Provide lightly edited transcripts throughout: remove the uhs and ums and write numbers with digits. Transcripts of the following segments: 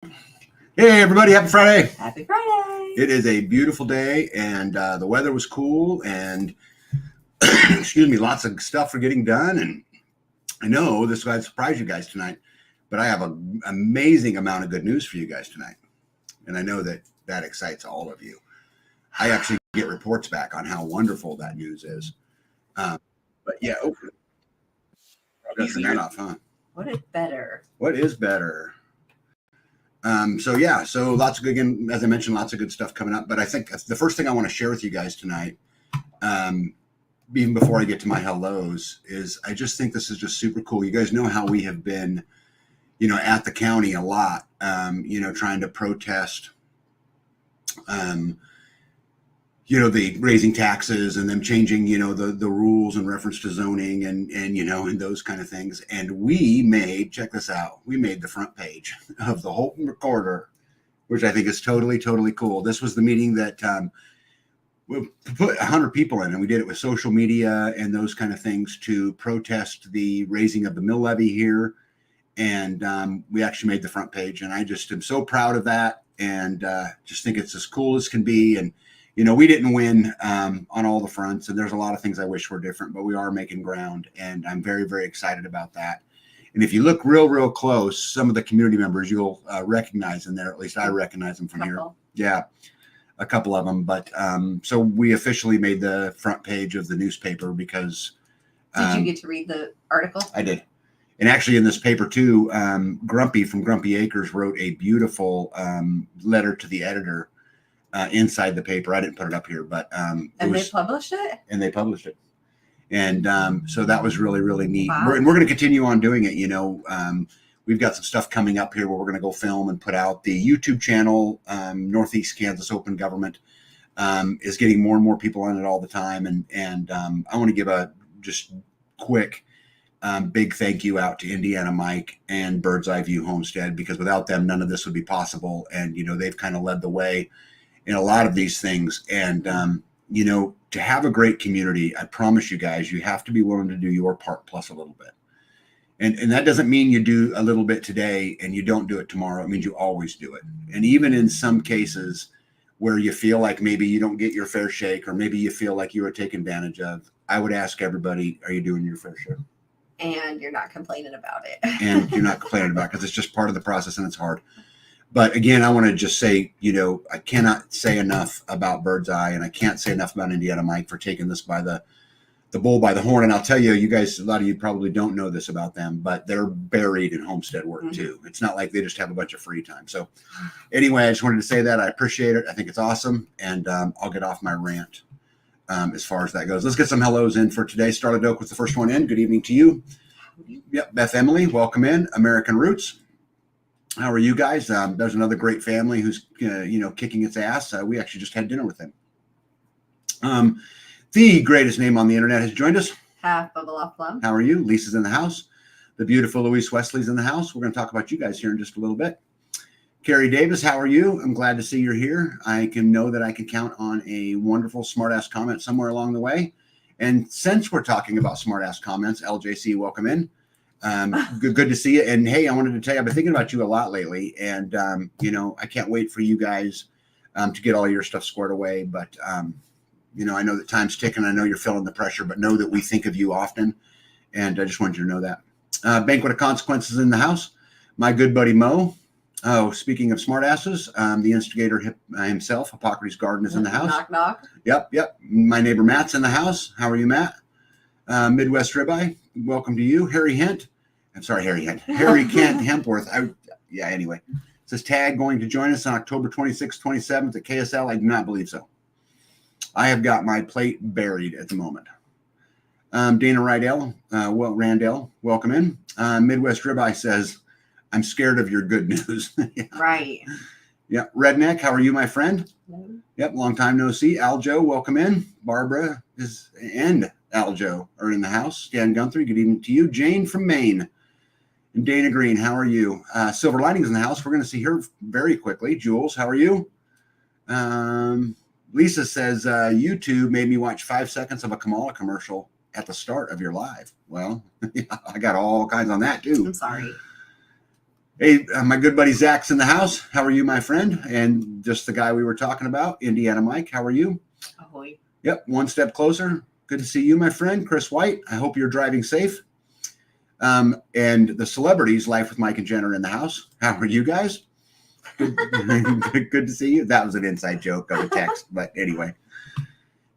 Hey everybody, happy Friday. Happy Friday. It is a beautiful day and the weather was cool and excuse me, lots of stuff for getting done. And I know this might surprise you guys tonight, but I have an amazing amount of good news for you guys tonight. And I know that that excites all of you. I actually get reports back on how wonderful that news is. But yeah, turn that off, huh? What is better? What is better? So lots of good, again, as I mentioned, lots of good stuff coming up. But I think the first thing I want to share with you guys tonight, even before I get to my hellos, is I just think this is just super cool. You guys know how we have been, at the county a lot, trying to protest, the raising taxes and them changing, the rules in reference to zoning and those kind of things. And we made, check this out, we made the front page of the Holton Recorder, which I think is totally, totally cool. This was the meeting that we put 100 people in, and we did it with social media and those kind of things to protest the raising of the mill levy here. And we actually made the front page, and I just am so proud of that, and just think it's as cool as can be. And we didn't win on all the fronts, and there's a lot of things I wish were different, but we are making ground, and I'm very, very excited about that. And if you look real, real close, some of the community members you'll recognize in there. At least I recognize them from here. Yeah, a couple of them. But so we officially made the front page of the newspaper because. Did you get to read the article? I did. And actually in this paper too, Grumpy from Grumpy Acres wrote a beautiful letter to the editor inside the paper. I didn't put it up here, but they published it? And they published it. And so that was really, really neat. Wow. And we're going to continue on doing it. We've got some stuff coming up here where we're going to go film and put out. The YouTube channel, Northeast Kansas Open Government, is getting more and more people on it all the time. And I want to give a just quick big thank you out to Indiana Mike and Bird's Eye View Homestead, because without them, none of this would be possible. And, they've kind of led the way in a lot of these things. And, to have a great community, I promise you guys, you have to be willing to do your part plus a little bit. And that doesn't mean you do a little bit today and you don't do it tomorrow. It means you always do it. And even in some cases where you feel like maybe you don't get your fair shake, or maybe you feel like you were taken advantage of, I would ask everybody, are you doing your fair share? And you're not complaining about it. And you're not complaining about it, because it's just part of the process and it's hard. But again, I want to just say, I cannot say enough about Bird's Eye, and I can't say enough about Indiana Mike for taking this by the bull by the horn. And I'll tell you, you guys, a lot of you probably don't know this about them, but they're buried in homestead work too. It's not like they just have a bunch of free time. So anyway, I just wanted to say that. I appreciate it. I think it's awesome. And I'll get off my rant as far as that goes. Let's get some hellos in for today. Starlet Oak was the first one in. Good evening to you. Yep, Beth Emily, welcome in. American Roots. How are you guys? There's another great family who's, kicking its ass. We actually just had dinner with them. The greatest name on the internet has joined us. Half of a love plum. How are you? Lisa's in the house. The beautiful Louise Wesley's in the house. We're going to talk about you guys here in just a little bit. Carrie Davis, how are you? I'm glad to see you're here. I can know that I can count on a wonderful smartass comment somewhere along the way. And since we're talking about smartass comments, LJC, welcome in. Good to see you. And hey, I wanted to tell you, I've been thinking about you a lot lately, and I can't wait for you guys to get all your stuff squared away. But I know that time's ticking. I know you're feeling the pressure, but know that we think of you often, and I just wanted you to know that. Banquet of Consequences in the house. My good buddy Mo. Oh, speaking of smartasses, the instigator himself, Hippocrates Garden, is in the house. Knock, knock. Yep. My neighbor Matt's in the house. How are you, Matt? Midwest Ribeye, welcome to you. Harry Kent. Harry Kent Hempworth. Anyway. It says Tag going to join us on October 26th, 27th at KSL. I do not believe so. I have got my plate buried at the moment. Dana Rydell, Randell, welcome in. Midwest Ribeye says, I'm scared of your good news. Yeah. Right. Yeah. Redneck, how are you, my friend? No. Yep. Long time no see. Aljo, welcome in. Barbara and Aljo are in the house. Stan Guthrie, good evening to you. Jane from Maine. And Dana Green, how are you? Silver Linings in the house. We're going to see her very quickly. Jules, how are you? Lisa says, YouTube made me watch 5 seconds of a Kamala commercial at the start of your live. Well, I got all kinds on that too. I'm sorry. Hey, my good buddy Zach's in the house. How are you, my friend? And just the guy we were talking about, Indiana Mike. How are you? Ahoy. Yep, one step closer. Good to see you, my friend, Chris White. I hope you're driving safe. And the celebrities, Life with Mike and Jen, are in the house. How are you guys? Good, good to see you. That was an inside joke of a text, but anyway.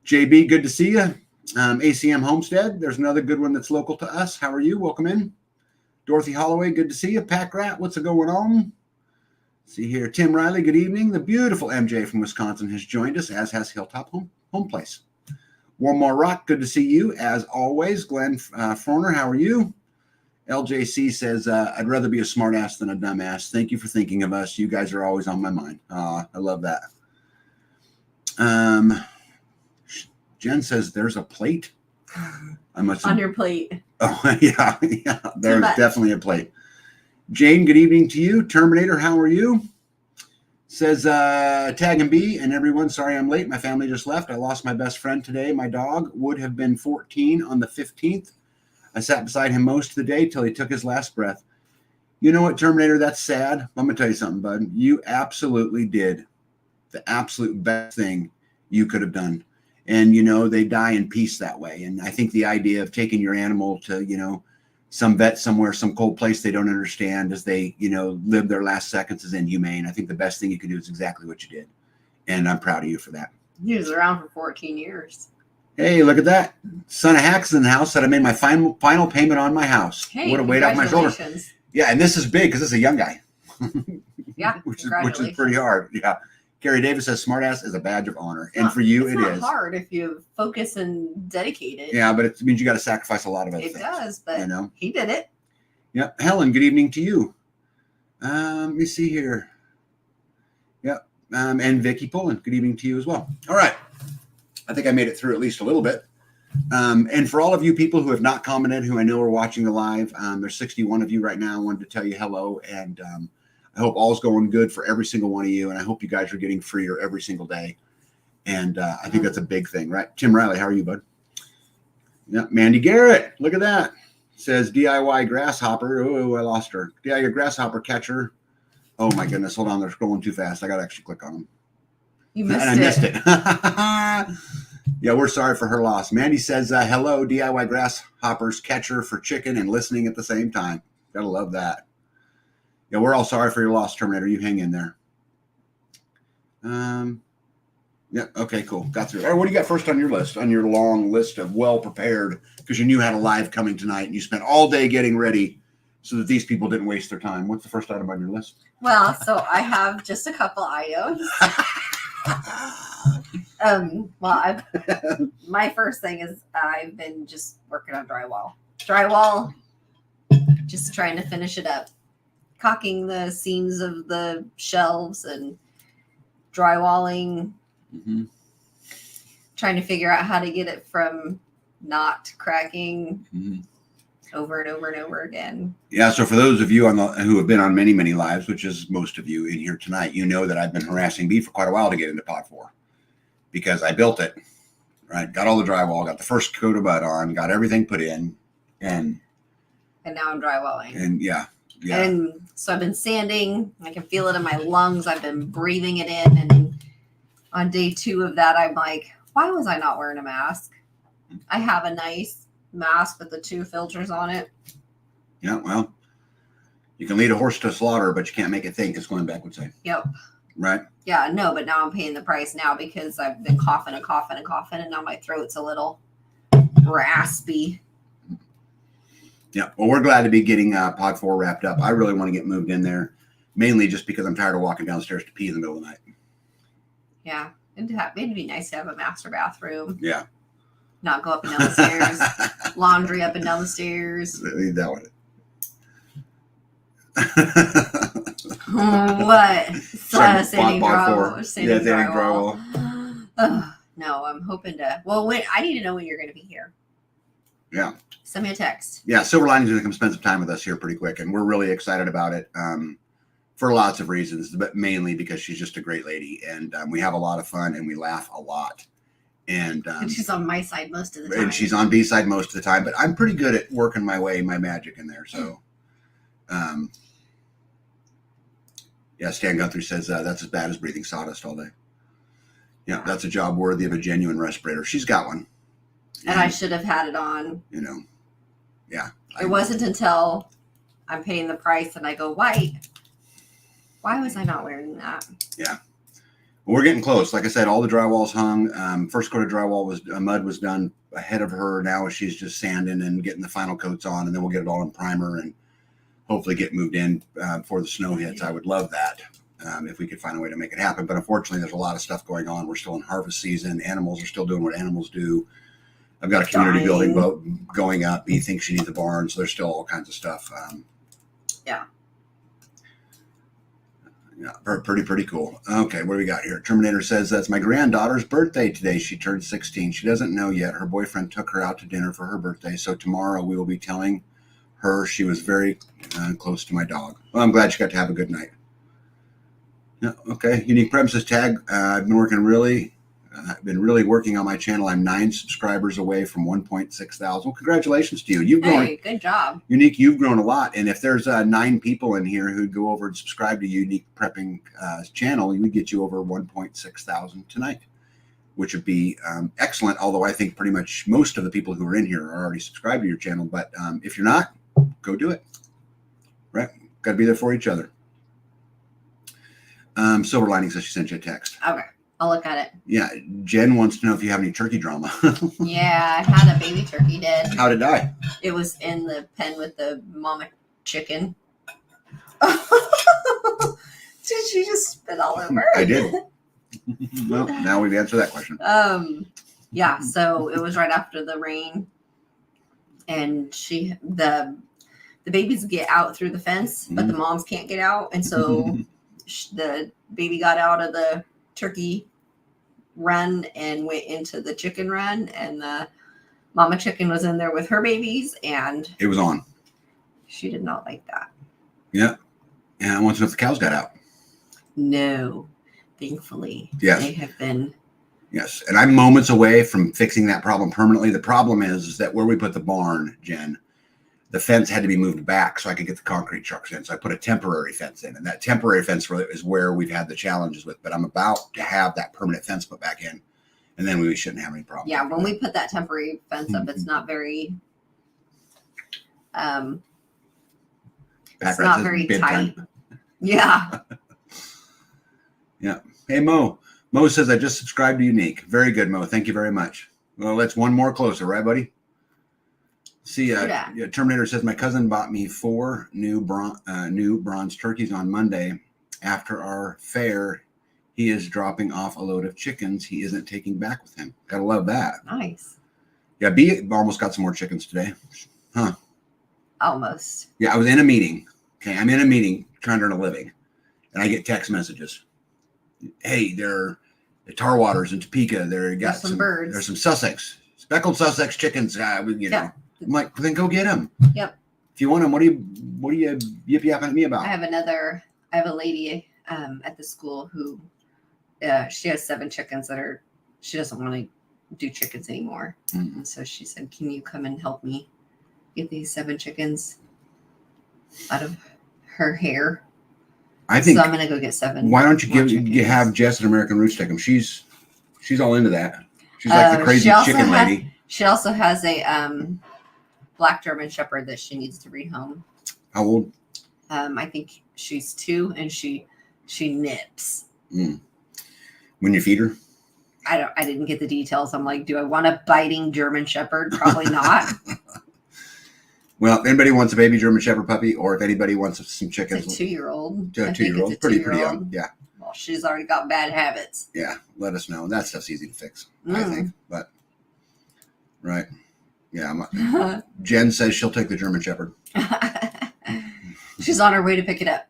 JB, good to see you. ACM Homestead, there's another good one that's local to us. How are you? Welcome in. Dorothy Holloway, good to see you. Pack Rat, what's going on? See here, Tim Riley, good evening. The beautiful MJ from Wisconsin has joined us, as has Hilltop Home Place. One More Rock, good to see you, as always. Glenn Forner, how are you? LJC says, I'd rather be a smartass than a dumbass. Thank you for thinking of us. You guys are always on my mind. I love that. Jen says, there's a plate. I must On your plate. Oh, yeah. There's definitely a plate. Jane, good evening to you. Terminator, how are you? Says, Tag and B and everyone, sorry I'm late. My family just left. I lost my best friend today. My dog would have been 14 on the 15th. I sat beside him most of the day till he took his last breath. You know what, Terminator? That's sad. I'm going to tell you something, bud. You absolutely did the absolute best thing you could have done. And, they die in peace that way. And I think the idea of taking your animal to, some vet somewhere, some cold place they don't understand as they, live their last seconds is inhumane. I think the best thing you can do is exactly what you did. And I'm proud of you for that. He was around for 14 years. Hey, look at that. Son of Hacks in the house said I made my final payment on my house. Hey, what a weight off my shoulder. Yeah, and this is big because this is a young guy. Yeah, which is pretty hard. Yeah. Gary Davis says smartass is a badge of honor. And for you, it is. It's hard if you focus and dedicate it. Yeah, but it means you got to sacrifice a lot of other things. It does, but he did it. Yep. Helen, good evening to you. Let me see here. Yep. And Vicky Pullen, good evening to you as well. All right. I think I made it through at least a little bit. And for all of you people who have not commented, who I know are watching the live, there's 61 of you right now. I wanted to tell you hello. And I hope all's going good for every single one of you. And I hope you guys are getting freer every single day. And I think that's a big thing, right? Tim Riley, how are you, bud? Yeah, Mandy Garrett, look at that. Says DIY grasshopper. Oh, I lost her. DIY grasshopper catcher. Oh my goodness. Hold on. They're scrolling too fast. I got to actually click on them. You missed I missed it. Yeah, we're sorry for her loss. Mandy says, hello, DIY grasshoppers catcher for chicken and listening at the same time. Gotta love that. Yeah, we're all sorry for your loss, Terminator. You hang in there. Yeah, okay, cool. Got through. All right, what do you got first on your list, on your long list of well-prepared, because you knew you had a live coming tonight and you spent all day getting ready so that these people didn't waste their time. What's the first item on your list? Well, so I have just a couple items. My first thing is I've been just working on drywall, just trying to finish it up, caulking the seams of the shelves and drywalling, trying to figure out how to get it from not cracking over and over and over again. Yeah. So for those of you who have been on many, many lives, which is most of you in here tonight, you know that I've been harassing B for quite a while to get into Pod 4 because I built it, right? Got all the drywall, got the first coat of mud on, got everything put in, and now I'm drywalling. And yeah. And so I've been sanding. I can feel it in my lungs. I've been breathing it in. And on day 2 of that, I'm like, why was I not wearing a mask? I have a nice mask with the 2 filters on it. Yeah, well, you can lead a horse to slaughter, but you can't make it think, as Glenn Beck would say. Yep. Right? Yeah, no, but now I'm paying the price now because I've been coughing, and now my throat's a little raspy. Yeah, well, we're glad to be getting Pod 4 wrapped up. I really want to get moved in there, mainly just because I'm tired of walking downstairs to pee in the middle of the night. Yeah, it'd be nice to have a master bathroom. Yeah. Not go up and down the stairs. Laundry up and down the stairs. Leave that one. What? Sanding drywall. No, I'm hoping to. Well, I need to know when you're going to be here. Yeah. Send me a text. Yeah, Silver Lining's going to come spend some time with us here pretty quick, and we're really excited about it for lots of reasons, but mainly because she's just a great lady, and we have a lot of fun, and we laugh a lot. And she's on my side most of the time. And she's on B side most of the time, but I'm pretty good at working my magic in there. So, Yeah, Stan Guthrie says that's as bad as breathing sawdust all day. Yeah, that's a job worthy of a genuine respirator. She's got one. And I should have had it on. You know, yeah. It wasn't until I'm paying the price and I go, why was I not wearing that? Yeah. Well, we're getting close. Like I said, all the drywall's hung. First coat of drywall mud was done ahead of her. Now she's just sanding and getting the final coats on, and then we'll get it all in primer and hopefully get moved in before the snow hits. I would love that if we could find a way to make it happen. But unfortunately, there's a lot of stuff going on. We're still in harvest season. Animals are still doing what animals do. I've got a community building boat going up. Bee thinks she needs a barn, so there's still all kinds of stuff. Yeah. Yeah, pretty cool. Okay, what do we got here? Terminator says, that's my granddaughter's birthday today. She turned 16. She doesn't know yet. Her boyfriend took her out to dinner for her birthday. So tomorrow we will be telling her she was very close to my dog. Well, I'm glad she got to have a good night. Yeah, okay. Unique premises tag. I've been really working on my channel. I'm 9 subscribers away from 1.6 thousand. Well, congratulations to you. You've grown. Hey, good job. Unique, you've grown a lot. And if there's 9 people in here who'd go over and subscribe to Unique Prepping channel, we would get you over 1.6 thousand tonight, which would be excellent. Although I think pretty much most of the people who are in here are already subscribed to your channel. But if you're not, go do it. Right? Got to be there for each other. Silver Lining says she sent you a text. Okay. I'll look at it. Yeah. Jen wants to know if you have any turkey drama. Yeah, I had a baby turkey dead. How'd it die? It was in the pen with the mama chicken. Did she just spit all over? I did. Well, now we've answered that question. Yeah, so it was right after the rain, and the babies get out through the fence, but the moms can't get out, and so the baby got out of the turkey run and went into the chicken run, and the mama chicken was in there with her babies, and it was on. She did not like that. Yeah. And I want to know if the cows got out. No, thankfully. Yes. They have been. Yes. And I'm moments away from fixing that problem permanently. The problem is that where we put the barn, Jen, the fence had to be moved back so I could get the concrete trucks in. So I put a temporary fence in, and that temporary fence really is where we've had the challenges with. But I'm about to have that permanent fence put back in, and then we shouldn't have any problems. Yeah, when we put that temporary fence up, it's not very, it's not very tight. Yeah. Yeah. Hey, Mo. Mo says, I just subscribed to Unique. Very good, Mo. Thank you very much. Well, that's one more closer, right, buddy? See, Terminator says, my cousin bought me 4 new bronze turkeys on Monday. After our fair, he is dropping off a load of chickens he isn't taking back with him. Gotta love that. Nice. Yeah, B almost got some more chickens today. Huh. Almost. Yeah, I was in a meeting. Okay, I'm in a meeting trying to earn a living, and I get text messages. Hey, they're the Tarwaters in Topeka. Got some birds. There's some Sussex, speckled Sussex chickens. Yeah. I'm like, then go get them. Yep. If you want them, what are you yip yapping at me about? I have a lady at the school who she has 7 chickens she doesn't want to do chickens anymore. Mm-hmm. And so she said, can you come and help me get these 7 chickens out of her hair? I think so. I'm gonna go get 7. Why don't you have Jess an American Roots take them? She's all into that. She's like the crazy chicken lady. She also has a black German Shepherd that she needs to rehome. How old? I think she's 2, and she nips. Mm. When you feed her? I didn't get the details. I'm like, do I want a biting German Shepherd? Probably not. Well, if anybody wants a baby German Shepherd puppy, or if anybody wants some chickens. It's a 2-year-old. A 2-year-old. Pretty young. Yeah. Well, she's already got bad habits. Yeah. Let us know. That stuff's easy to fix, I think. But, right. Yeah. Jen says she'll take the German Shepherd. She's on her way to pick it up.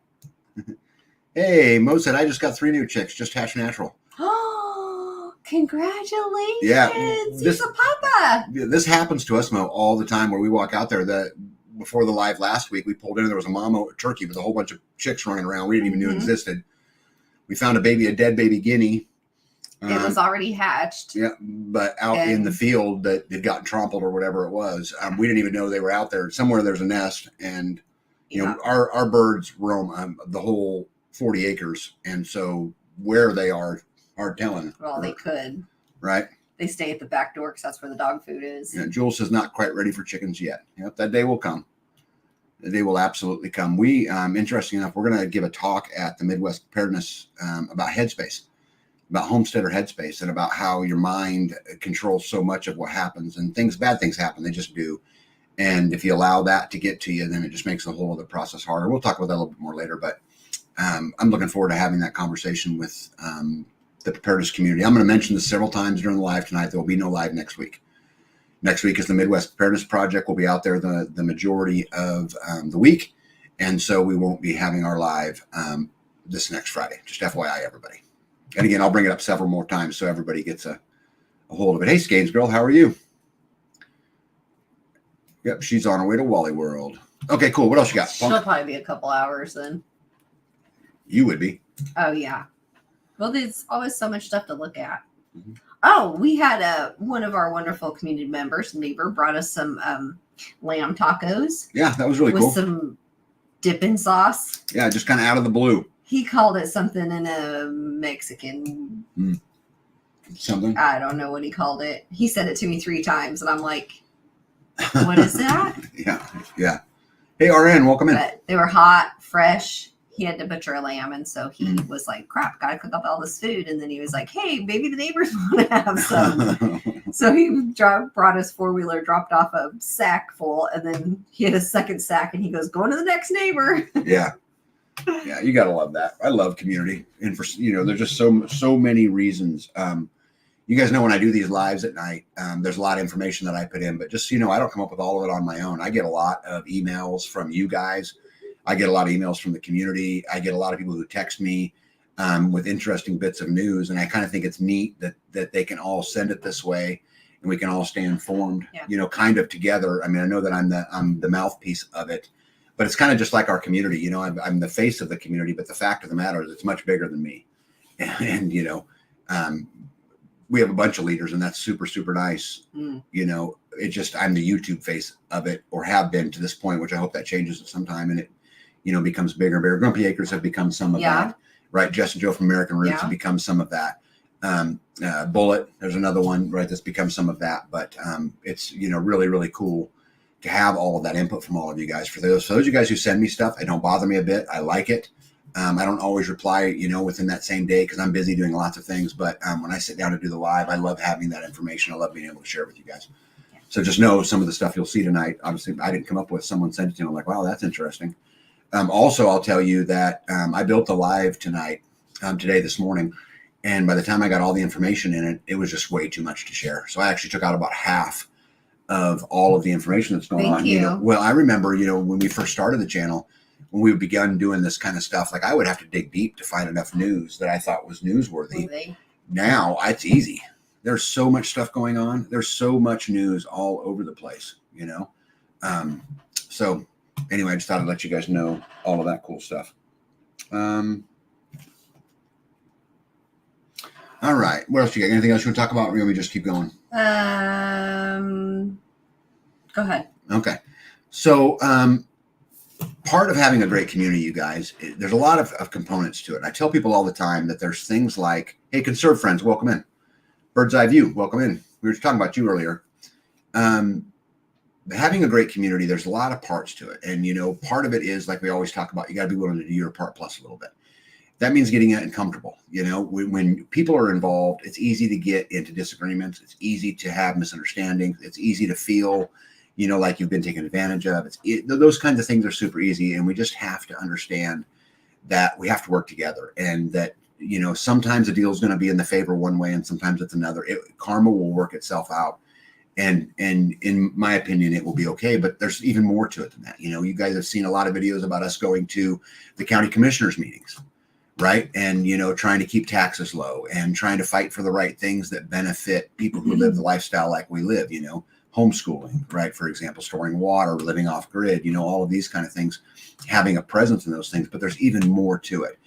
Hey, Mo said, I just got 3 new chicks, just hatched natural. Oh, congratulations. Yeah. He's a papa. This happens to us, Mo, all the time where we walk out there. Before the live last week, we pulled in and there was a mama turkey with a whole bunch of chicks running around. We didn't even know existed. We found a dead baby guinea. It was already hatched. Yeah, but out in the field that had gotten trampled or whatever it was. We didn't even know they were out there. Somewhere there's a nest, and you know our birds roam the whole 40 acres. And so where they are hard telling. Well, they could. Right. They stay at the back door because that's where the dog food is. Yeah, Jules says not quite ready for chickens yet. Yep, that day will come. The day will absolutely come. We, interesting enough, we're going to give a talk at the Midwest Preparedness about headspace, about Homestead or headspace, and about how your mind controls so much of what happens, and bad things happen. They just do. And if you allow that to get to you, then it just makes the whole other process harder. We'll talk about that a little bit more later, but I'm looking forward to having that conversation with the preparedness community. I'm going to mention this several times during the live tonight. There will be no live next week. Next week is the Midwest Preparedness Project. We'll be out there the majority of the week. And so we won't be having our live this next Friday. Just FYI, everybody. And again, I'll bring it up several more times so everybody gets a hold of it. Hey, Skanes girl, how are you? Yep, she's on her way to Wally World. Okay, cool. What else you got? She'll probably be a couple hours then. You would be. Oh, yeah. Well, there's always so much stuff to look at. Mm-hmm. Oh, we had one of our wonderful community members, neighbor, brought us some lamb tacos. Yeah, that was really with cool. Some dipping sauce. Yeah, just kind of out of the blue. He called it something in a Mexican. Something. I don't know what he called it. He said it to me 3 times, and I'm like, what is that? Yeah. Hey, RN, welcome in. But they were hot, fresh. He had to butcher a lamb, and so he was like, crap, gotta cook up all this food. And then he was like, hey, maybe the neighbors want to have some. So he brought his 4-wheeler, dropped off a sack full, and then he had a second sack, and he goes, going to the next neighbor. Yeah, you gotta love that. I love community, and for there's just so many reasons. You guys know when I do these lives at night, there's a lot of information that I put in, but just I don't come up with all of it on my own. I get a lot of emails from you guys. I get a lot of emails from the community. I get a lot of people who text me with interesting bits of news, and I kind of think it's neat that they can all send it this way, and we can all stay informed. Yeah. Kind of together. I mean, I know that I'm the mouthpiece of it, but it's kind of just like our community. I'm the face of the community, but the fact of the matter is, it's much bigger than me. And we have a bunch of leaders, and that's super, super nice. It just I'm the YouTube face of it, or have been to this point, which I hope that changes at some time, and it becomes bigger and bigger. Grumpy Acres have become some of that, right? Jess and Joe from American Roots have become some of that. Bullet, there's another one, right? That's become some of that, but it's really, really cool to have all of that input from all of you guys. For those of you guys who send me stuff, it don't bother me a bit. I like it. I don't always reply, within that same day, because I'm busy doing lots of things. But when I sit down to do the live, I love having that information. I love being able to share it with you guys. So just know some of the stuff you'll see tonight. Obviously, I didn't come up with. Someone sent it to me. I'm like, wow, that's interesting. Also, I'll tell you that I built the live tonight, this morning. And by the time I got all the information in it, it was just way too much to share. So I actually took out about half of all of the information that's going on. Thank you. Well, I remember, when we first started the channel, when we begun doing this kind of stuff, like I would have to dig deep to find enough news that I thought was newsworthy. Now it's easy. There's so much stuff going on. There's so much news all over the place, So anyway, I just thought I'd let you guys know all of that cool stuff. All right. What else you got? Anything else you want to talk about? Or we just keep going? Go ahead. Okay. So, part of having a great community, you guys, there's a lot of components to it. And I tell people all the time that there's things like, hey, Conserve friends, welcome in. Bird's Eye View, welcome in. We were just talking about you earlier. Having a great community, there's a lot of parts to it. And, part of it is, like we always talk about, you got to be willing to do your part plus a little bit. That means getting uncomfortable. When people are involved, it's easy to get into disagreements. It's easy to have misunderstandings. It's easy to feel, like you've been taken advantage of. Those kinds of things are super easy. And we just have to understand that we have to work together, and that, sometimes a deal is going to be in the favor one way and sometimes it's another. Karma will work itself out. And in my opinion, it will be okay. But there's even more to it than that. You guys have seen a lot of videos about us going to the county commissioners meetings, right? And, trying to keep taxes low and trying to fight for the right things that benefit people who live the lifestyle like we live, homeschooling, right? For example, storing water, living off grid, all of these kind of things, having a presence in those things. But there's even more to it.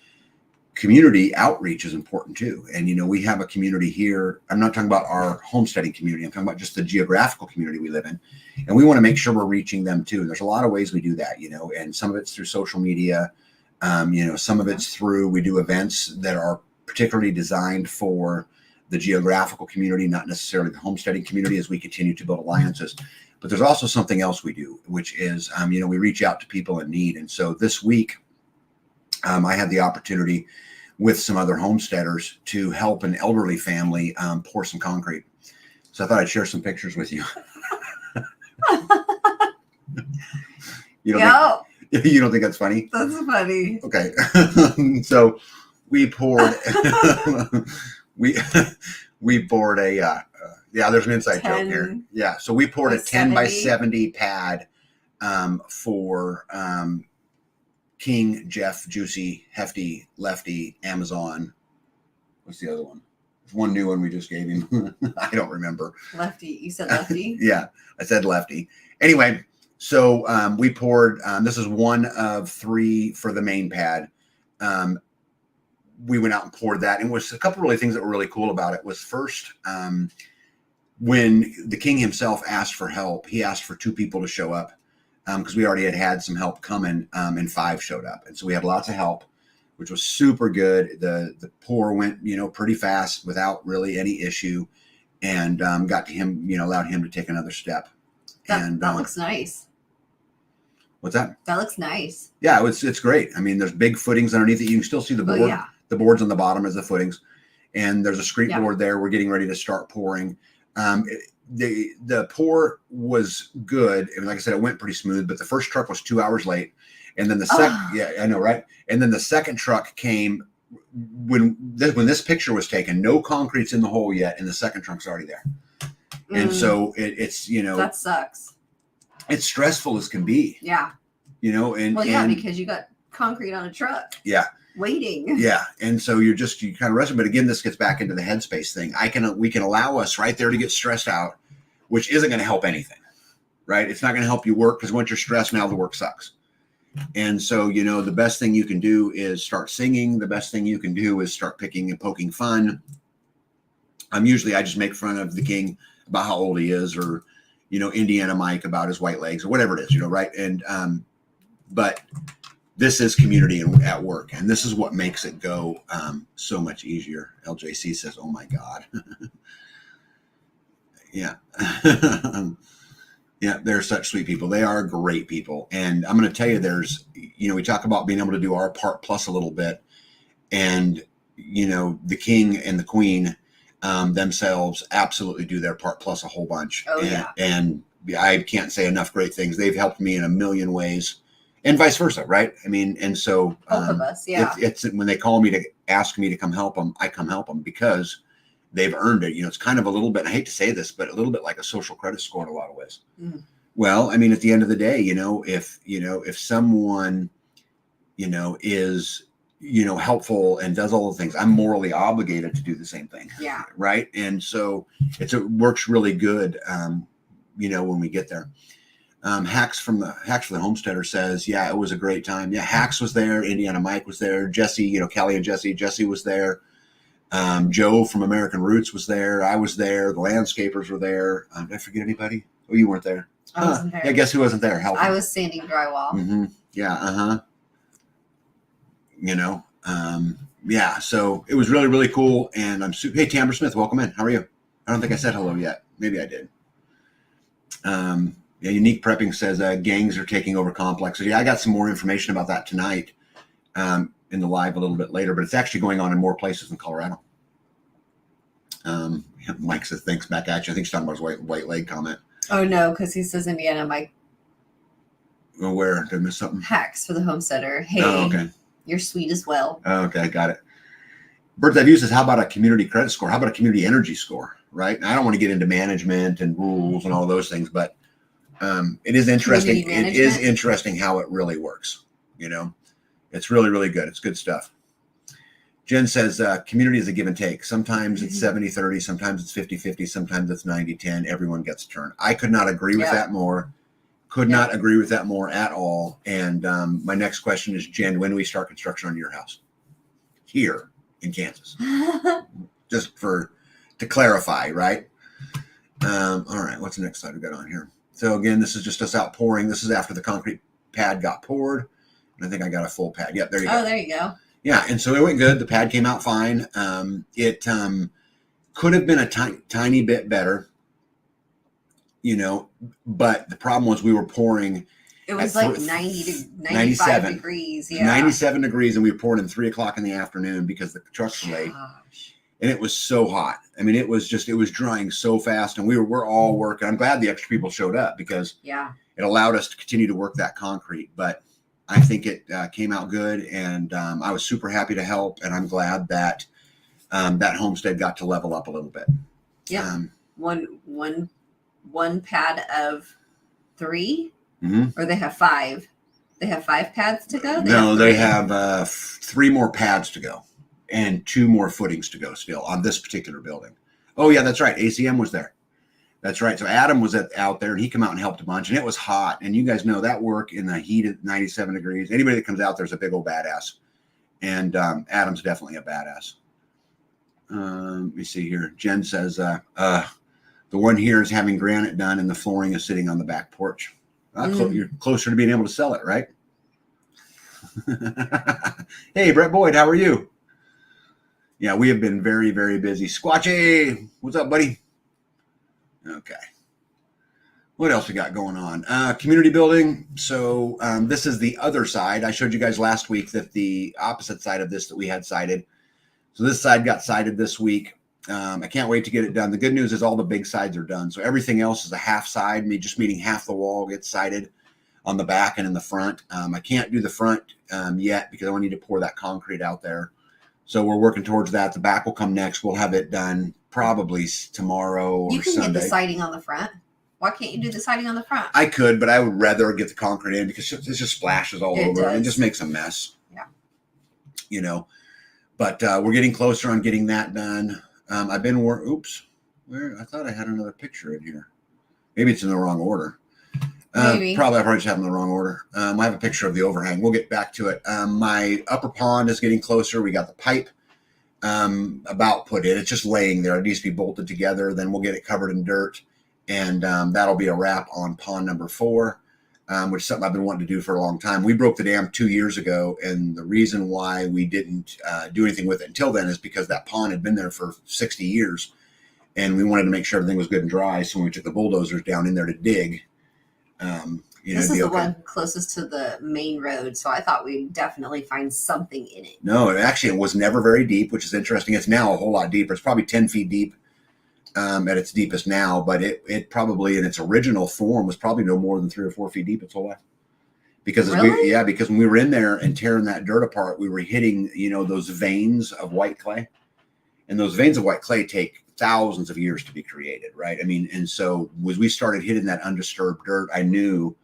Community outreach is important too. And, we have a community here. I'm not talking about our homesteading community. I'm talking about just the geographical community we live in. And we want to make sure we're reaching them too. And there's a lot of ways we do that, and some of it's through social media. Some of it's through, we do events that are particularly designed for the geographical community, not necessarily the homesteading community, as we continue to build alliances. But there's also something else we do, which is, we reach out to people in need. And so this week, I had the opportunity with some other homesteaders to help an elderly family pour some concrete. So I thought I'd share some pictures with you. You don't think that's funny? That's funny. Okay. So we poured we poured a there's an inside joke here. Yeah. So we poured a 10 by 70 pad for King, Jeff, Juicy, Hefty, Lefty, Amazon. What's the other one? There's one new one we just gave him. I don't remember. Lefty. You said Lefty? Yeah, I said Lefty. Anyway, so we poured, this is one of 3 for the main pad. We went out and poured that. And was a couple really things that were really cool about it was first, when the King himself asked for help, he asked for 2 people to show up because we already had some help coming and 5 showed up. And so we had lots of help, which was super good. The pour went, pretty fast without really any issue, and got to him, allowed him to take another step. That looks nice. What's that? That looks nice. Yeah, it's great. I mean, there's big footings underneath it. You can still see the board. Oh, yeah. The boards on the bottom is the footings, and there's a screen board there. We're getting ready to start pouring. The pour was good, and like I said, it went pretty smooth. But the first truck was 2 hours late, and then the second, yeah, I know, right? And then the second truck came when this picture was taken. No concrete's in the hole yet, and the second truck's already there. And so it's that sucks. It's stressful as can be. Yeah. Because you got concrete on a truck. Yeah. Waiting. Yeah. And so you kind of rushing. But again, this gets back into the headspace thing. We can allow us right there to get stressed out, which isn't going to help anything, right? It's not going to help you work because once you're stressed, now the work sucks. And so, the best thing you can do is start singing. The best thing you can do is start picking and poking fun. Usually I just make fun of the King about how old he is, or, Indiana Mike about his white legs, or whatever it is, right? And, but this is community at work, and this is what makes it go so much easier. LJC says, "Oh my God." Yeah. Yeah, they're such sweet people. They are great people. And I'm going to tell you, we talk about being able to do our part plus a little bit, and, the King and the Queen themselves absolutely do their part plus a whole bunch. Oh, yeah. And I can't say enough great things. They've helped me in a million ways, and vice versa, right? I mean, and so both of us, yeah. It's when they call me to ask me to come help them, I come help them because they've earned it. It's kind of a little bit, I hate to say this, but a little bit like a social credit score in a lot of ways. Mm. Well, I mean, at the end of the day, if someone, is, helpful and does all the things, I'm morally obligated to do the same thing. Yeah. Right. And so it works really good, when we get there. Hacks for the Homesteader says, yeah, it was a great time. Yeah. Hacks was there. Indiana Mike was there. Jesse, Kelly and Jesse was there. Joe from American Roots was there. I was there. The landscapers were there. Did I forget anybody? Oh, you weren't there. I wasn't there. Yeah, guess who wasn't there? I was sanding drywall. Mm-hmm. Yeah. Yeah. So it was really, really cool. And hey, Tamara Smith, welcome in. How are you? I don't think I said hello yet. Maybe I did. Yeah. Unique Prepping says gangs are taking over complexes. Yeah, I got some more information about that tonight. In the live a little bit later, but it's actually going on in more places in Colorado. Mike says, thanks back at you. I think he's talking about his white leg comment. Oh, no, because he says Indiana Mike. Oh, where? Did I miss something? Hacks for the Homesteader. Hey, okay. You're sweet as well. Oh, okay, got it. Bird's Eye View says, how about a community credit score? How about a community energy score, right? And I don't want to get into management and rules and all those things, but it is interesting. It is interesting how it really works, It's really, really good. It's good stuff. Jen says, community is a give and take. Sometimes it's 70-30, sometimes it's 50-50, sometimes it's 90-10. Everyone gets a turn. I could not agree with that more. Could not agree with that more at all. And my next question is, Jen, when do we start construction on your house? Here in Kansas. Just to clarify, right? All right, what's the next slide we got on here? So again, this is just us outpouring. This is after the concrete pad got poured. I think I got a full pad. Yep, there you Oh, go. there you go. Yeah, and so it went good. The pad came out fine. It could have been a tiny bit better, but the problem was we were pouring. It was at like 90 to 95 97 degrees. Yeah. 97 degrees, and we were pouring in 3 o'clock in the afternoon because the trucks were late. Gosh. And it was so hot. I mean, it was drying so fast, and we're all working. I'm glad the extra people showed up because it allowed us to continue to work that concrete. But I think it came out good, and I was super happy to help, and I'm glad that that Homestead got to level up a little bit. Yeah. One pad of 3, or they have 5. They have 5 pads to go. They have 3 more pads to go. And 2 more footings to go still on this particular building. Oh yeah, that's right. ACM was there. That's right. So Adam was out there, and he came out and helped a bunch, and it was hot. And you guys know that work in the heat at 97 degrees. Anybody that comes out there is a big old badass. And Adam's definitely a badass. Let me see here. Jen says the one here is having granite done, and the flooring is sitting on the back porch. You're closer to being able to sell it, right? Hey, Brett Boyd, how are you? Yeah, we have been very, very busy. Squatchy, what's up, buddy? Okay. What else we got going on? Community building. So this is the other side. I showed you guys last week that the opposite side of this that we had sided. So this side got sided this week. I can't wait to get it done. The good news is all the big sides are done. So everything else is a half side, just meaning half the wall gets sided on the back and in the front. I can't do the front yet because I need to pour that concrete out there. So we're working towards that. The back will come next. We'll have it done probably tomorrow or Sunday. You can get the siding on the front. Why can't you do the siding on the front? I could, but I would rather get the concrete in because it just splashes all over does. and just makes a mess. Yeah. But we're getting closer on getting that done. I've been I thought I had another picture in here. Maybe it's in the wrong order. Maybe. Probably I probably just have them in the wrong order. I have a picture of the overhang. We'll get back to it. My upper pond is getting closer. We got the pipe about put in. It's just laying there. It needs to be bolted together. Then we'll get it covered in dirt. And that'll be a wrap on pond number 4, which is something I've been wanting to do for a long time. We broke the dam 2 years ago. And the reason why we didn't do anything with it until then is because that pond had been there for 60 years. And we wanted to make sure everything was good and dry. So when we took the bulldozers down in there to dig, this is the one closest to the main road, so I thought we'd definitely find something in it. No, it was never very deep, which is interesting. It's now a whole lot deeper. It's probably 10 feet deep at its deepest now, but it probably in its original form was probably no more than 3 or 4 feet deep its whole life. Because because when we were in there and tearing that dirt apart, we were hitting those veins of white clay, and those veins of white clay take thousands of years to be created, right? I mean, and so as we started hitting that undisturbed dirt, I knew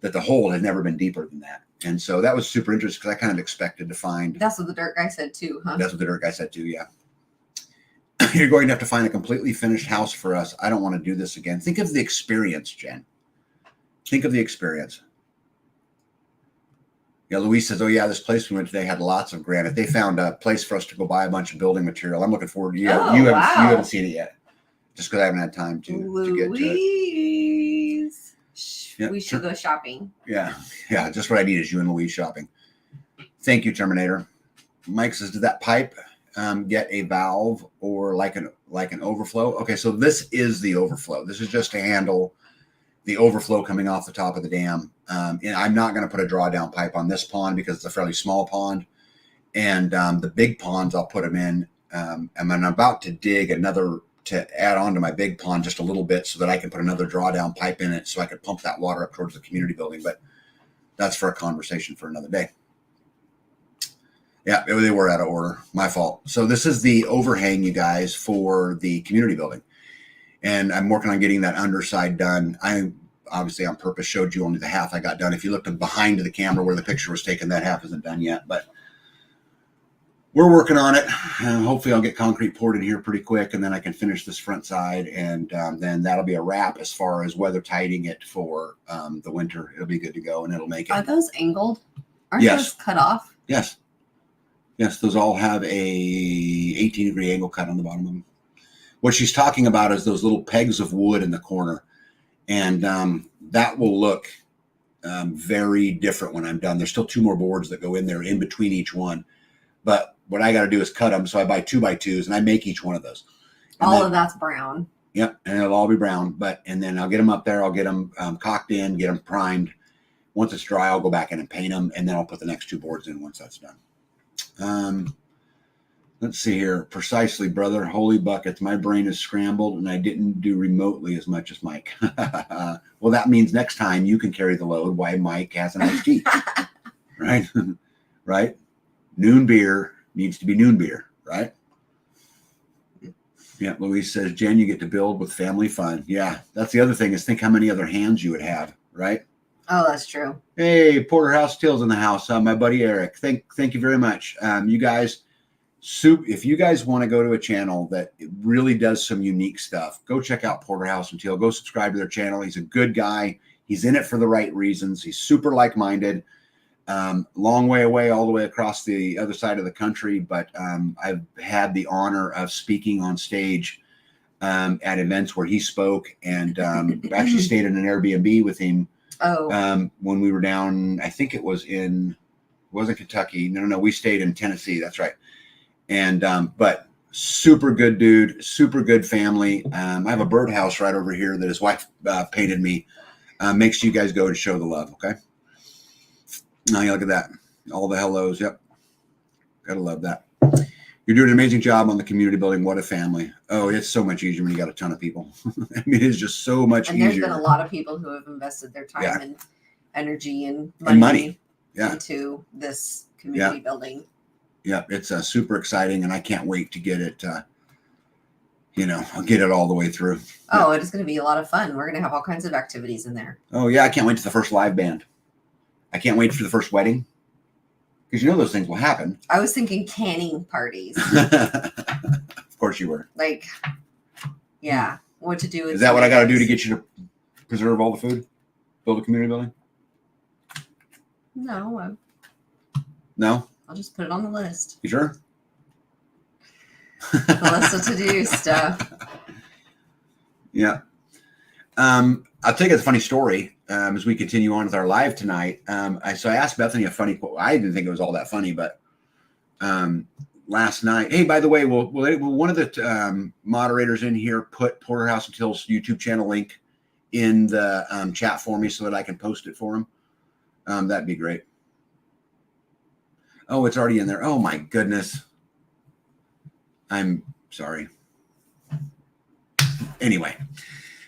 that the hole had never been deeper than that. And so that was super interesting because I kind of expected to find. That's what the dirt guy said too, huh? That's what the dirt guy said too, yeah. You're going to have to find a completely finished house for us. I don't want to do this again. Think of the experience, Jen. Think of the experience. Yeah, Louise says, oh yeah, this place we went today had lots of granite. They found a place for us to go buy a bunch of building material. I'm looking forward to you. You haven't seen it yet. Just because I haven't had time to get to it. Yeah, we should go shopping. Yeah. Just what I need is you and Louise shopping. Thank you, Terminator. Mike says, did that pipe get a valve or like an overflow? Okay, so this is the overflow. This is just to handle the overflow coming off the top of the dam. And I'm not going to put a drawdown pipe on this pond because it's a fairly small pond. And the big ponds, I'll put them in. And I'm about to dig another to add on to my big pond just a little bit so that I can put another drawdown pipe in it so I could pump that water up towards the community building. But that's for a conversation for another day. Yeah, they were out of order. My fault. So this is the overhang, you guys, for the community building. And I'm working on getting that underside done. I obviously on purpose showed you only the half I got done. If you looked behind the camera where the picture was taken, that half isn't done yet. But we're working on it. Hopefully I'll get concrete poured in here pretty quick, and then I can finish this front side. And then that'll be a wrap as far as weather tidying it for the winter. It'll be good to go, and it'll make it. Are those angled? Aren't those cut off? Yes. Those all have a 18-degree angle cut on the bottom of them. What she's talking about is those little pegs of wood in the corner. And that will look very different when I'm done. There's still 2 more boards that go in there in between each one. But what I got to do is cut them. So I buy 2x2s and I make each one of those. And All of that's brown. Yep. And it'll all be brown. And then I'll get them up there. I'll get them caulked in, get them primed. Once it's dry, I'll go back in and paint them. And then I'll put the next 2 boards in once that's done. Let's see here. Precisely, brother. Holy buckets. My brain is scrambled and I didn't do remotely as much as Mike. Well, that means next time you can carry the load while Mike has an iced tea. Right? Right? Noon beer needs to be noon beer, right? Yeah, Louise says, Jen, you get to build with family fun. Yeah, that's the other thing is think how many other hands you would have, right? Oh, that's true. Hey, Porterhouse Till's in the house. My buddy Eric. Thank you very much. You guys, if you guys want to go to a channel that really does some unique stuff, go check out Porterhouse and Till. Go subscribe to their channel. He's a good guy. He's in it for the right reasons. He's super like-minded. Long way away, all the way across the other side of the country. But I've had the honor of speaking on stage at events where he spoke, and actually stayed in an Airbnb with him. When we were down, I think it wasn't Kentucky. No, we stayed in Tennessee. That's right. And but super good dude, super good family. I have a birdhouse right over here that his wife painted me. Make sure you guys go to show the love, okay? Now you look at that. All the hellos. Yep. Gotta love that. You're doing an amazing job on the community building. What a family. Oh, it's so much easier when you got a ton of people. I mean, it's just so much easier. And there's been a lot of people who have invested their time and energy and money into this community building. Yeah, it's super exciting, and I can't wait to get it, I'll get it all the way through. Oh, it is going to be a lot of fun. We're going to have all kinds of activities in there. Oh, yeah, I can't wait to the first live band. I can't wait for the first wedding, because those things will happen. I was thinking canning parties. Of course you were. What to do with Is that what I got to do to get you to preserve all the food? Build a community building? No. No? I'll just put it on the list. You sure? The list of to-do stuff. Yeah. I'll tell you a funny story as we continue on with our live tonight. I asked Bethany a funny quote. I didn't think it was all that funny, but last night, hey, by the way, will one of the moderators in here put Porterhouse and Till's YouTube channel link in the chat for me so that I can post it for him? That'd be great. Oh, it's already in there. Oh, my goodness. I'm sorry. Anyway.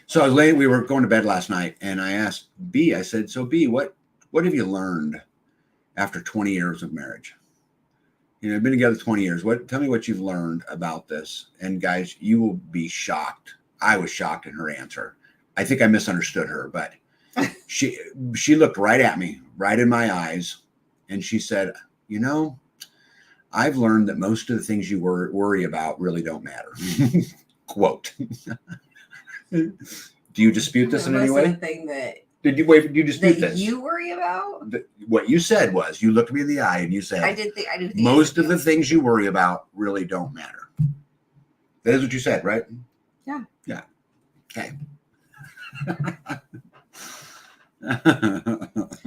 So I was late. We were going to bed last night, and I asked B. I said, "So B, what have you learned after 20 years of marriage? I've been together 20 years. Tell me what you've learned about this." And guys, you will be shocked. I was shocked in her answer. I think I misunderstood her, but she looked right at me, right in my eyes, and she said, "I've learned that most of the things you worry about really don't matter." Quote. Do you dispute this in any way? Did you dispute this? You worry about? What you said was, you looked me in the eye and you said, I did think most of the things you worry about really don't matter. That is what you said, right? Yeah. Yeah. Okay.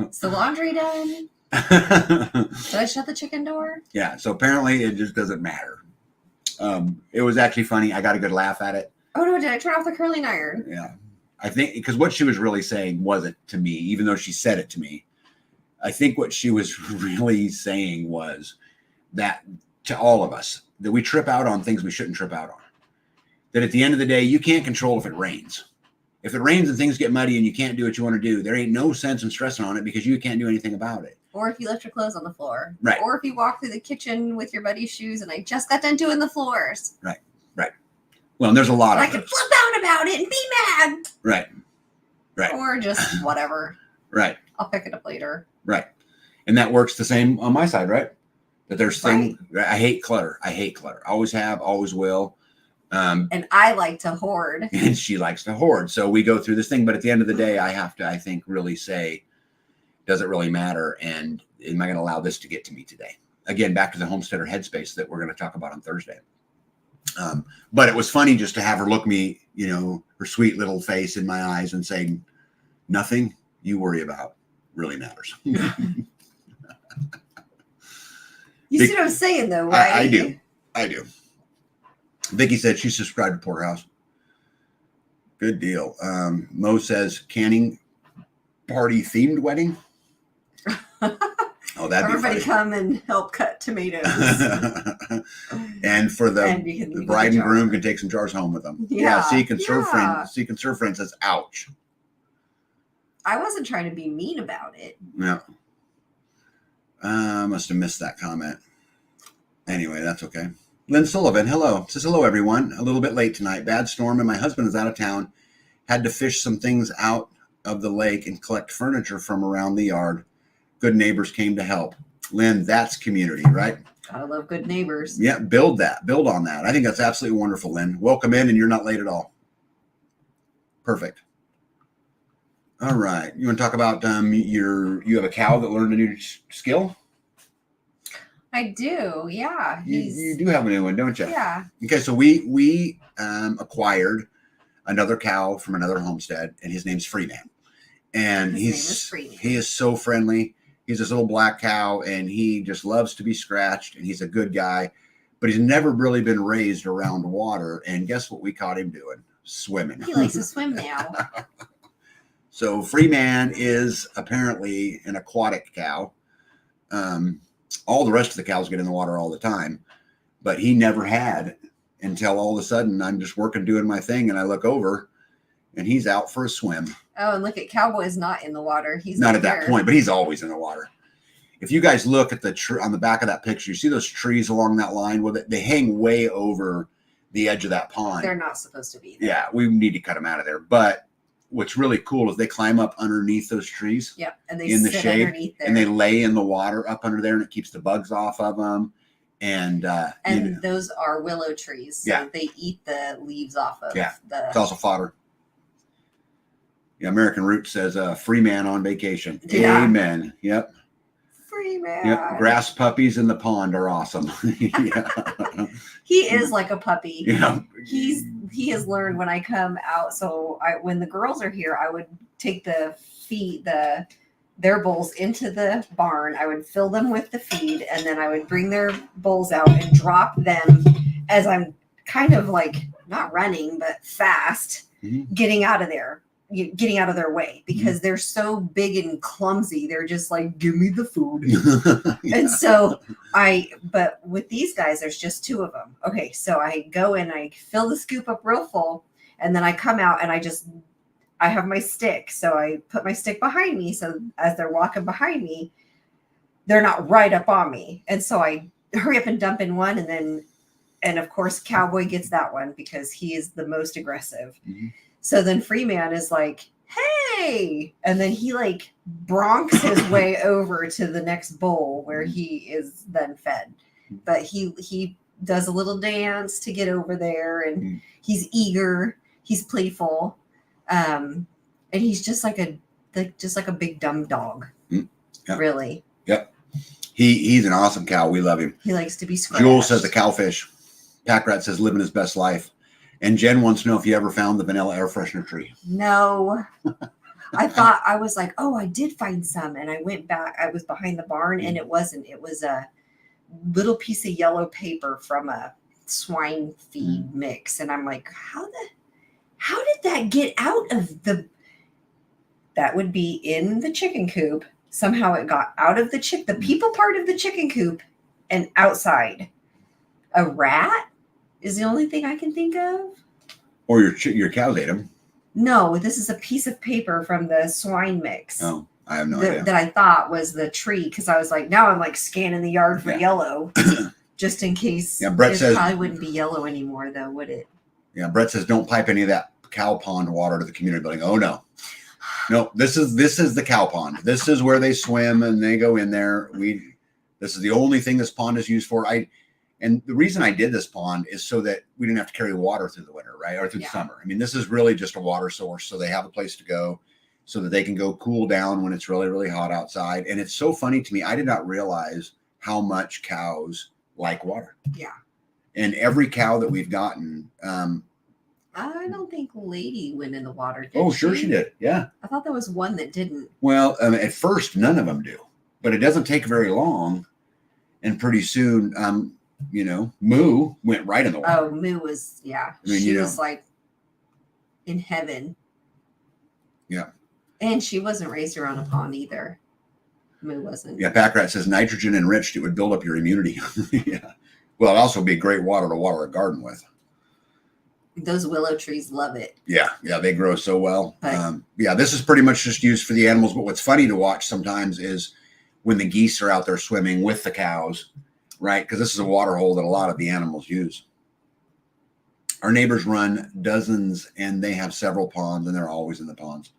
Is the laundry done? Did I shut the chicken door? Yeah. So apparently it just doesn't matter. It was actually funny. I got a good laugh at it. Oh no, did I turn off the curling iron? Yeah. I think because what she was really saying wasn't to me, even though she said it to me. I think what she was really saying was that to all of us, that we trip out on things we shouldn't trip out on. That at the end of the day, you can't control if it rains. If it rains and things get muddy and you can't do what you want to do, there ain't no sense in stressing on it because you can't do anything about it. Or if you left your clothes on the floor. Right. Or if you walk through the kitchen with your buddy's shoes and I just got done doing the floors. Right. Well, and there's a lot of I can flip out about it and be mad. Right. Or just whatever. Right. I'll pick it up later. Right. And that works the same on my side, right? That there's things, I hate clutter. Always have, always will. And I like to hoard. And she likes to hoard. So we go through this thing, but at the end of the day, I have to, I think, really say, does it really matter? And am I going to allow this to get to me today? Again, back to the homesteader headspace that we're going to talk about on Thursday. But it was funny just to have her look me, her sweet little face in my eyes and say, nothing you worry about really matters. You see what I'm saying, though, right? I do. Vicky said she subscribed to Porterhouse. Good deal. Mo says canning party themed wedding. Oh, that'd Everybody be come and help cut tomatoes. And for the And you can leave bride the and groom jar. can take some jars home with them. Yeah, See, conserve yeah. friend says, ouch. I wasn't trying to be mean about it. Yeah. Must have missed that comment. Anyway, that's okay. Lynn Sullivan, hello. Says, hello, everyone. A little bit late tonight. Bad storm, and my husband is out of town. Had to fish some things out of the lake and collect furniture from around the yard. Good neighbors came to help. Lynn, that's community, right? I love good neighbors. Yeah, build on that. I think that's absolutely wonderful, Lynn. Welcome in, and you're not late at all. Perfect. All right. You want to talk about you have a cow that learned a new skill? I do. Yeah. You do have a new one, don't you? Yeah. Okay, so we acquired another cow from another homestead, and his name's Freeman. And he is so friendly. He's this little black cow, and he just loves to be scratched, and he's a good guy. But he's never really been raised around water. And guess what we caught him doing? Swimming. He likes to swim now. So Freeman is apparently an aquatic cow. All the rest of the cows get in the water all the time, but he never had until all of a sudden I'm just working, doing my thing, and I look over and he's out for a swim. Oh, and look at Cowboy's not in the water. He's not at that point, but he's always in the water. If you guys look at the tree on the back of that picture, you see those trees along that line? Well, they hang way over the edge of that pond. They're not supposed to be there. Yeah, we need to cut them out of there. But what's really cool is they climb up underneath those trees. Yep, and they in the sit shade, underneath there. and they lay in the water up under there, and it keeps the bugs off of them. And those are willow trees. So they eat the leaves off of the. It's also fodder. Yeah, American Root says free man on vacation. Yeah. Amen. Yep. Free man. Yep. Grass puppies in the pond are awesome. Yeah. He is like a puppy. Yeah. He has learned when I come out. So when the girls are here, I would take their bowls into the barn. I would fill them with the feed, and then I would bring their bowls out and drop them as I'm kind of like not running, but fast, getting out of there. Getting out of their way because they're so big and clumsy. They're just like, give me the food. Yeah. And so but with these guys, there's just two of them. Okay. So I go in, I fill the scoop up real full, and then I come out and I have my stick. So I put my stick behind me. So as they're walking behind me, they're not right up on me. And so I hurry up and dump in one. And of course, Cowboy gets that one because he is the most aggressive. Mm-hmm. So then Freeman is like, hey, and then he like broncs his way over to the next bowl where he is then fed. But he does a little dance to get over there, and he's eager, he's playful, and he's just like a big dumb dog. Yep. Really. Yep. He's an awesome cow. We love him. He likes to be scratched. Jewel says the cowfish. Packrat says living his best life. And Jen wants to know if you ever found the vanilla air freshener tree. No. I was like, oh, I did find some. And I went back. I was behind the barn, and it wasn't. It was a little piece of yellow paper from a swine feed mix. And I'm like, how did that get out of that would be in the chicken coop. Somehow it got out of the people part of the chicken coop and outside. A rat is the only thing I can think of. Or your cows ate them. No, this is a piece of paper from the swine mix. Oh, I have no idea. That I thought was the tree, because I was like, now I'm like scanning the yard for yellow, just in case. Yeah, Brett says probably wouldn't be yellow anymore, though, would it? Yeah, Brett says don't pipe any of that cow pond water to the community building. Oh no, this is the cow pond. This is where they swim and they go in there. This is the only thing this pond is used for. And the reason I did this pond is so that we didn't have to carry water through the winter, right? Or through the summer. I mean, this is really just a water source. So they have a place to go so that they can go cool down when it's really, really hot outside. And it's so funny to me. I did not realize how much cows like water. Yeah. And every cow that we've gotten, I don't think Lady went in the water. Did Oh, sure she did. Yeah. I thought there was one that didn't. Well, at first, none of them do, but it doesn't take very long, and pretty soon, Moo went right in the water. Oh, Moo was, yeah. I mean, she was like in heaven. Yeah. And she wasn't raised around a pond either. Moo wasn't. Yeah, Packrat says nitrogen enriched, it would build up your immunity. Yeah. Well, it'd also be great water to water a garden with. Those willow trees love it. Yeah, they grow so well. But, This is pretty much just used for the animals. But what's funny to watch sometimes is when the geese are out there swimming with the cows, right? Because this is a water hole that a lot of the animals use. Our neighbors run dozens, and they have several ponds, and they're always in the ponds.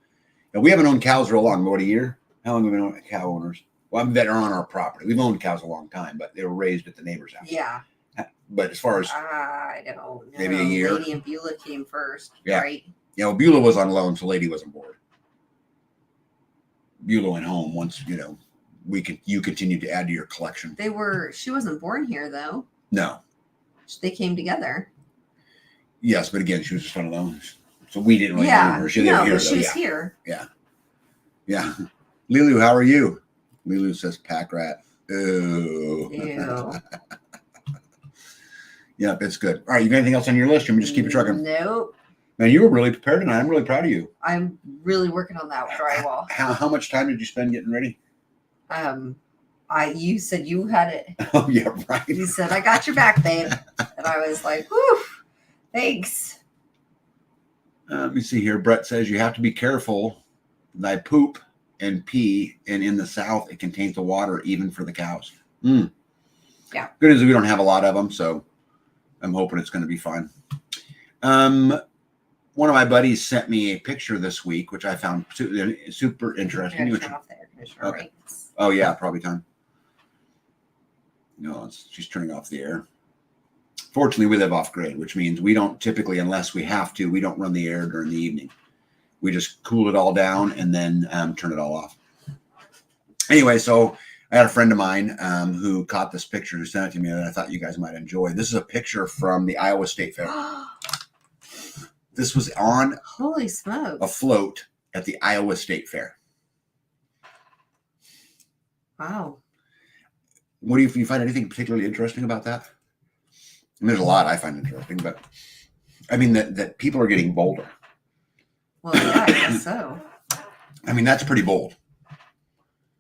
Now, we haven't owned cows real long. What, a year? How long have we been cow owners? Well, that are on our property. We've owned cows a long time, but they were raised at the neighbor's house. yeah. But as far as I don't know. maybe a year. Lady and Beulah came first, Yeah. right? Beulah was on loan, so Lady wasn't bored. Beulah went home once, you continued to add to your collection. She wasn't born here though. No. They came together. Yes, but again, she was just on loan. So we didn't really Yeah. know her. She lived here, but she was here. Yeah. Lilu, how are you? Lilu says pack rat. Ooh. Ew. Yep, it's good. All right, you got anything else on your list? Or we just keep it trucking? Nope. Man, you were really prepared tonight. I'm really proud of you. I'm really working on that drywall. How much time did you spend getting ready? You said you had it. Oh, yeah, right. You said, I got your back, babe. And I was like, whew, thanks. Let me see here. Brett says you have to be careful. Thy poop and pee, and in the South, it contains the water even for the cows. Yeah. Good as we don't have a lot of them, so I'm hoping it's going to be fine. One of my buddies sent me a picture this week, which I found super interesting. Turn off the air conditioner, Okay. right? Oh, yeah, probably time. No, she's turning off the air. Fortunately, we live off grid, which means we don't typically, unless we have to, we don't run the air during the evening. We just cool it all down and then turn it all off. Anyway, so I had a friend of mine who caught this picture, who sent it to me, and I thought you guys might enjoy. This is a picture from the Iowa State Fair. This was on Holy smokes. a float at the Iowa State Fair. Wow. What do you find anything particularly interesting about that? And there's a lot I find interesting, but I mean that people are getting bolder. Well, yeah, I guess so. I mean, that's pretty bold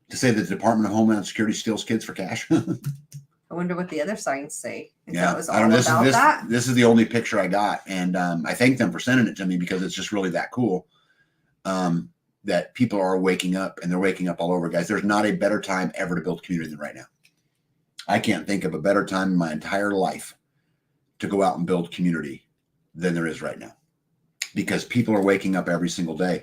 to say that the Department of Homeland Security steals kids for cash. I wonder what the other signs say. If Yeah, that was I all don't. about that. This is the only picture I got, and I thank them for sending it to me because it's just really that cool. That people are waking up, and they're waking up all over, guys. There's not a better time ever to build community than right now. I can't think of a better time in my entire life to go out and build community than there is right now, because people are waking up every single day,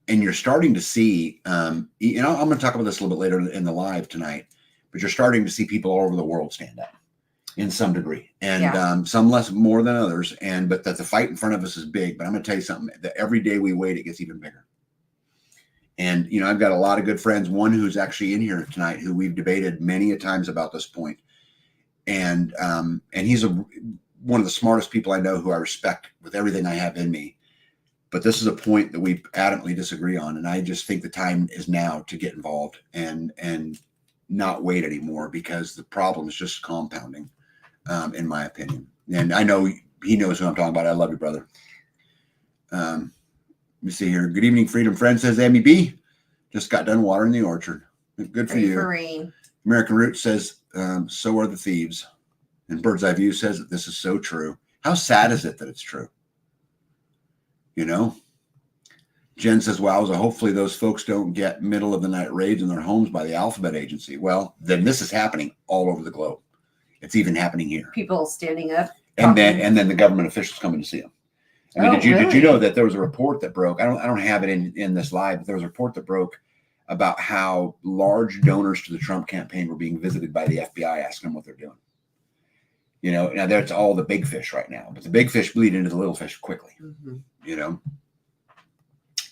and you're starting to see. I'm going to talk about this a little bit later in the live tonight, but you're starting to see people all over the world stand up in some degree, and some less, more than others. But that the fight in front of us is big. But I'm going to tell you something: that every day we wait, it gets even bigger. And I've got a lot of good friends. One who's actually in here tonight, who we've debated many a times about this point, and he's one of the smartest people I know, who I respect with everything I have in me. But this is a point that we adamantly disagree on, and I just think the time is now to get involved and not wait anymore, because the problem is just compounding, in my opinion. And I know he knows who I'm talking about. I love you, brother. Let me see here. Good evening, Freedom Friend, says Amy B. Just got done watering the orchard. Good for Pray you. for rain. American Root says, so are the thieves. And Bird's Eye View says that this is so true. How sad is it that it's true? Jen says, wow, so hopefully those folks don't get middle of the night raids in their homes by the Alphabet Agency. Well, then this is happening all over the globe. It's even happening here. People standing up. And then the government officials coming to see them. I mean, did you really? know that there was a report that broke? I don't have it in this live, but there was a report that broke about how large donors to the Trump campaign were being visited by the FBI, asking them what they're doing. Now that's all the big fish right now, but the big fish bleed into the little fish quickly. Mm-hmm.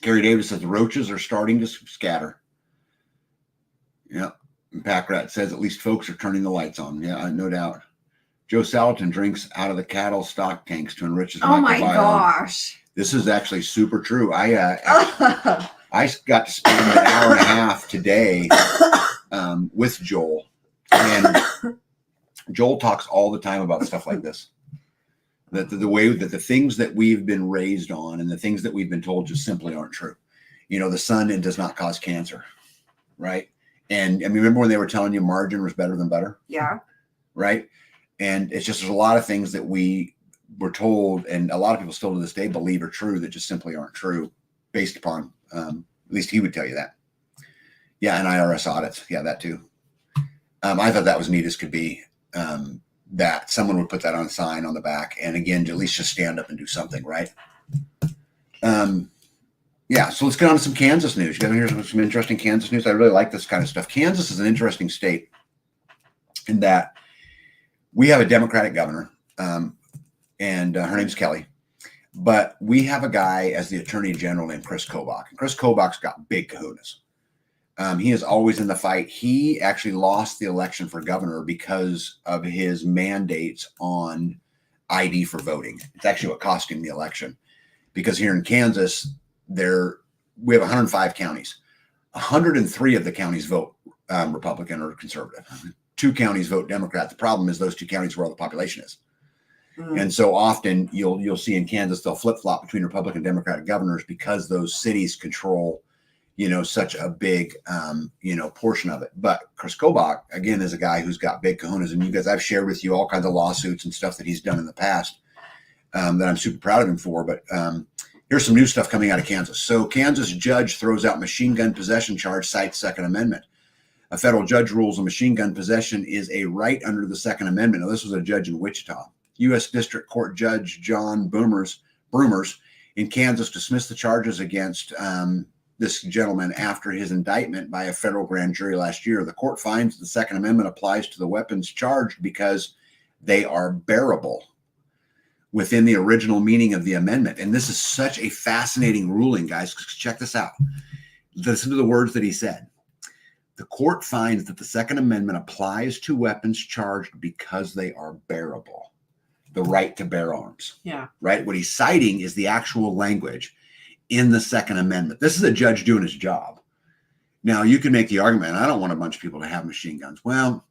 Gary Davis says the roaches are starting to scatter. Yeah. And Packrat says at least folks are turning the lights on. Yeah, no doubt. Joe Salatin drinks out of the cattle stock tanks to enrich his Oh my microbiome. gosh. This is actually super true. I got to spend an hour and a half today with Joel, and Joel talks all the time about stuff like this. That the way that the things that we've been raised on and the things that we've been told just simply aren't true. You know, the sun, it does not cause cancer, right? And I mean, remember when they were telling you margarine was better than butter? Yeah. Right. And it's just, there's a lot of things that we were told, and a lot of people still to this day believe are true that just simply aren't true, based upon, at least he would tell you that. Yeah. And IRS audits. Yeah, that too. I thought that was neat as could be, that someone would put that on a sign on the back. And again, to at least just stand up and do something, right? Yeah, so let's get on to some Kansas news. You got to hear some interesting Kansas news. I really like this kind of stuff. Kansas is an interesting state in that we have a Democratic governor, and her name's Kelly. But we have a guy as the attorney general named Chris Kobach. And Chris Kobach's got big kahunas. He is always in the fight. He actually lost the election for governor because of his mandates on ID for voting. It's actually what cost him the election. Because here in Kansas, we have 105 counties. 103 of the counties vote Republican or conservative. 2 counties vote Democrat. The problem is those 2 counties where all the population is. And so often you'll see in Kansas, they'll flip-flop between Republican and Democratic governors because those cities control, you know, such a big, portion of it. But Chris Kobach, again, is a guy who's got big kahunas. And you guys, I've shared with you all kinds of lawsuits and stuff that he's done in the past that I'm super proud of him for. But here's some new stuff coming out of Kansas. So Kansas judge throws out machine gun possession charge, cites Second Amendment. A federal judge rules a machine gun possession is a right under the Second Amendment. Now, this was a judge in Wichita. U.S. District Court Judge John Brumers in Kansas dismissed the charges against this gentleman after his indictment by a federal grand jury last year. The court finds the Second Amendment applies to the weapons charged because they are bearable within the original meaning of the amendment. And this is such a fascinating ruling, guys. Check this out. Listen to the words that he said. The court finds that the Second Amendment applies to weapons charged because they are bearable. The right to bear arms. Yeah. Right? What he's citing is the actual language in the Second Amendment. This is a judge doing his job. Now, you can make the argument, I don't want a bunch of people to have machine guns. Well,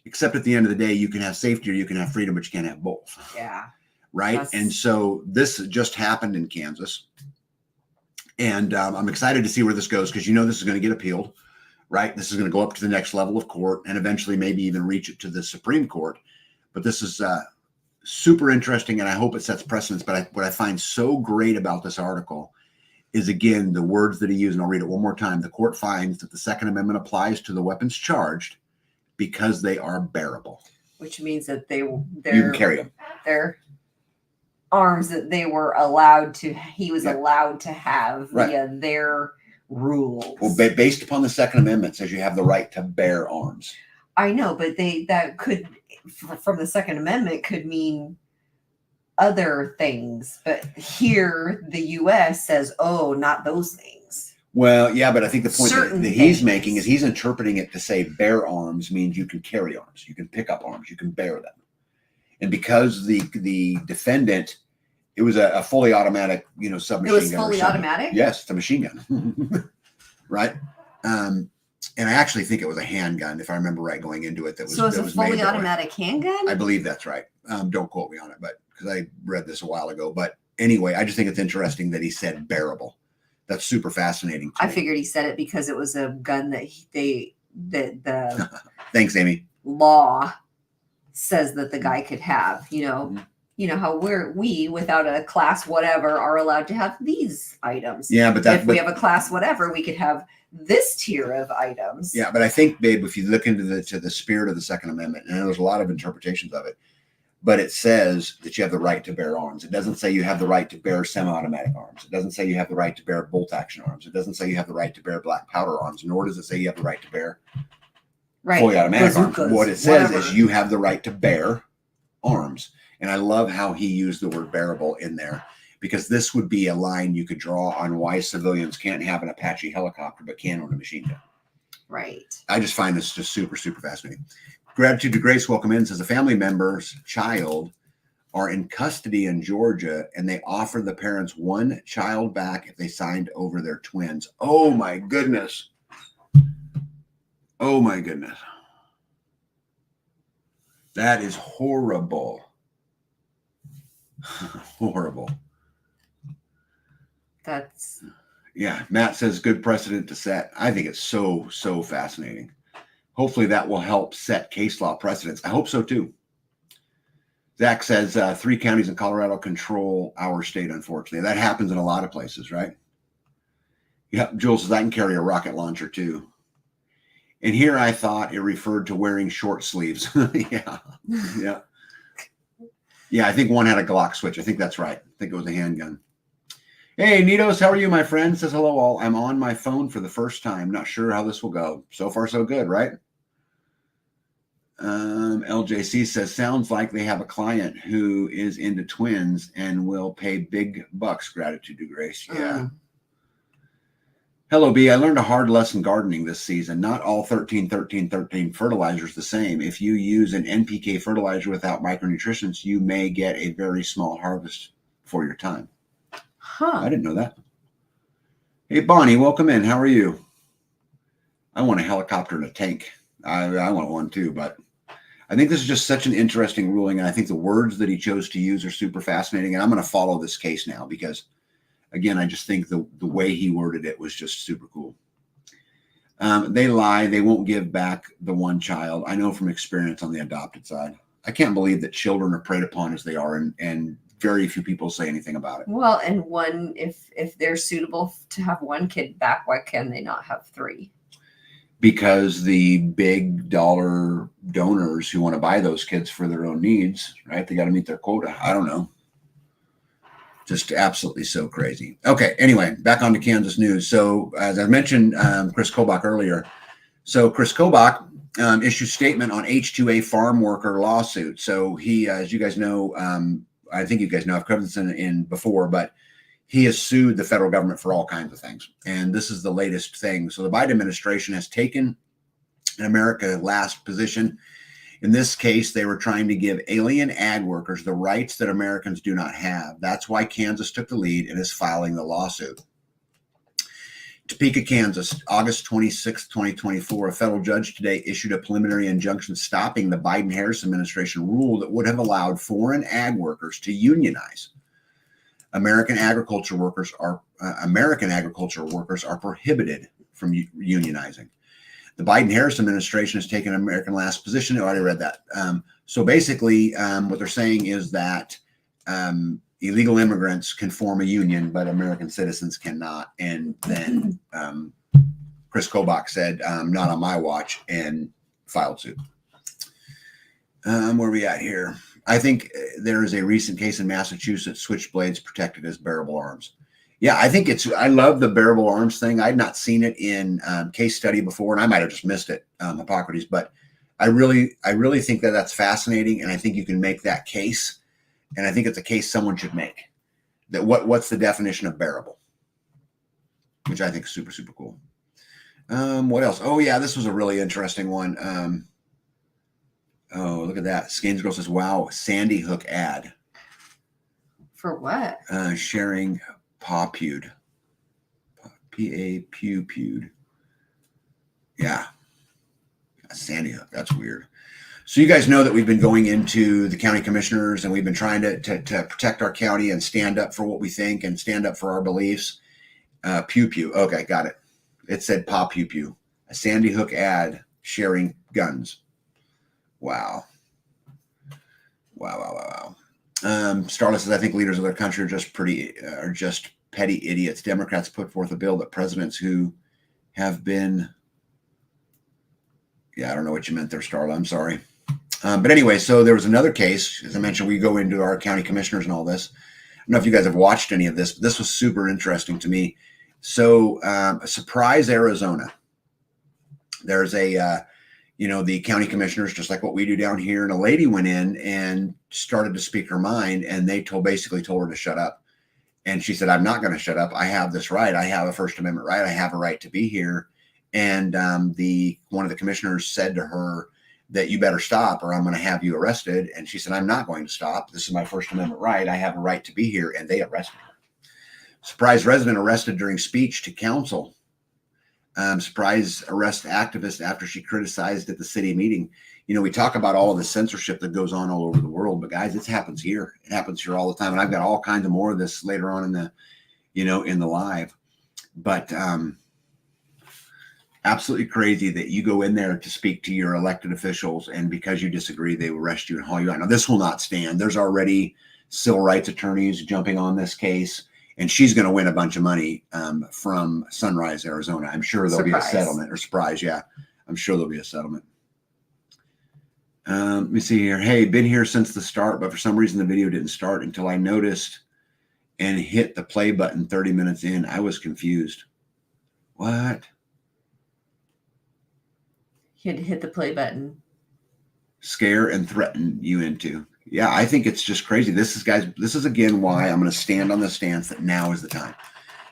except at the end of the day, you can have safety or you can have freedom, but you can't have both. Yeah. Right. And so this just happened in Kansas. And I'm excited to see where this goes because this is going to get appealed. Right. This is going to go up to the next level of court and eventually maybe even reach it to the Supreme Court. But this is super interesting, and I hope it sets precedence. But what I find so great about this article is, again, the words that he used, and I'll read it one more time. The court finds that the Second Amendment applies to the weapons charged because they are bearable. Which means that you can carry them. They're arms that they were allowed to, he was allowed to have via their rules. Well, based upon the Second Amendment, says you have the right to bear arms. I know, but that could, from the Second Amendment, could mean other things. But here, the U.S. says, oh, not those things. Well, yeah, but I think the point that he's making is he's interpreting it to say bear arms means you can carry arms, you can pick up arms, you can bear them. And because the defendant, it was a fully automatic, submachine gun. It was fully automatic? Yes, it's a machine gun. Right? And I actually think it was a handgun, if I remember right, going into it. So it's a fully automatic handgun? I believe that's right. Don't quote me on it, but because I read this a while ago. But anyway, I just think it's interesting that he said bearable. That's super fascinating. I figured he said it because it was a gun that the Thanks, Amy. Law says that the guy could have. How we without a class whatever are allowed to have these items. Yeah, but if we have a class whatever, we could have this tier of items. Yeah, but I think, babe, if you look into the spirit of the Second Amendment, and there's a lot of interpretations of it, but it says that you have the right to bear arms. It doesn't say you have the right to bear semi-automatic arms. It doesn't say you have the right to bear bolt-action arms. It doesn't say you have the right to bear black powder arms, nor does it say you have the right to bear fully automatic arms. What it says is you have the right to bear arms. And I love how he used the word bearable in there, because this would be a line you could draw on why civilians can't have an Apache helicopter but can own a machine gun. Right. I just find this just super, super fascinating. Gratitude to Grace, welcome in, says a family member's child are in custody in Georgia and they offer the parents one child back if they signed over their twins. Oh my goodness. Oh my goodness. That is horrible. Horrible. That's Yeah. Matt says good precedent to set. I think it's so fascinating. Hopefully that will help set case law precedents. I hope so too. Zach says 3 counties in Colorado control our state, unfortunately. That happens in a lot of places, right? Yeah, Jules says I can carry a rocket launcher too. And here I thought it referred to wearing short sleeves. Yeah. Yeah, I think one had a Glock switch. I think that's right. I think it was a handgun. Hey, Nitos, how are you, my friend? Says hello all. I'm on my phone for the first time. Not sure how this will go. So far, so good, right? LJC says, sounds like they have a client who is into twins and will pay big bucks. Gratitude to Grace. Yeah. Hello, B. I learned a hard lesson gardening this season. Not all 13-13-13 fertilizers the same. If you use an NPK fertilizer without micronutrients, you may get a very small harvest for your time. huh. I didn't know that. Hey, Bonnie, welcome in. How are you? I want a helicopter and a tank. I want one too, but I think this is just such an interesting ruling. And I think the words that he chose to use are super fascinating. And I'm going to follow this case now because, again, I just think the way he worded it was just super cool. They lie. They won't give back the one child. I know from experience on the adopted side. I can't believe that children are preyed upon as they are, and very few people say anything about it. Well, and one, if they're suitable to have one kid back, why can they not have 3? Because the big dollar donors who want to buy those kids for their own needs, right? They got to meet their quota. I don't know. Just absolutely so crazy. Okay. Anyway, back on to Kansas news. So as I mentioned, Chris Kobach earlier. So Chris Kobach issued statement on H-2A farm worker lawsuit. So he, as you guys know, I think you guys know, I've covered this in before, but he has sued the federal government for all kinds of things. And this is the latest thing. So the Biden administration has taken an America last position. In this case, they were trying to give alien ag workers the rights that Americans do not have. That's why Kansas took the lead and is filing the lawsuit. Topeka, Kansas, August 26, 2024, a federal judge today issued a preliminary injunction stopping the Biden-Harris administration rule that would have allowed foreign ag workers to unionize. American agricultural workers are prohibited from unionizing. The Biden-Harris administration has taken an American last position. I already read that. So basically, what they're saying is that illegal immigrants can form a union, but American citizens cannot. And then Chris Kobach said, not on my watch, and filed suit. Where are we at here? I think there is a recent case in Massachusetts, switchblades protected as bearable arms. Yeah, I think I love the bearable arms thing. I'd not seen it in case study before, and I might have just missed it, Hippocrates, but I really think that that's fascinating, and I think you can make that case, and I think it's a case someone should make. That what's the definition of bearable? Which I think is super, super cool. What else? Oh, yeah, this was a really interesting one. Oh, look at that. Skanes Girl says, wow, Sandy Hook ad. For what? Sharing pawpewed. P-A-pew-pewed. Yeah. Sandy Hook. That's weird. So you guys know that we've been going into the county commissioners and we've been trying to protect our county and stand up for what we think and stand up for our beliefs. Pew-pew. Okay, got it. It said paw-pew-pew. A Sandy Hook ad sharing guns. Wow. Starla says, I think leaders of their country are just petty idiots. Democrats put forth a bill that presidents who have been, I don't know what you meant there, Starla. I'm sorry. But anyway, so there was another case. As I mentioned, we go into our county commissioners and all this. I don't know if you guys have watched any of this, but this was super interesting to me. So Surprise, Arizona. There's the county commissioners, just like what we do down here. And a lady went in and started to speak her mind, and they basically told her to shut up. And she said, I'm not going to shut up. I have this right. I have a First Amendment right. I have a right to be here. And one of the commissioners said to her, that you better stop or I'm going to have you arrested. And she said, I'm not going to stop. This is my First Amendment right. I have a right to be here. And they arrested her. Surprise resident arrested during speech to council. Surprise arrest activist after she criticized at the city meeting. You know, we talk about all of the censorship that goes on all over the world, but guys, it happens here. It happens here all the time. And I've got all kinds of more of this later on in the, in the live. But absolutely crazy that you go in there to speak to your elected officials, and because you disagree, they will arrest you and haul you out. Now, this will not stand. There's already civil rights attorneys jumping on this case, and she's going to win a bunch of money from Sunrise, Arizona. I'm sure there'll be a settlement, or surprise. Yeah, I'm sure there'll be a settlement. Let me see here. Hey, been here since the start, but for some reason the video didn't start until I noticed and hit the play button 30 minutes in. I was confused. What? You had to hit the play button. Scare and threaten you into. Yeah, I think it's just crazy. This is again why I'm going to stand on the stance that now is the time.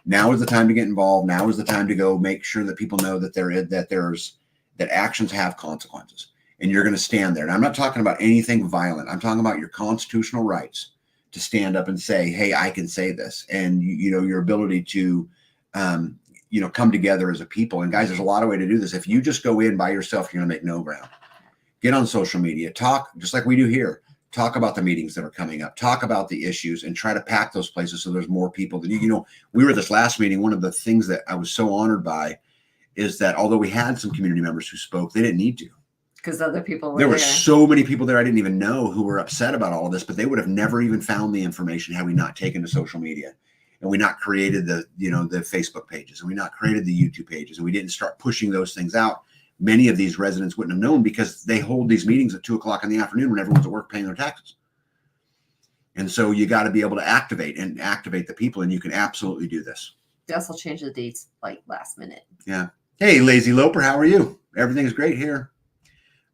Now is the time to get involved. Now is the time to go make sure that people know that that actions have consequences, and you're going to stand there. And I'm not talking about anything violent. I'm talking about your constitutional rights to stand up and say, hey, I can say this. And your ability to come together as a people. And guys, there's a lot of way to do this. If you just go in by yourself, you're going to make no ground. Get on social media, talk just like we do here. Talk about the meetings that are coming up, talk about the issues, and try to pack those places so there's more people than we were at this last meeting. One of the things that I was so honored by is that although we had some community members who spoke, they didn't need to. Because other people were there were so many people there I didn't even know who were upset about all of this, but they would have never even found the information had we not taken to social media, and we not created the Facebook pages, and we not created the YouTube pages, and we didn't start pushing those things out. Many of these residents wouldn't have known because they hold these meetings at 2:00 in the afternoon when everyone's at work paying their taxes. And so you got to be able to activate the people, and you can absolutely do this. They also change the dates like last minute. Yeah. Hey, Lazy Loper, how are you? Everything's great here.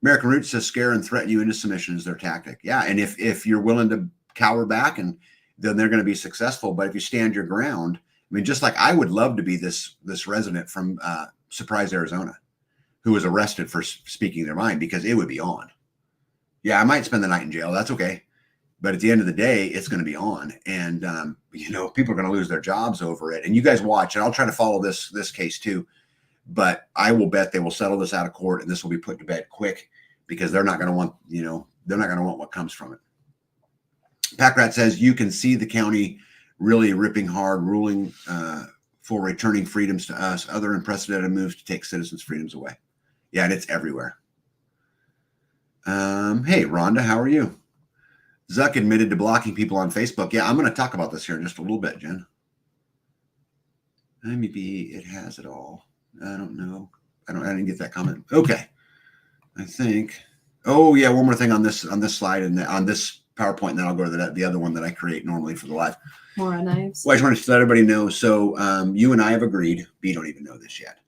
American Roots says scare and threaten you into submission is their tactic. Yeah, and if you're willing to cower back, and then they're going to be successful. But if you stand your ground, I mean, just like I would love to be this resident from Surprise, Arizona, who was arrested for speaking their mind, because it would be on. Yeah, I might spend the night in jail. That's okay. But at the end of the day, it's going to be on. And, people are going to lose their jobs over it. And you guys watch, and I'll try to follow this case too. But I will bet they will settle this out of court, and this will be put to bed quick, because they're not going to want, they're not going to want what comes from it. Packrat says, you can see the county really ripping hard, ruling for returning freedoms to us, other unprecedented moves to take citizens' freedoms away. Yeah, and it's everywhere. Hey, Rhonda, how are you? Zuck admitted to blocking people on Facebook. Yeah, I'm going to talk about this here in just a little bit, Jen. Maybe it has it all. I don't know. I didn't get that comment. Okay. I think. Oh, yeah, one more thing on this slide and on this PowerPoint, and then I'll go to the other one that I create normally for the live. More knives. Well, I just wanted to let everybody know. So you and I have agreed. B don't even know this yet.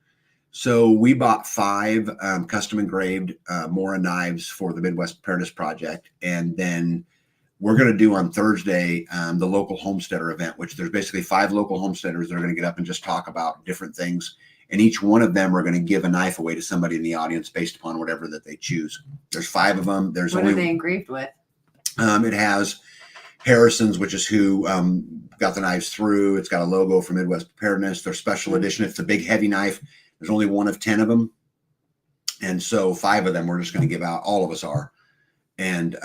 So we bought 5 custom engraved Mora knives for the Midwest Preparedness Project. And then we're going to do on Thursday the local homesteader event, which there's basically 5 local homesteaders that are going to get up and just talk about different things. And each one of them are going to give a knife away to somebody in the audience based upon whatever that they choose. There's 5 of them. What are they engraved with? It has Harrison's, which is who got the knives through. It's got a logo for Midwest Preparedness. Their special edition. It's a big, heavy knife. There's only 1 of 10 of them. And so 5 of them we're just going to give out. All of us are. And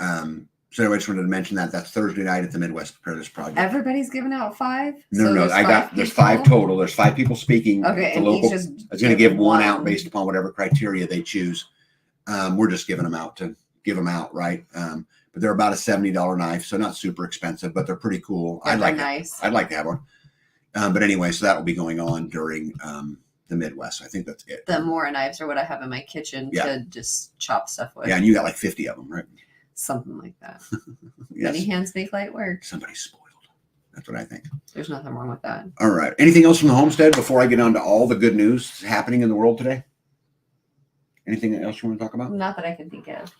so anyway, I just wanted to mention that. That's Thursday night at the Midwest Preparedness Project. Everybody's giving out 5? No. There's 5 total. There's 5 people speaking. Okay, and local, I was going to give one out based upon whatever criteria they choose. We're just giving them out to give them out, right? But they're about a $70 knife, so not super expensive, but they're pretty cool. Yeah, nice. I'd like to have one. But anyway, so that will be going on during the Midwest. I think that's it. The Mora knives are what I have in my kitchen to just chop stuff with. Yeah, and you got like 50 of them, right? Something like that. Yes. Many hands make light work. Somebody's spoiled. That's what I think. There's nothing wrong with that. All right. Anything else from the homestead before I get on to all the good news happening in the world today? Anything else you want to talk about? Not that I can think of.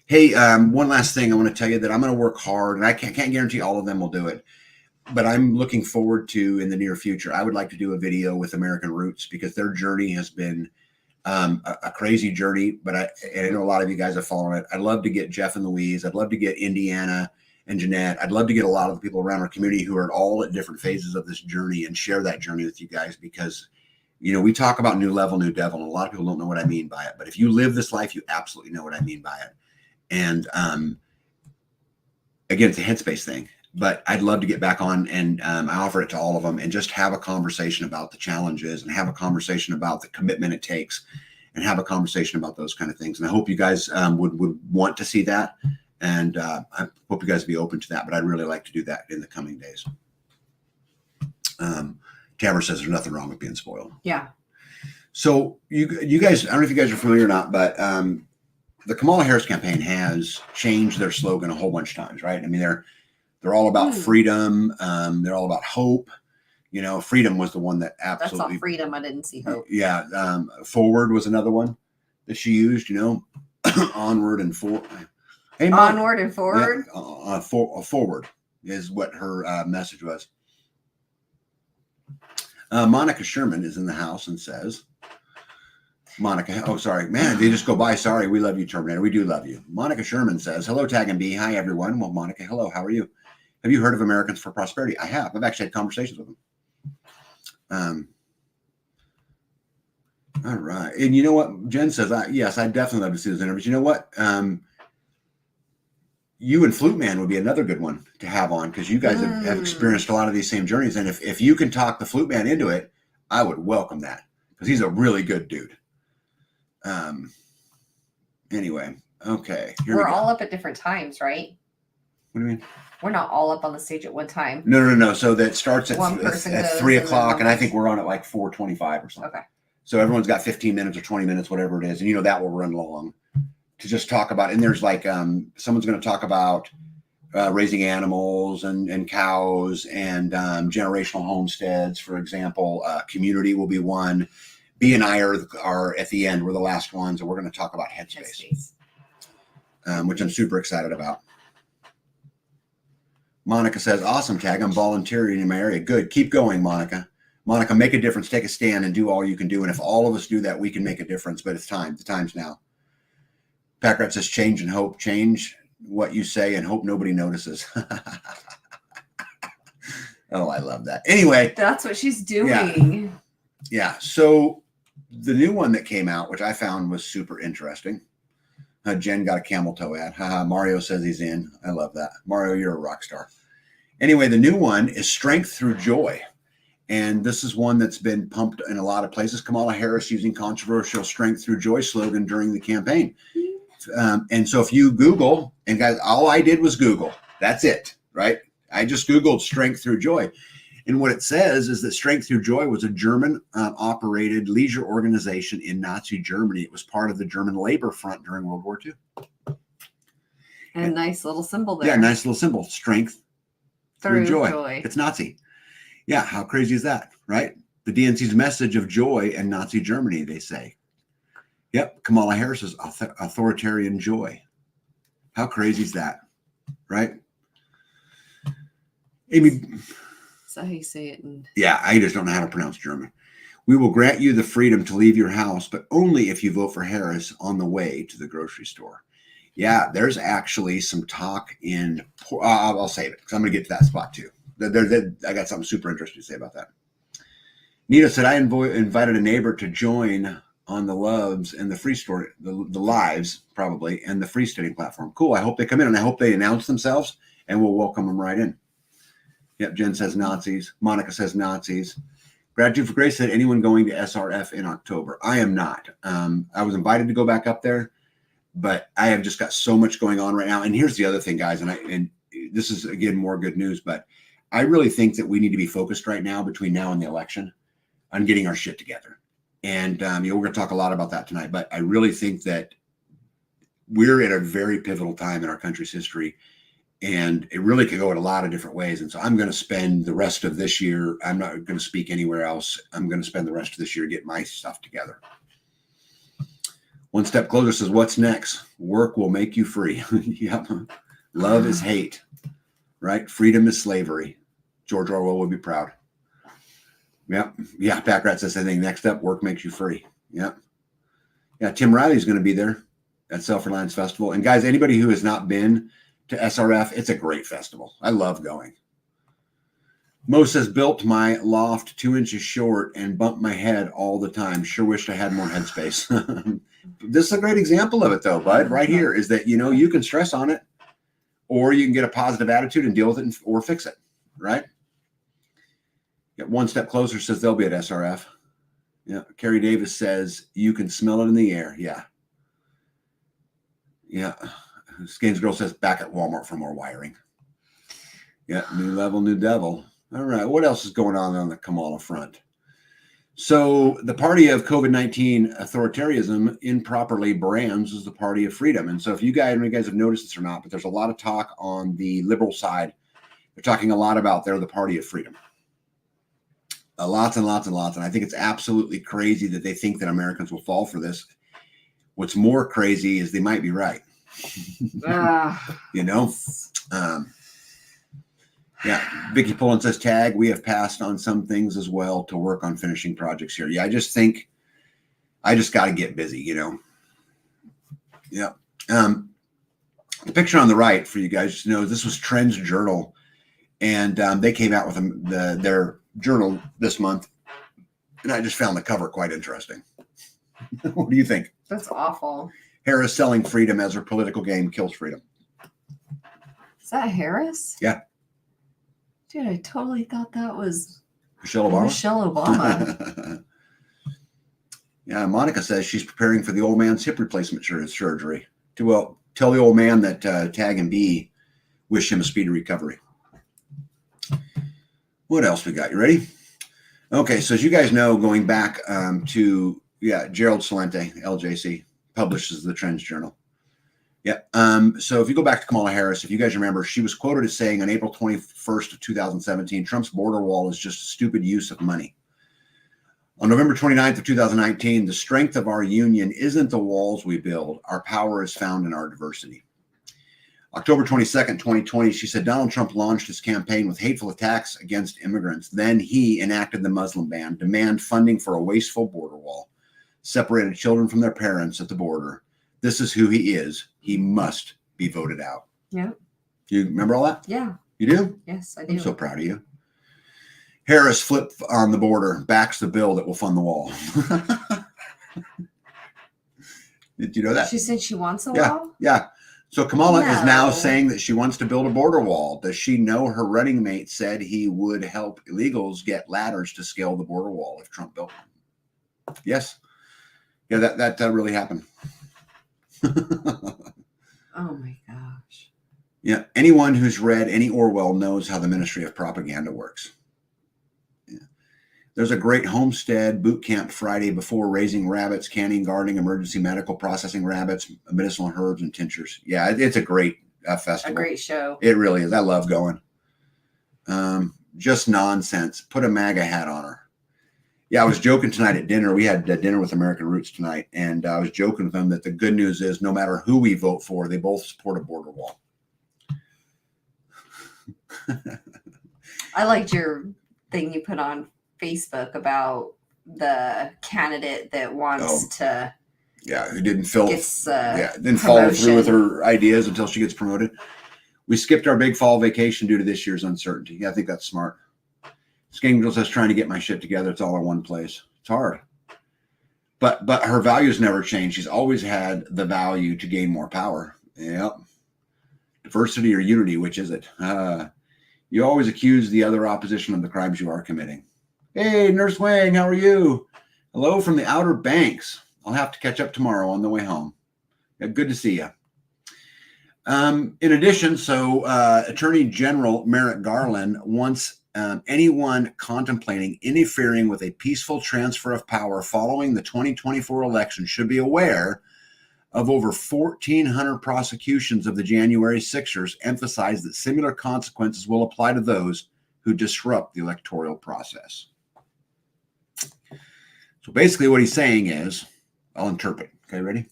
Hey, one last thing I want to tell you that I'm going to work hard, and I can't guarantee all of them will do it, but I'm looking forward to, in the near future, I would like to do a video with American Roots, because their journey has been a crazy journey, but I know a lot of you guys are following it. I'd love to get Jeff and Louise. I'd love to get Indiana and Jeanette. I'd love to get a lot of the people around our community who are all at different phases of this journey and share that journey with you guys, because we talk about new level, new devil, and a lot of people don't know what I mean by it. But if you live this life, you absolutely know what I mean by it. And again, it's a headspace thing. But I'd love to get back on, and I offer it to all of them, and just have a conversation about the challenges, and have a conversation about the commitment it takes, and have a conversation about those kind of things. And I hope you guys would want to see that, and I hope you guys would be open to that. But I'd really like to do that in the coming days. Tamara says there's nothing wrong with being spoiled. Yeah. So you guys, I don't know if you guys are familiar or not, but the Kamala Harris campaign has changed their slogan a whole bunch of times, right? I mean, they're all about freedom. They're all about hope. Freedom was the one that absolutely. That's all freedom. I didn't see hope. Yeah. Forward was another one that she used. Onward and forward. Hey, Mom. Onward and forward. Yeah, forward is what her message was. Monica Sherman is in the house and says, Monica, oh, sorry, man, they just go by. Sorry, we love you, Terminator. We do love you. Monica Sherman says, hello, Tag and B. Hi, everyone. Well, Monica, hello. How are you? Have you heard of Americans for Prosperity? I have. I've actually had conversations with them. All right. And you know what? Jen says, yes, I'd definitely love to see those interviews. You know what? You and Flute Man would be another good one to have on, because you guys have experienced a lot of these same journeys. And if you can talk the Flute Man into it, I would welcome that, because he's a really good dude. Anyway, okay. We're all up at different times, right? What do you mean? We're not all up on the stage at one time. No. So that starts at 3 o'clock, and I think we're on at like 4:25 or something. Okay. So everyone's got 15 minutes or 20 minutes, whatever it is. And that will run long to just talk about. And there's like, someone's going to talk about raising animals and cows and generational homesteads, for example. Community will be one. B and I are at the end. We're the last ones, and we're going to talk about headspace. Which I'm super excited about. Monica says, awesome, Tag. I'm volunteering in my area. Good. Keep going, Monica. Monica, make a difference. Take a stand and do all you can do. And if all of us do that, we can make a difference. But it's time. The time's now. Packrat says, change and hope. Change what you say and hope nobody notices. Oh, I love that. Anyway. That's what she's doing. Yeah. So the new one that came out, which I found was super interesting. Jen got a camel toe ad. Mario says he's in. I love that. Mario, you're a rock star. Anyway, the new one is Strength Through Joy. And this is one that's been pumped in a lot of places. Kamala Harris using controversial Strength Through Joy slogan during the campaign. And so if you Google, and guys, all I did was Google. That's it, right? I just Googled Strength Through Joy. And what it says is that Strength Through Joy was a German operated leisure organization in Nazi Germany. It was part of the German labor front during World War II. And a nice little symbol there. Yeah, nice little symbol. Strength Through Joy. It's Nazi. Yeah, how crazy is that, right? The DNC's message of joy in Nazi Germany, they say. Yep, Kamala Harris's authoritarian joy. How crazy is that, right? Amy. Is that how you say it? Yeah, I just don't know how to pronounce German. We will grant you the freedom to leave your house, but only if you vote for Harris on the way to the grocery store. Yeah, there's actually some talk in, I'll save it because I'm going to get to that spot too. I got something super interesting to say about that. Nita said, I invited a neighbor to join on the Loves and the Free Store, the Lives probably, and the freestanding platform. Cool. I hope they come in, and I hope they announce themselves, and we'll welcome them right in. Yep, Jen says Nazis. Monica says Nazis. Gratitude for Grace said, anyone going to SRF in October? I am not. I was invited to go back up there, but I have just got so much going on right now. And here's the other thing, guys, and this is, again, more good news, but I really think that we need to be focused right now between now and the election on getting our shit together. And we're going to talk a lot about that tonight, but I really think that we're at a very pivotal time in our country's history. And it really could go in a lot of different ways. And so I'm going to spend the rest of this year, I'm not going to speak anywhere else. I'm going to spend the rest of this year getting my stuff together. One Step Closer says, what's next? Work will make you free. Yep. Love is hate, right? Freedom is slavery. George Orwell would be proud. Yep. Yeah. Packrat says, I think next up, work makes you free. Yep. Yeah, Tim Riley's going to be there at Self-Reliance Festival. And guys, anybody who has not been to SRF, it's a great festival. I love going. Mo says, built my loft 2 inches short and bumped my head all the time. Sure wished I had more headspace. This is a great example of it, though, bud. Right here is that, you can stress on it, or you can get a positive attitude and deal with it or fix it, right? Get one step closer, says they'll be at SRF. Yeah. Carrie Davis says, you can smell it in the air. Yeah. Yeah. Skins Girl says, back at Walmart for more wiring. Yeah. New level, new devil. All right. What else is going on the Kamala front? So the party of COVID-19 authoritarianism improperly brands as the party of freedom. And so if you guys have noticed this or not, but there's a lot of talk on the liberal side. They're talking a lot about they're the party of freedom. Lots and lots and lots. And I think it's absolutely crazy that they think that Americans will fall for this. What's more crazy is they might be right. Yeah. Vicky Pullen says, tag, we have passed on some things as well to work on finishing projects here. Yeah, I just got to get busy, Yeah. The picture on the right for you guys to know, this was Trends Journal. And they came out with their journal this month. And I just found the cover quite interesting. What do you think? That's awful. Harris selling freedom as her political game kills freedom. Is that Harris? Yeah. Dude, I totally thought that was Michelle Obama. Michelle Obama. Yeah, Monica says she's preparing for the old man's hip replacement surgery. Tell the old man that Tag and B wish him a speedy recovery. What else we got? You ready? Okay, so as you guys know, going back to Gerald Celente, LJC, publishes the Trends Journal. Yeah. So if you go back to Kamala Harris, if you guys remember, she was quoted as saying on April 21st of 2017, Trump's border wall is just a stupid use of money. On November 29th of 2019, the strength of our union isn't the walls we build. Our power is found in our diversity. October 22nd, 2020, she said Donald Trump launched his campaign with hateful attacks against immigrants. Then he enacted the Muslim ban, demand funding for a wasteful border wall, separated children from their parents at the border. This is who he is. He must be voted out. Yeah. You remember all that? Yeah. You do? Yes, I do. I'm so proud of you. Harris flipped on the border, backs the bill that will fund the wall. Did you know that? She said she wants a wall? Yeah. So Kamala is now No. saying that she wants to build a border wall. Does she know her running mate said he would help illegals get ladders to scale the border wall if Trump built one? Yes. Yeah, that really happened. Oh my gosh. Yeah. Anyone who's read any Orwell knows how the Ministry of Propaganda works. Yeah. There's a great Homestead boot camp Friday before raising rabbits, canning, gardening, emergency medical, processing rabbits, medicinal herbs, and tinctures. Yeah, it's a great festival. A great show. It really is. I love going. Just nonsense. Put a MAGA hat on her. Yeah, I was joking tonight at dinner. We had dinner with American Roots tonight, and I was joking with them that the good news is no matter who we vote for, they both support a border wall. I liked your thing you put on Facebook about the candidate that wants to who didn't follow promotion. through with her ideas until she gets promoted. We skipped our big fall vacation due to this year's uncertainty. Yeah, I think that's smart. Skangirl says trying to get my shit together. It's all in one place. It's hard. But her values never change. She's always had the value to gain more power. Yep. Diversity or unity, which is it? You always accuse the other opposition of the crimes you are committing. Hey, Nurse Wang, how are you? Hello from the Outer Banks. I'll have to catch up tomorrow on the way home. Yeah, good to see you. In addition, Attorney General Merrick Garland wants anyone contemplating interfering with a peaceful transfer of power following the 2024 election should be aware of over 1,400 prosecutions of the January Sixers, emphasize that similar consequences will apply to those who disrupt the electoral process. So basically what he's saying is, I'll interpret. Okay, ready?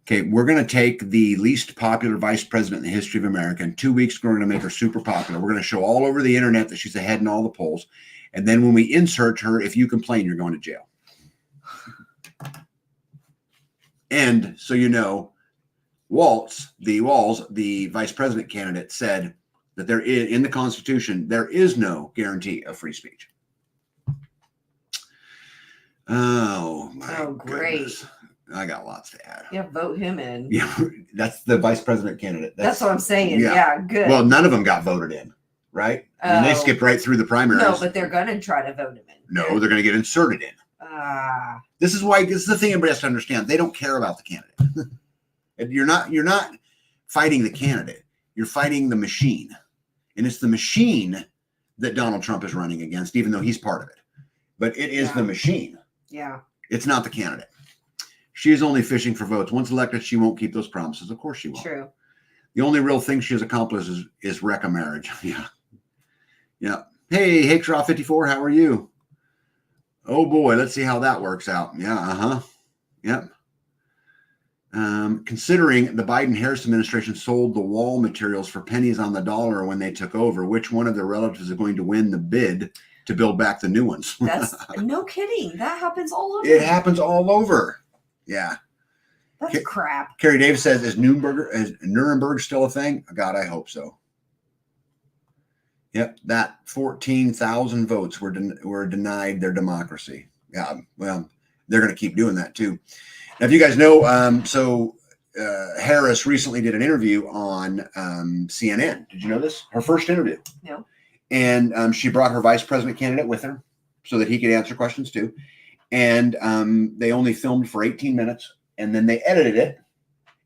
Okay, we're going to take the least popular vice president in the history of America. In 2 weeks, we're going to make her super popular. We're going to show all over the internet that she's ahead in all the polls. And then when we insert her, if you complain, you're going to jail. And so, you know, Walls, the vice president candidate, said that there is, in the Constitution, there is no guarantee of free speech. Oh, my great. goodness. I got lots to add. Yeah, vote him in. Yeah, that's the vice president candidate. That's what I'm saying. Yeah, good. Well, none of them got voted in, right? And they skipped right through the primaries. No, but they're going to try to vote him in. No, they're going to get inserted in. This is the thing everybody has to understand. They don't care about the candidate. You're not fighting the candidate. You're fighting the machine. And it's the machine that Donald Trump is running against, even though he's part of it. But it is the machine. Yeah. It's not the candidate. She is only fishing for votes. Once elected, she won't keep those promises. Of course she won't. True. The only real thing she has accomplished is wreck a marriage. Yeah. Yeah. Hey, Hickshaw 54, how are you? Oh boy, let's see how that works out. Yeah, Yep. Considering the Biden-Harris administration sold the wall materials for pennies on the dollar when they took over, which one of their relatives is going to win the bid to build back the new ones? That's no kidding. That happens all over. It happens all over. Yeah. That's crap. Carrie Davis says, is Nuremberg still a thing? God, I hope so. Yep, that 14,000 votes were denied their democracy. Yeah, well, they're going to keep doing that too. Now, if you guys know, Harris recently did an interview on CNN. Did you know this? Her first interview. No. And she brought her vice president candidate with her so that he could answer questions too. And they only filmed for 18 minutes, and then they edited it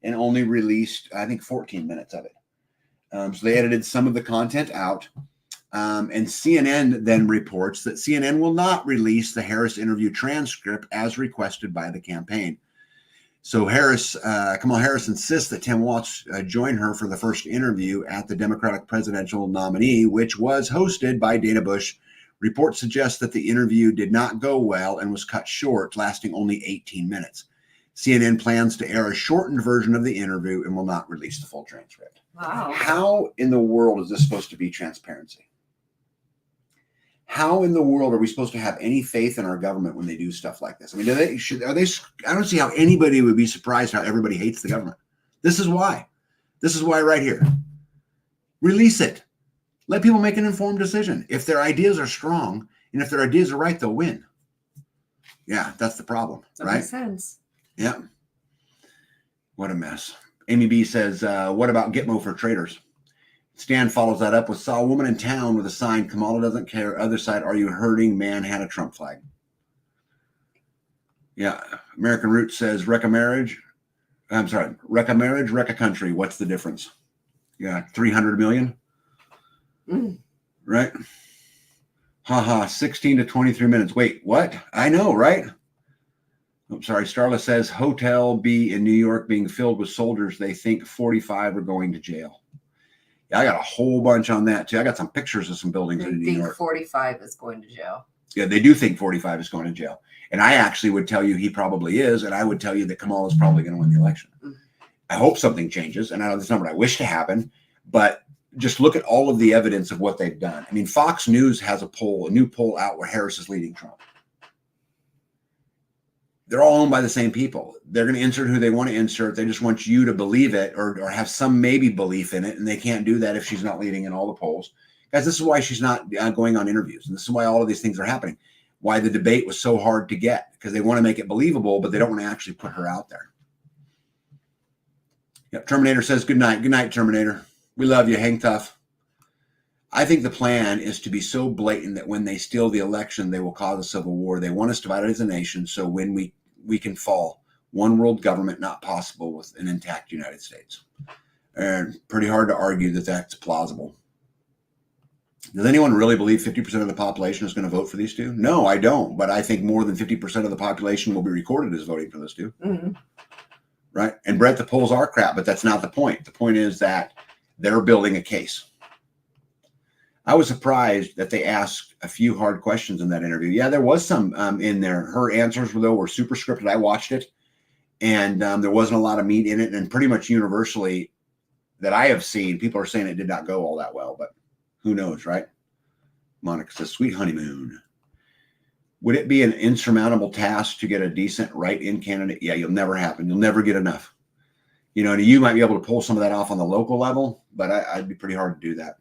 and only released, I think, 14 minutes of it. So they edited some of the content out. And CNN then reports that CNN will not release the Harris interview transcript as requested by the campaign. So Kamala Harris insists that Tim Walz join her for the first interview at the Democratic presidential nominee, which was hosted by Dana Bush. Reports suggest that the interview did not go well and was cut short, lasting only 18 minutes. CNN plans to air a shortened version of the interview and will not release the full transcript. Wow. How in the world is this supposed to be transparency? How in the world are we supposed to have any faith in our government when they do stuff like this? I mean, I don't see how anybody would be surprised how everybody hates the government. This is why. This is why right here. Release it. Let people make an informed decision. If their ideas are strong and if their ideas are right, they'll win. Yeah, that's the problem, That right? makes sense. Yeah. What a mess. Amy B says, what about Gitmo for traders? Stan follows that up with, saw a woman in town with a sign, Kamala doesn't care. Other side, are you hurting? Man had a Trump flag. Yeah. American Roots says, wreck a marriage. I'm sorry. Wreck a marriage, wreck a country. What's the difference? Yeah. 300 million. Right. 16 to 23 minutes. Wait, what? I know, right? I'm sorry. Starla says, Hotel B in New York being filled with soldiers. They think 45 are going to jail. Yeah, I got a whole bunch on that too. I got some pictures of some buildings in New York. 45 is going to jail. Yeah, they do think 45 is going to jail. And I actually would tell you he probably is. And I would tell you that Kamala is probably going to win the election. I hope something changes. And I know that's not what I wish to happen. But just look at all of the evidence of what they've done. I mean, Fox News has a new poll out where Harris is leading Trump. They're all owned by the same people. They're going to insert who they want to insert. They just want you to believe it or have some maybe belief in it. And they can't do that if she's not leading in all the polls. Guys, this is why she's not going on interviews. And this is why all of these things are happening. Why the debate was so hard to get. Because they want to make it believable, but they don't want to actually put her out there. Yep, Terminator says, good night. Good night, Terminator. We love you. Hang tough. I think the plan is to be so blatant that when they steal the election, they will cause a civil war. They want us divided as a nation. So when we can fall, one world government, not possible with an intact United States. And pretty hard to argue that that's plausible. Does anyone really believe 50% of the population is going to vote for these two? No, I don't. But I think more than 50% of the population will be recorded as voting for those two. Mm-hmm. Right? And Brett, the polls are crap, but that's not the point. The point is that they're building a case. I was surprised that they asked a few hard questions in that interview. Yeah, there was some in there. Her answers, though, were super scripted. I watched it, and there wasn't a lot of meat in it. And pretty much universally that I have seen, people are saying it did not go all that well. But who knows, right? Monica says, sweet honeymoon. Would it be an insurmountable task to get a decent write-in candidate? Yeah, you'll never happen. You'll never get enough. You know, and you might be able to pull some of that off on the local level, but I'd be pretty hard to do that.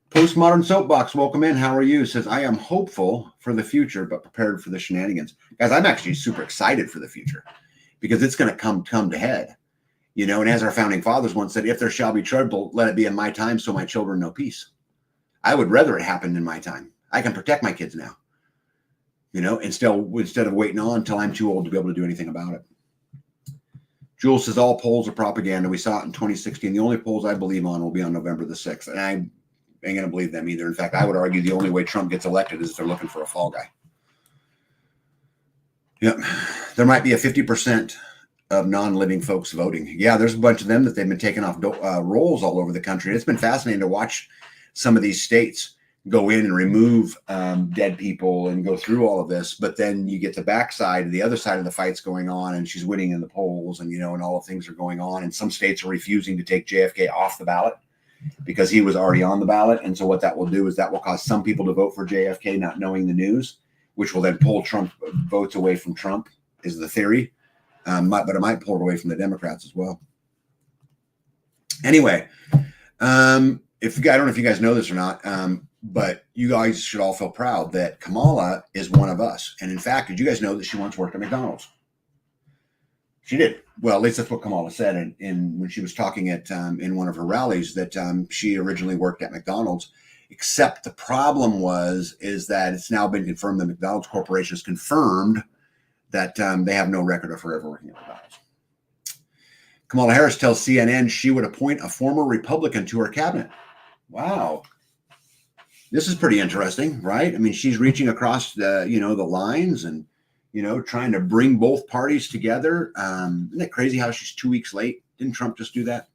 Postmodern Soapbox, welcome in. How are you? Says, I am hopeful for the future, but prepared for the shenanigans. Guys, I'm actually super excited for the future because it's going to come to head. You know, and as our founding fathers once said, if there shall be trouble, let it be in my time so my children know peace. I would rather it happened in my time. I can protect my kids now. You know, instead of waiting on until I'm too old to be able to do anything about it. Jules says all polls are propaganda. We saw it in 2016. The only polls I believe on will be on November the 6th. And I ain't going to believe them either. In fact, I would argue the only way Trump gets elected is if they're looking for a fall guy. Yep. There might be a 50% of non-living folks voting. Yeah, there's a bunch of them that they've been taking off rolls all over the country. It's been fascinating to watch some of these states go in and remove dead people and go through all of this, but then you get the backside, the other side of the fight's going on, and she's winning in the polls, and you know, and all of things are going on, and some states are refusing to take JFK off the ballot because he was already on the ballot. And so what that will do is that will cause some people to vote for JFK not knowing the news, which will then pull Trump votes away from Trump, is the theory. But it might pull it away from the Democrats as well. Anyway, I don't know if you guys know this or not, but you guys should all feel proud that Kamala is one of us. And in fact, did you guys know that she once worked at McDonald's? She did. Well, at least that's what Kamala said when she was talking at in one of her rallies, that she originally worked at McDonald's. Except the problem is that it's now been confirmed that McDonald's Corporation has confirmed that they have no record of her ever working at McDonald's. Kamala Harris tells CNN she would appoint a former Republican to her cabinet. Wow. This is pretty interesting, right? I mean, she's reaching across the lines and, trying to bring both parties together. Isn't it crazy how she's 2 weeks late? Didn't Trump just do that?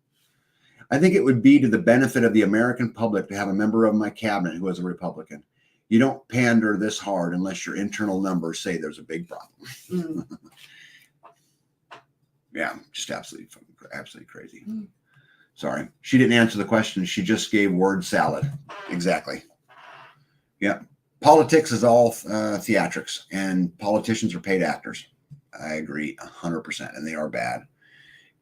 I think it would be to the benefit of the American public to have a member of my cabinet who is a Republican. You don't pander this hard unless your internal numbers say there's a big problem. Yeah, just absolutely crazy. Sorry. She didn't answer the question. She just gave word salad. Exactly. Yeah. Politics is all theatrics, and politicians are paid actors. I agree 100%, and they are bad.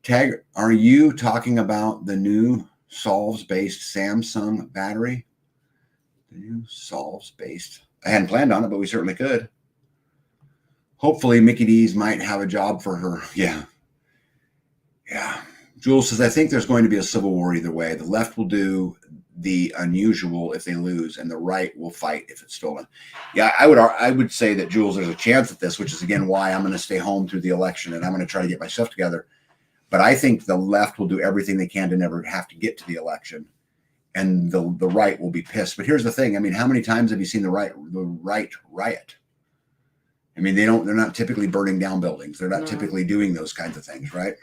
Tag, are you talking about the new solves-based Samsung battery? The new solves-based. I hadn't planned on it, but we certainly could. Hopefully Mickey D's might have a job for her. Yeah. Jules says, I think there's going to be a civil war either way. The left will do the unusual if they lose, and the right will fight if it's stolen. Yeah, I would say that, Jules, there's a chance at this, which is, again, why I'm going to stay home through the election, and I'm going to try to get my stuff together. But I think the left will do everything they can to never have to get to the election, and the right will be pissed. But here's the thing. I mean, how many times have you seen the right riot? I mean, they're not typically burning down buildings. They're not typically doing those kinds of things, right?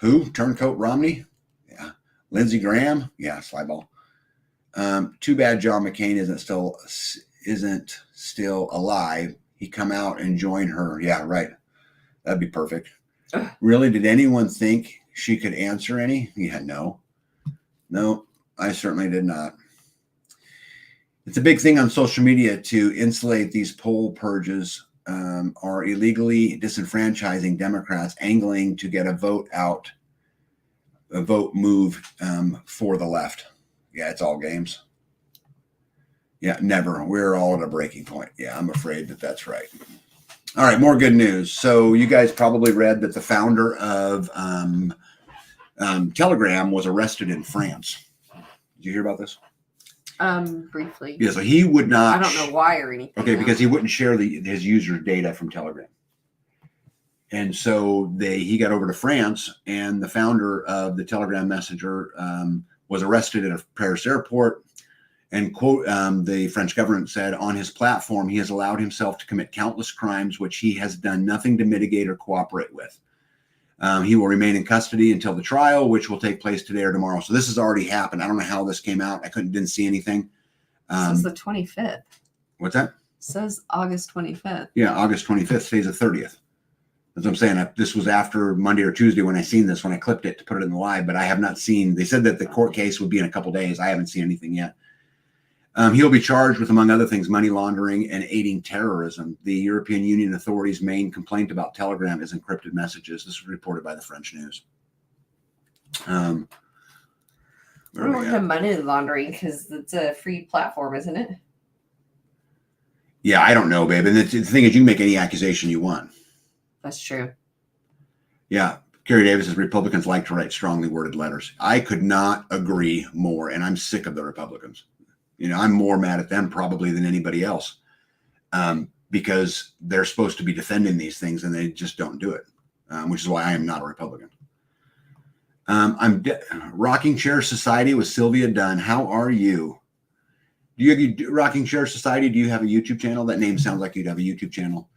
Who? Turncoat Romney? Yeah. Lindsey Graham? Yeah, slyball. Too bad John McCain isn't still alive. He come out and join her. Yeah, right. That'd be perfect. Really? Did anyone think she could answer any? Yeah, no, I certainly did not. It's a big thing on social media to insulate these poll purges are illegally disenfranchising Democrats, angling to get a vote move for the left. Yeah, it's all games. Yeah, never. We're all at a breaking point. Yeah, I'm afraid that that's right. All right, more good news. So you guys probably read that the founder of Telegram was arrested in France. Did you hear about this? Briefly. Yeah, so he would not. I don't know why or anything. Okay, because he wouldn't share his user data from Telegram. And so he got over to France, and the founder of the Telegram messenger was arrested at a Paris airport. And quote, the French government said, on his platform, he has allowed himself to commit countless crimes, which he has done nothing to mitigate or cooperate with. He will remain in custody until the trial, which will take place today or tomorrow. So this has already happened. I don't know how this came out. Didn't see anything. It says the 25th. What's that? It says August 25th. Yeah, August 25th. Today's the 30th. That's what I'm saying. This was after Monday or Tuesday when I clipped it to put it in the live, but I have not seen. They said that the court case would be in a couple days. I haven't seen anything yet. He'll be charged with, among other things, money laundering and aiding terrorism. The European Union authorities' main complaint about Telegram is encrypted messages. This was reported by the French news. I don't want him money laundering because it's a free platform, isn't it? Yeah, I don't know, babe. And the thing is, you can make any accusation you want. That's true. Yeah. Kerry Davis says Republicans like to write strongly worded letters. I could not agree more, and I'm sick of the Republicans. I'm more mad at them probably than anybody else, because they're supposed to be defending these things and they just don't do it, which is why I am not a Republican. Rocking Chair Society with Sylvia Dunn. How are you? Do you have Rocking Chair Society? Do you have a YouTube channel? That name sounds like you'd have a YouTube channel.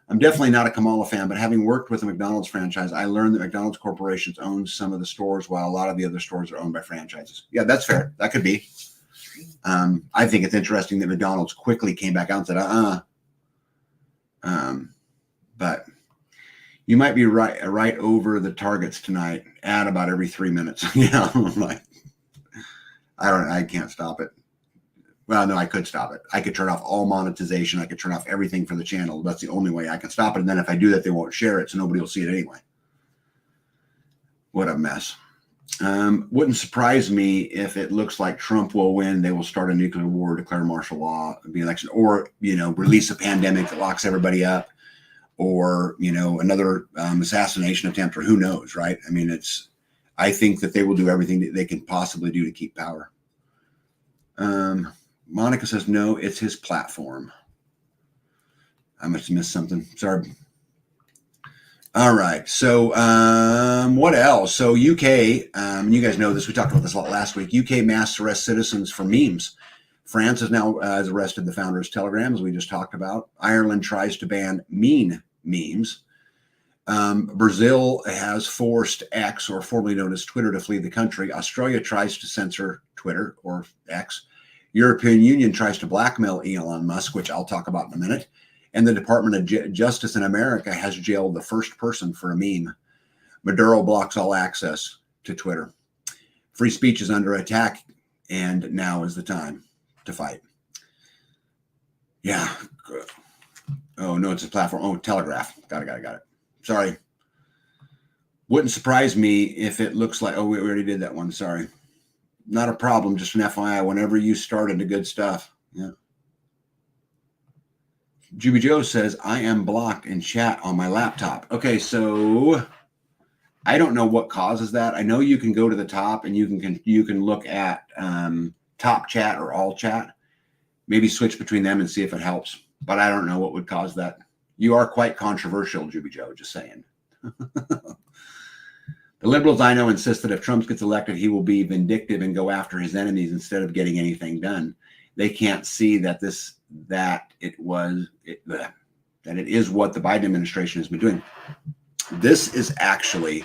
I'm definitely not a Kamala fan, but having worked with the McDonald's franchise, I learned that McDonald's corporations own some of the stores while a lot of the other stores are owned by franchises. Yeah, that's fair. That could be. I think it's interesting that McDonald's quickly came back out and said, but you might be right over the targets tonight at about every 3 minutes. I'm like, I can't stop it. Well, no, I could stop it. I could turn off all monetization. I could turn off everything for the channel. That's the only way I can stop it. And then if I do that, they won't share it, so nobody will see it anyway. What a mess. Wouldn't surprise me if it looks like Trump will win. They will start a nuclear war, declare martial law, be election, or, release a pandemic that locks everybody up, or, another assassination attempt, or who knows, right? I mean, I think that they will do everything that they can possibly do to keep power. Monica says, no, it's his platform. I must have missed something. Sorry. All right. So what else? So UK, you guys know this. We talked about this a lot last week. UK mass arrest citizens for memes. France has now has arrested the founder of Telegram, as we just talked about. Ireland tries to ban mean memes. Brazil has forced X, or formerly known as Twitter, to flee the country. Australia tries to censor Twitter, or X. European Union tries to blackmail Elon Musk, which I'll talk about in a minute. And the Department of Justice in America has jailed the first person for a meme. Maduro blocks all access to Twitter. Free speech is under attack, and now is the time to fight. Yeah. Oh, no, it's a platform. Oh, Telegraph. Got it. Sorry. Wouldn't surprise me if it looks like, we already did that one. Sorry. Not a problem. Just an FYI, whenever you start into good stuff. Yeah. Juby Joe says, I am blocked in chat on my laptop. Okay, so I don't know what causes that. I know you can go to the top and you can look at top chat or all chat. Maybe switch between them and see if it helps. But I don't know what would cause that. You are quite controversial, Juby Joe, just saying. The liberals I know insist that if Trump gets elected, he will be vindictive and go after his enemies instead of getting anything done. They can't see that it is what the Biden administration has been doing. This is actually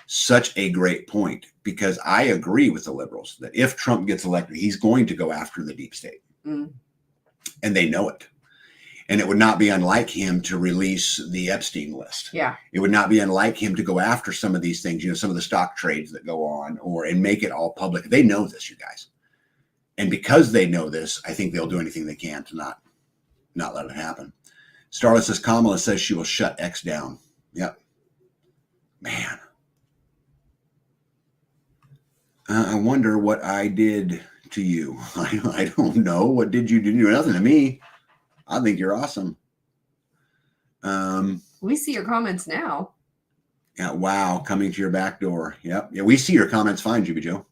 such a great point, because I agree with the liberals that if Trump gets elected, he's going to go after the deep state. And they know it. And it would not be unlike him to release the Epstein list. Yeah. It would not be unlike him to go after some of these things, some of the stock trades that go on, and make it all public. They know this, you guys. And because they know this, I think they'll do anything they can to not let it happen. Starla says, Kamala says she will shut X down. Yep. Man. I wonder what I did to you. I don't know. What did you do? Nothing to me. I think you're awesome. We see your comments now. Yeah, wow, coming to your back door. Yep. Yeah, we see your comments fine, Juby Joe.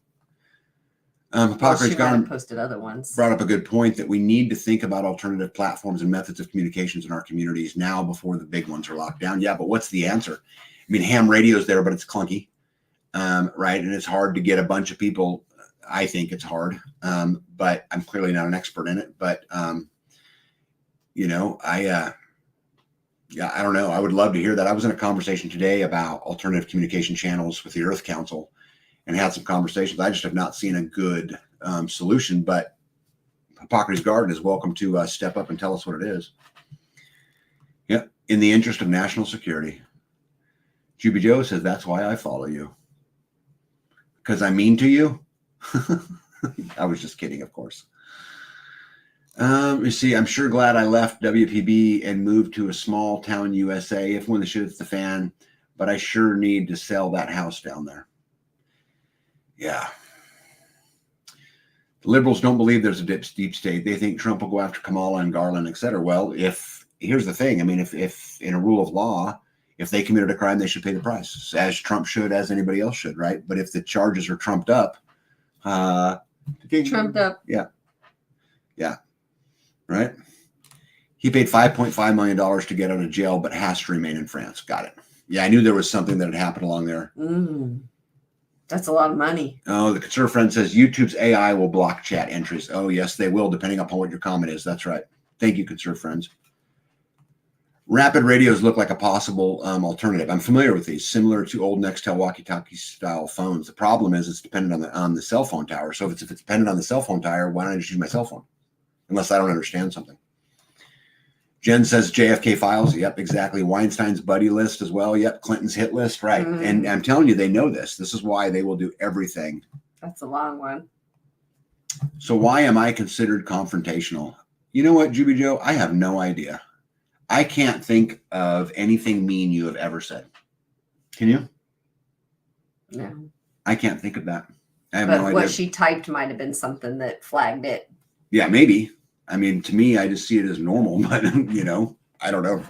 Hippocrates posted other ones. Brought up a good point that we need to think about alternative platforms and methods of communications in our communities now before the big ones are locked down. Yeah, but what's the answer? I mean, ham radio's there, but it's clunky, right? And it's hard to get a bunch of people. I think it's hard, but I'm clearly not an expert in it. But I don't know. I would love to hear that. I was in a conversation today about alternative communication channels with the Earth Council and had some conversations. I just have not seen a good solution, but Hippocrates Garden is welcome to step up and tell us what it is. Yep. In the interest of national security. Juby Joe says, that's why I follow you. Because I'm mean to you? I was just kidding, of course. You see, I'm sure glad I left WPB and moved to a small town USA if when the shit hits the fan, but I sure need to sell that house down there. Yeah. The liberals don't believe there's a deep state. They think Trump will go after Kamala and Garland, et cetera. Well, here's the thing. I mean, if in a rule of law, if they committed a crime, they should pay the price, as Trump should, as anybody else should, right? But if the charges are trumped up, Trumped up. Yeah. Right. He paid $5.5 million to get out of jail, but has to remain in France. Got it. Yeah, I knew there was something that had happened along there. That's a lot of money. Oh, the conservative friend says YouTube's AI will block chat entries. Oh, yes, they will, depending upon what your comment is. That's right. Thank you, conservative friends. Rapid radios look like a possible alternative. I'm familiar with these, similar to old Nextel walkie-talkie style phones. The problem is it's dependent on the cell phone tower. So if it's dependent on the cell phone tower, why don't I just use my cell phone? Unless I don't understand something. Jen says JFK files. Yep, exactly. Weinstein's buddy list as well. Yep, Clinton's hit list. Right. And I'm telling you, they know this. This is why they will do everything. That's a long one. So why am I considered confrontational? You know what, Juby Joe? I have no idea. I can't think of anything mean you have ever said. Can you? No. I can't think of that. I have But no idea. what she typed might have been something that flagged it. Yeah, maybe. I mean, to me, I just see it as normal, but I don't know.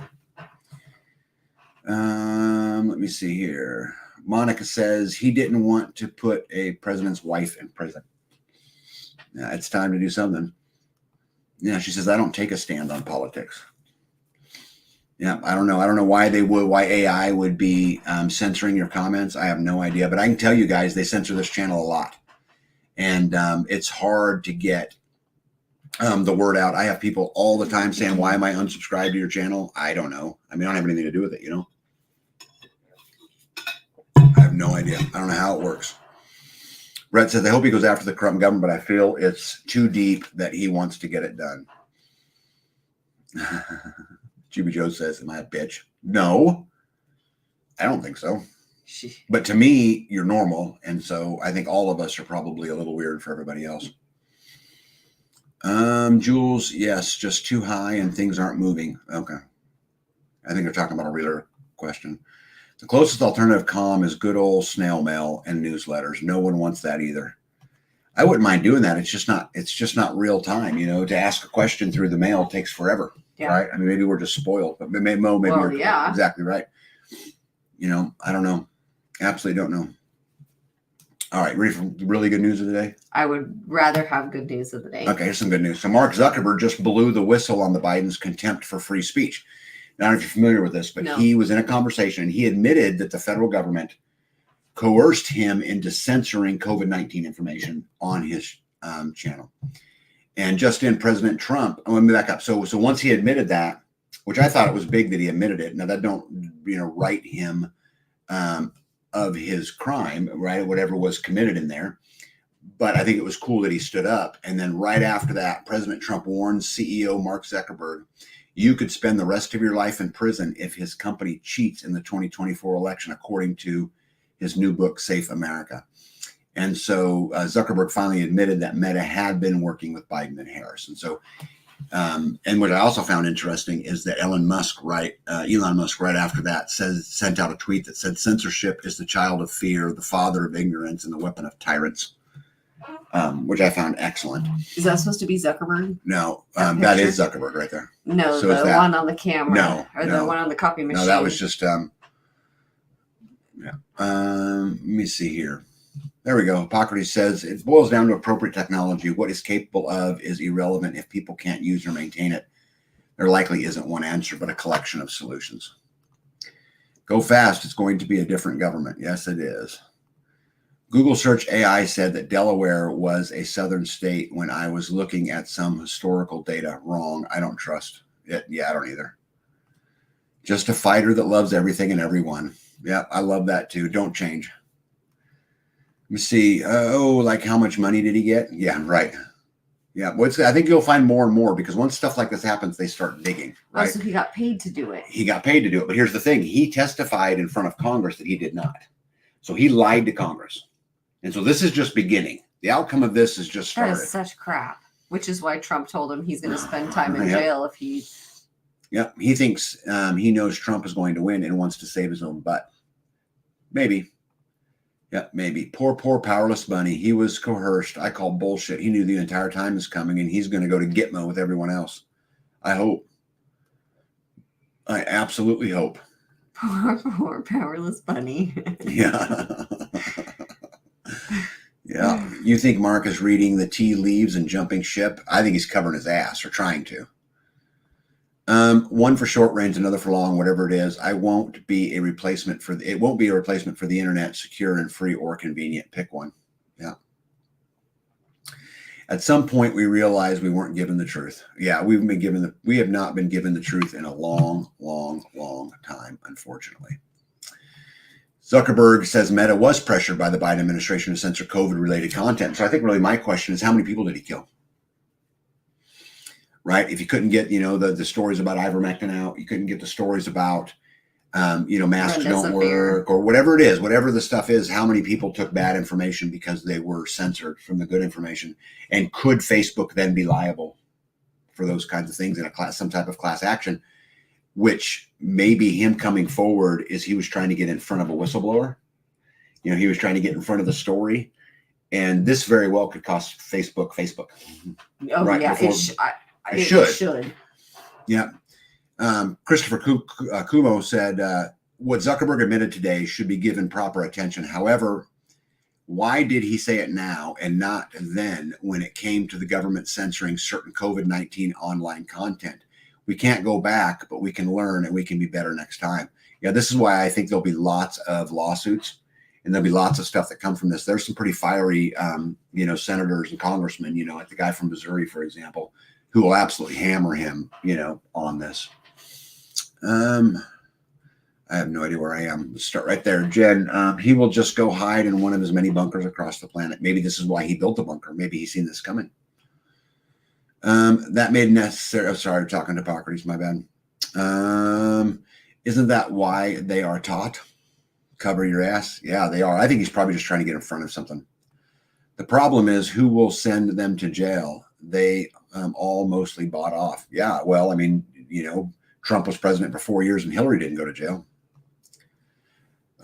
Let me see here. Monica says he didn't want to put a president's wife in prison. Yeah, it's time to do something. Yeah, she says, I don't take a stand on politics. Yeah, I don't know. I don't know why AI would be censoring your comments. I have no idea, but I can tell you guys, they censor this channel a lot. And it's hard to get the word out. I have people all the time saying, why am I unsubscribed to your channel? I don't know. I mean, I don't have anything to do with it, I have no idea. I don't know how it works. Brett says, I hope he goes after the corrupt government, but I feel it's too deep that he wants to get it done. Juby Joe says, am I a bitch? No, I don't think so. But to me, you're normal. And so I think all of us are probably a little weird for everybody else. Jules, yes, just too high and things aren't moving. Okay. I think they're talking about a realer question. The closest alternative calm is good old snail mail and newsletters. No one wants that either. I wouldn't mind doing that. It's just not real time, to ask a question through the mail takes forever. Yeah. Right. I mean, maybe we're just spoiled, but maybe you're exactly right. I don't know. Absolutely don't know. All right. Ready for really good news of the day? I would rather have good news of the day. Okay. Here's some good news. So Mark Zuckerberg just blew the whistle on the Biden's contempt for free speech. Now, I don't know if you're familiar with this, but he was in a conversation and he admitted that the federal government coerced him into censoring COVID-19 information on his channel. And just in President Trump, let me back up. So once he admitted that, which I thought it was big that he admitted it. Now that don't, right him of his crime, right? Whatever was committed in there. But I think it was cool that he stood up. And then right after that, President Trump warned CEO Mark Zuckerberg, you could spend the rest of your life in prison if his company cheats in the 2024 election, according to his new book, Safe America. And so Zuckerberg finally admitted that Meta had been working with Biden and Harris. And so, and what I also found interesting is that Elon Musk right after that sent out a tweet that said censorship is the child of fear, the father of ignorance, and the weapon of tyrants, which I found excellent. Is that supposed to be Zuckerberg? No, that is Zuckerberg right there. No, so the one on the camera. The one on the copy machine. No, that was just, let me see here. There we go. Hippocrates says it boils down to appropriate technology. What is capable of is irrelevant if people can't use or maintain it. There likely isn't one answer, but a collection of solutions. Go fast. It's going to be a different government. Yes, it is. Google search AI said that Delaware was a southern state when I was looking at some historical data. Wrong. I don't trust it. Yeah, I don't either. Just a fighter that loves everything and everyone. Yeah, I love that too. Don't change. Let me see. Like how much money did he get? Yeah, right. Yeah, I think you'll find more and more because once stuff like this happens, they start digging. Right? So he got paid to do it. He got paid to do it. But here's the thing. He testified in front of Congress that he did not. So he lied to Congress. And so this is just beginning. The outcome of this is just started. That is such crap. Which is why Trump told him he's going to spend time in Yep. jail if he. Yep. He thinks he knows Trump is going to win and wants to save his own butt. Maybe. Yeah, maybe. Poor powerless bunny. He was coerced. I call bullshit. He knew the entire time is coming, and he's going to go to Gitmo with everyone else. I hope. I absolutely hope. Poor powerless bunny. Yeah. Yeah. You think Mark is reading the tea leaves and jumping ship? I think he's covering his ass, or trying to. One for short range, another for long, whatever it is. It won't be a replacement for the internet, secure and free or convenient. Pick one. Yeah. At some point we realized we weren't given the truth. Yeah, we have not been given the truth in a long time, unfortunately. Zuckerberg says Meta was pressured by the Biden administration to censor COVID-related content. So I think really my question is, how many people did he kill? Right? If you couldn't get, the stories about ivermectin out, you couldn't get the stories about, masks don't work, or whatever it is, whatever the stuff is, how many people took bad information because they were censored from the good information? And could Facebook then be liable for those kinds of things in some type of class action? Which maybe him coming forward is he was trying to get in front of a whistleblower. He was trying to get in front of the story. And this very well could cost Facebook. Oh, right, yeah. It should. Yeah. Christopher Kumo said, what Zuckerberg admitted today should be given proper attention. However, why did he say it now and not then when it came to the government censoring certain COVID-19 online content? We can't go back, but we can learn and we can be better next time. Yeah, this is why I think there'll be lots of lawsuits and there'll be lots of stuff that come from this. There's some pretty fiery, senators and congressmen, like the guy from Missouri, for example, who will absolutely hammer him, on this. I have no idea where I am. Let's start right there. Jen, he will just go hide in one of his many bunkers across the planet. Maybe this is why he built a bunker. Maybe he's seen this coming. That made necessary. Oh, sorry, talking to Hippocrates, my bad. Isn't that why they are taught? Cover your ass. Yeah, they are. I think he's probably just trying to get in front of something. The problem is who will send them to jail. They all mostly bought off. Yeah, well, Trump was president for 4 years and Hillary didn't go to jail.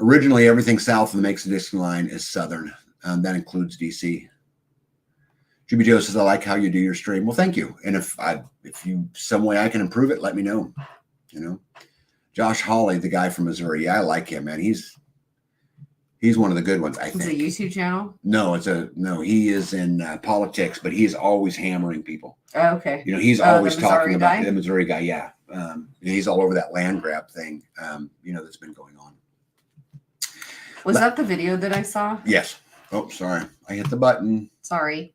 Originally, everything south of the Mason-Dixon line is southern. That includes D.C. Jimmy Joe says, I like how you do your stream. Well, thank you. And if you some way I can improve it, let me know. Josh Hawley, the guy from Missouri. Yeah, I like him, man. He's one of the good ones, I think. Is it a YouTube channel? No, he is in politics, but he's always hammering people. Oh, okay. He's always talking about guy? the Missouri guy. Yeah. He's all over that land grab thing, that's been going on. Was that the video that I saw? Yes. Oh, sorry. I hit the button. Sorry.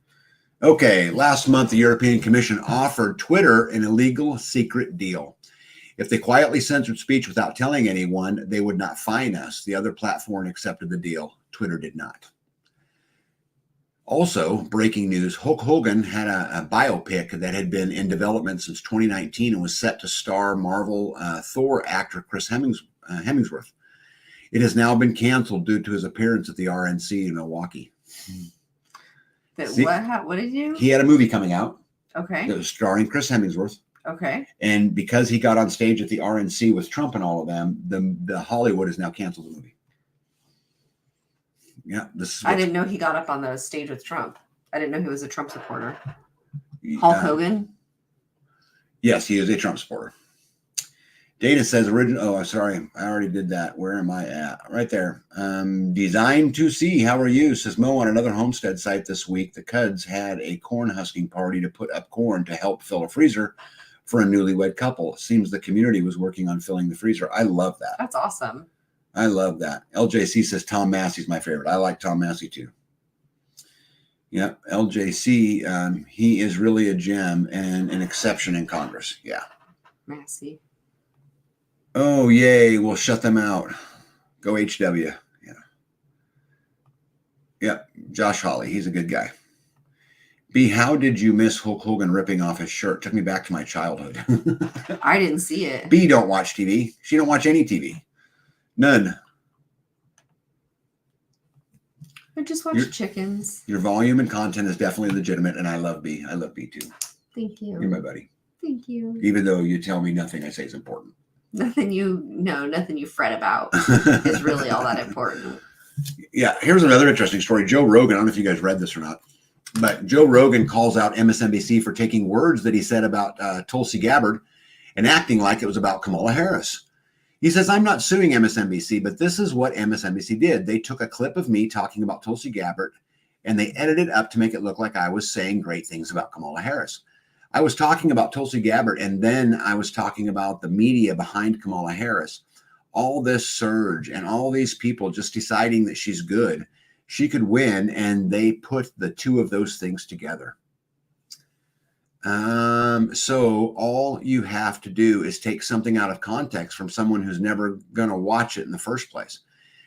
Okay. Last month, the European Commission offered Twitter an illegal secret deal. If they quietly censored speech without telling anyone, they would not fine us. The other platform accepted the deal. Twitter did not. Also, breaking news, Hulk Hogan had a biopic that had been in development since 2019 and was set to star Marvel Thor actor Chris Hemsworth. It has now been canceled due to his appearance at the RNC in Milwaukee. What did you? He had a movie coming out. Okay. That was starring Chris Hemsworth. Okay. And because he got on stage at the RNC with Trump and all of them, the Hollywood has now canceled the movie. Yeah, I didn't know he got up on the stage with Trump. I didn't know he was a Trump supporter. Hulk Hogan? Yes, he is a Trump supporter. Dana says oh, sorry. I already did that. Where am I at? Right there. Design 2C. How are you? Says Mo on another Homestead site this week. The Cuds had a corn husking party to put up corn to help fill a freezer for a newlywed couple. It seems the community was working on filling the freezer. I love that. That's awesome. I love that. LJC says Tom Massey's my favorite. I like Tom Massey too. Yeah, LJC, he is really a gem and an exception in Congress. Yeah. Massey. Oh, yay. We'll shut them out. Go HW. Yeah. Yep. Josh Hawley. He's a good guy. B, how did you miss Hulk Hogan ripping off his shirt? Took me back to my childhood. I didn't see it. B don't watch TV. She don't watch any TV. None. I just watch chickens. Your volume and content is definitely legitimate, and I love B. I love B too. Thank you. You're my buddy. Thank you. Even though you tell me nothing I say is important. Nothing you fret about is really all that important. Yeah, here's another interesting story. Joe Rogan, I don't know if you guys read this or not, but Joe Rogan calls out MSNBC for taking words that he said about Tulsi Gabbard and acting like it was about Kamala Harris. He says, I'm not suing MSNBC, but this is what MSNBC did. They took a clip of me talking about Tulsi Gabbard and they edited it up to make it look like I was saying great things about Kamala Harris. I was talking about Tulsi Gabbard, and then I was talking about the media behind Kamala Harris. All this surge and all these people just deciding that she's good, she could win, and they put the two of those things together. So all you have to do is take something out of context from someone who's never going to watch it in the first place.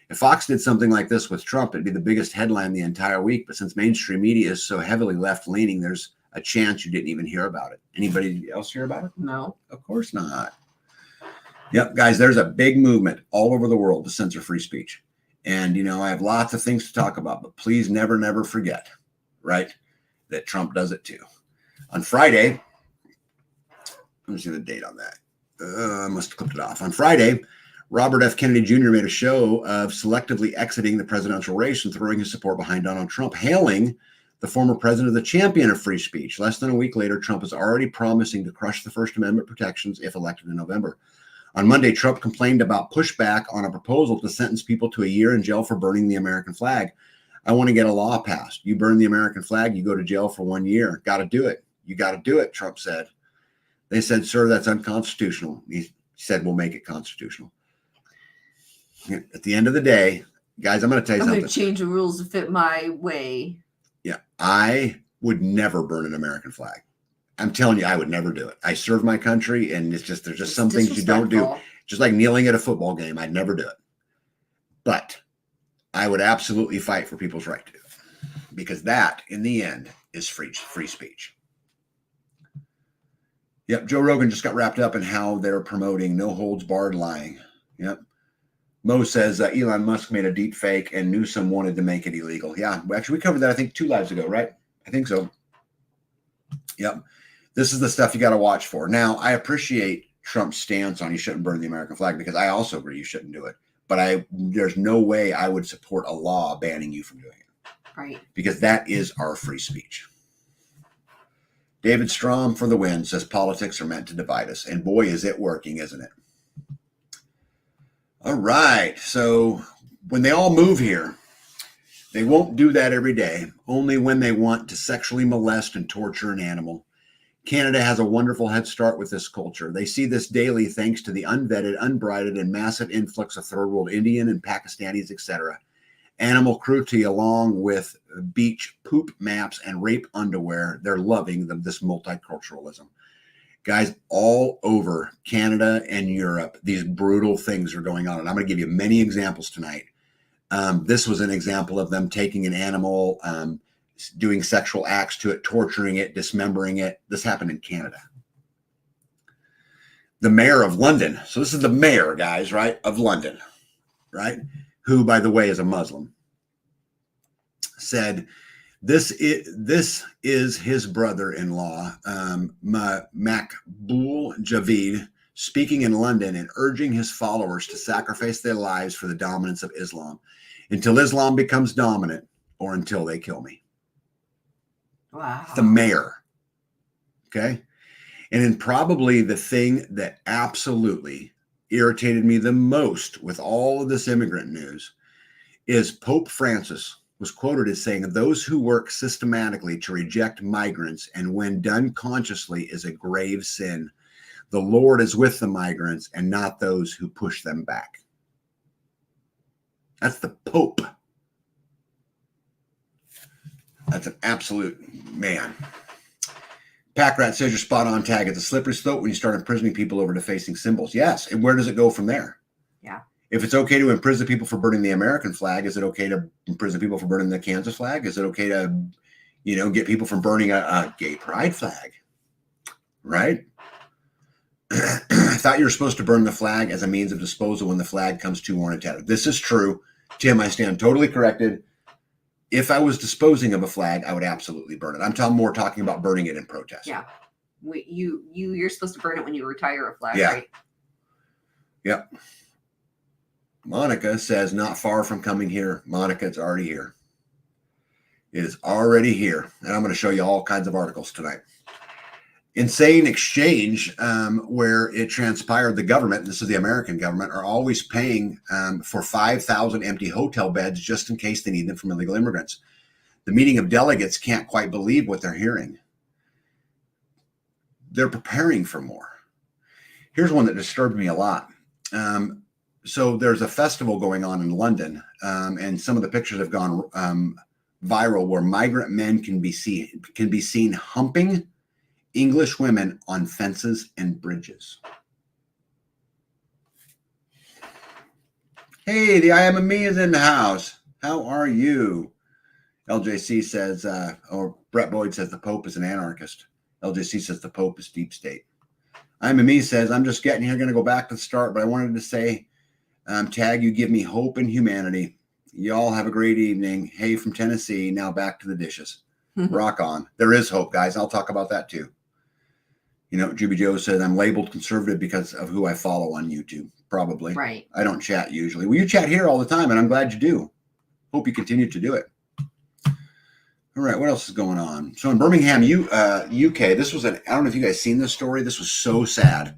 If Fox did something like this with Trump, it'd be the biggest headline the entire week. But since mainstream media is so heavily left-leaning, there's a chance you didn't even hear about it. Anybody else hear about it? No. Of course not. Yep, guys, there's a big movement all over the world to censor free speech. And, I have lots of things to talk about, but please never, never forget, right, that Trump does it too. On Friday, let me see the date on that. I must have clipped it off. On Friday, Robert F. Kennedy Jr. made a show of selectively exiting the presidential race and throwing his support behind Donald Trump, hailing the former president the champion of free speech. Less than a week later, Trump is already promising to crush the First Amendment protections if elected in November. On Monday, Trump complained about pushback on a proposal to sentence people to a year in jail for burning the American flag. I want to get a law passed. You burn the American flag, you go to jail for 1 year. Got to do it. You got to do it, Trump said. They said, sir, that's unconstitutional. He said, we'll make it constitutional. At the end of the day, guys, I'm going to tell you something. I'm going to change the rules to fit my way. Yeah, I would never burn an American flag. I'm telling you, I would never do it. I serve my country, and there's just some things you don't do. Just like kneeling at a football game, I'd never do it. But I would absolutely fight for people's right to, because that, in the end, is free speech. Yep, Joe Rogan just got wrapped up in how they're promoting no holds barred lying. Yep. Mo says Elon Musk made a deep fake and Newsom wanted to make it illegal. Yeah, actually, we covered that, I think, 2 lives ago, right? I think so. Yep. This is the stuff you got to watch for. Now, I appreciate Trump's stance on you shouldn't burn the American flag, because I also agree you shouldn't do it. But there's no way I would support a law banning you from doing it. Right. Because that is our free speech. David Strom for the win says politics are meant to divide us. And boy, is it working, isn't it? All right. So when they all move here, they won't do that every day, only when they want to sexually molest and torture an animal. Canada has a wonderful head start with this culture. They see this daily thanks to the unvetted, unbridled, and massive influx of third world Indian and Pakistanis, etc. Animal cruelty along with beach poop maps and rape underwear. They're loving this multiculturalism. Guys, all over Canada and Europe, these brutal things are going on. And I'm going to give you many examples tonight. This was an example of them taking an animal, doing sexual acts to it, torturing it, dismembering it. This happened in Canada. The mayor of London. So this is the mayor, guys, right, of London, right? Who, by the way, is a Muslim, said this is his brother-in-law, Makbul Javid, speaking in London and urging his followers to sacrifice their lives for the dominance of Islam until Islam becomes dominant or until they kill me. Wow. The mayor. Okay. And then probably the thing that absolutely irritated me the most with all of this immigrant news is Pope Francis was quoted as saying, those who work systematically to reject migrants and when done consciously is a grave sin. The Lord is with the migrants and not those who push them back. That's the Pope. That's an absolute man. Packrat says you're spot on tag. It's a slippery slope when you start imprisoning people over defacing symbols. Yes. And where does it go from there? Yeah. If it's okay to imprison people for burning the American flag, is it okay to imprison people for burning the Kansas flag? Is it okay to, get people from burning a gay pride flag? Right? I thought you were supposed to burn the flag as a means of disposal when the flag comes too worn and tattered. This is true. Tim, I stand totally corrected. If I was disposing of a flag, I would absolutely burn it. I'm talking about burning it in protest. Yeah. You're supposed to burn it when you retire a flag, Yeah. right? Yep. Monica says, not far from coming here. Monica, it's already here. It is already here. And I'm going to show you all kinds of articles tonight. Insane exchange, where it transpired the government, this is the American government, are always paying for 5,000 empty hotel beds just in case they need them from illegal immigrants. The meeting of delegates can't quite believe what they're hearing. They're preparing for more. Here's one that disturbed me a lot. So there's a festival going on in London, and some of the pictures have gone viral where migrant men can be seen humping English women on fences and bridges. Hey, the I Am a Me is in the house. How are you? LJC says, or Brett Boyd says the Pope is an anarchist. LJC says the Pope is deep state. I Am a Me says, I'm just getting here, going to go back to the start, but I wanted to say, tag, you give me hope and humanity. Y'all have a great evening. Hey, from Tennessee, now back to the dishes. Rock on. There is hope, guys. I'll talk about that too. You know, Juby Joe said, I'm labeled conservative because of who I follow on YouTube. Probably. Right. I don't chat usually. Well, you chat here all the time, and I'm glad you do. Hope you continue to do it. All right, what else is going on? So in Birmingham, UK, this was I don't know if you guys seen this story. This was so sad.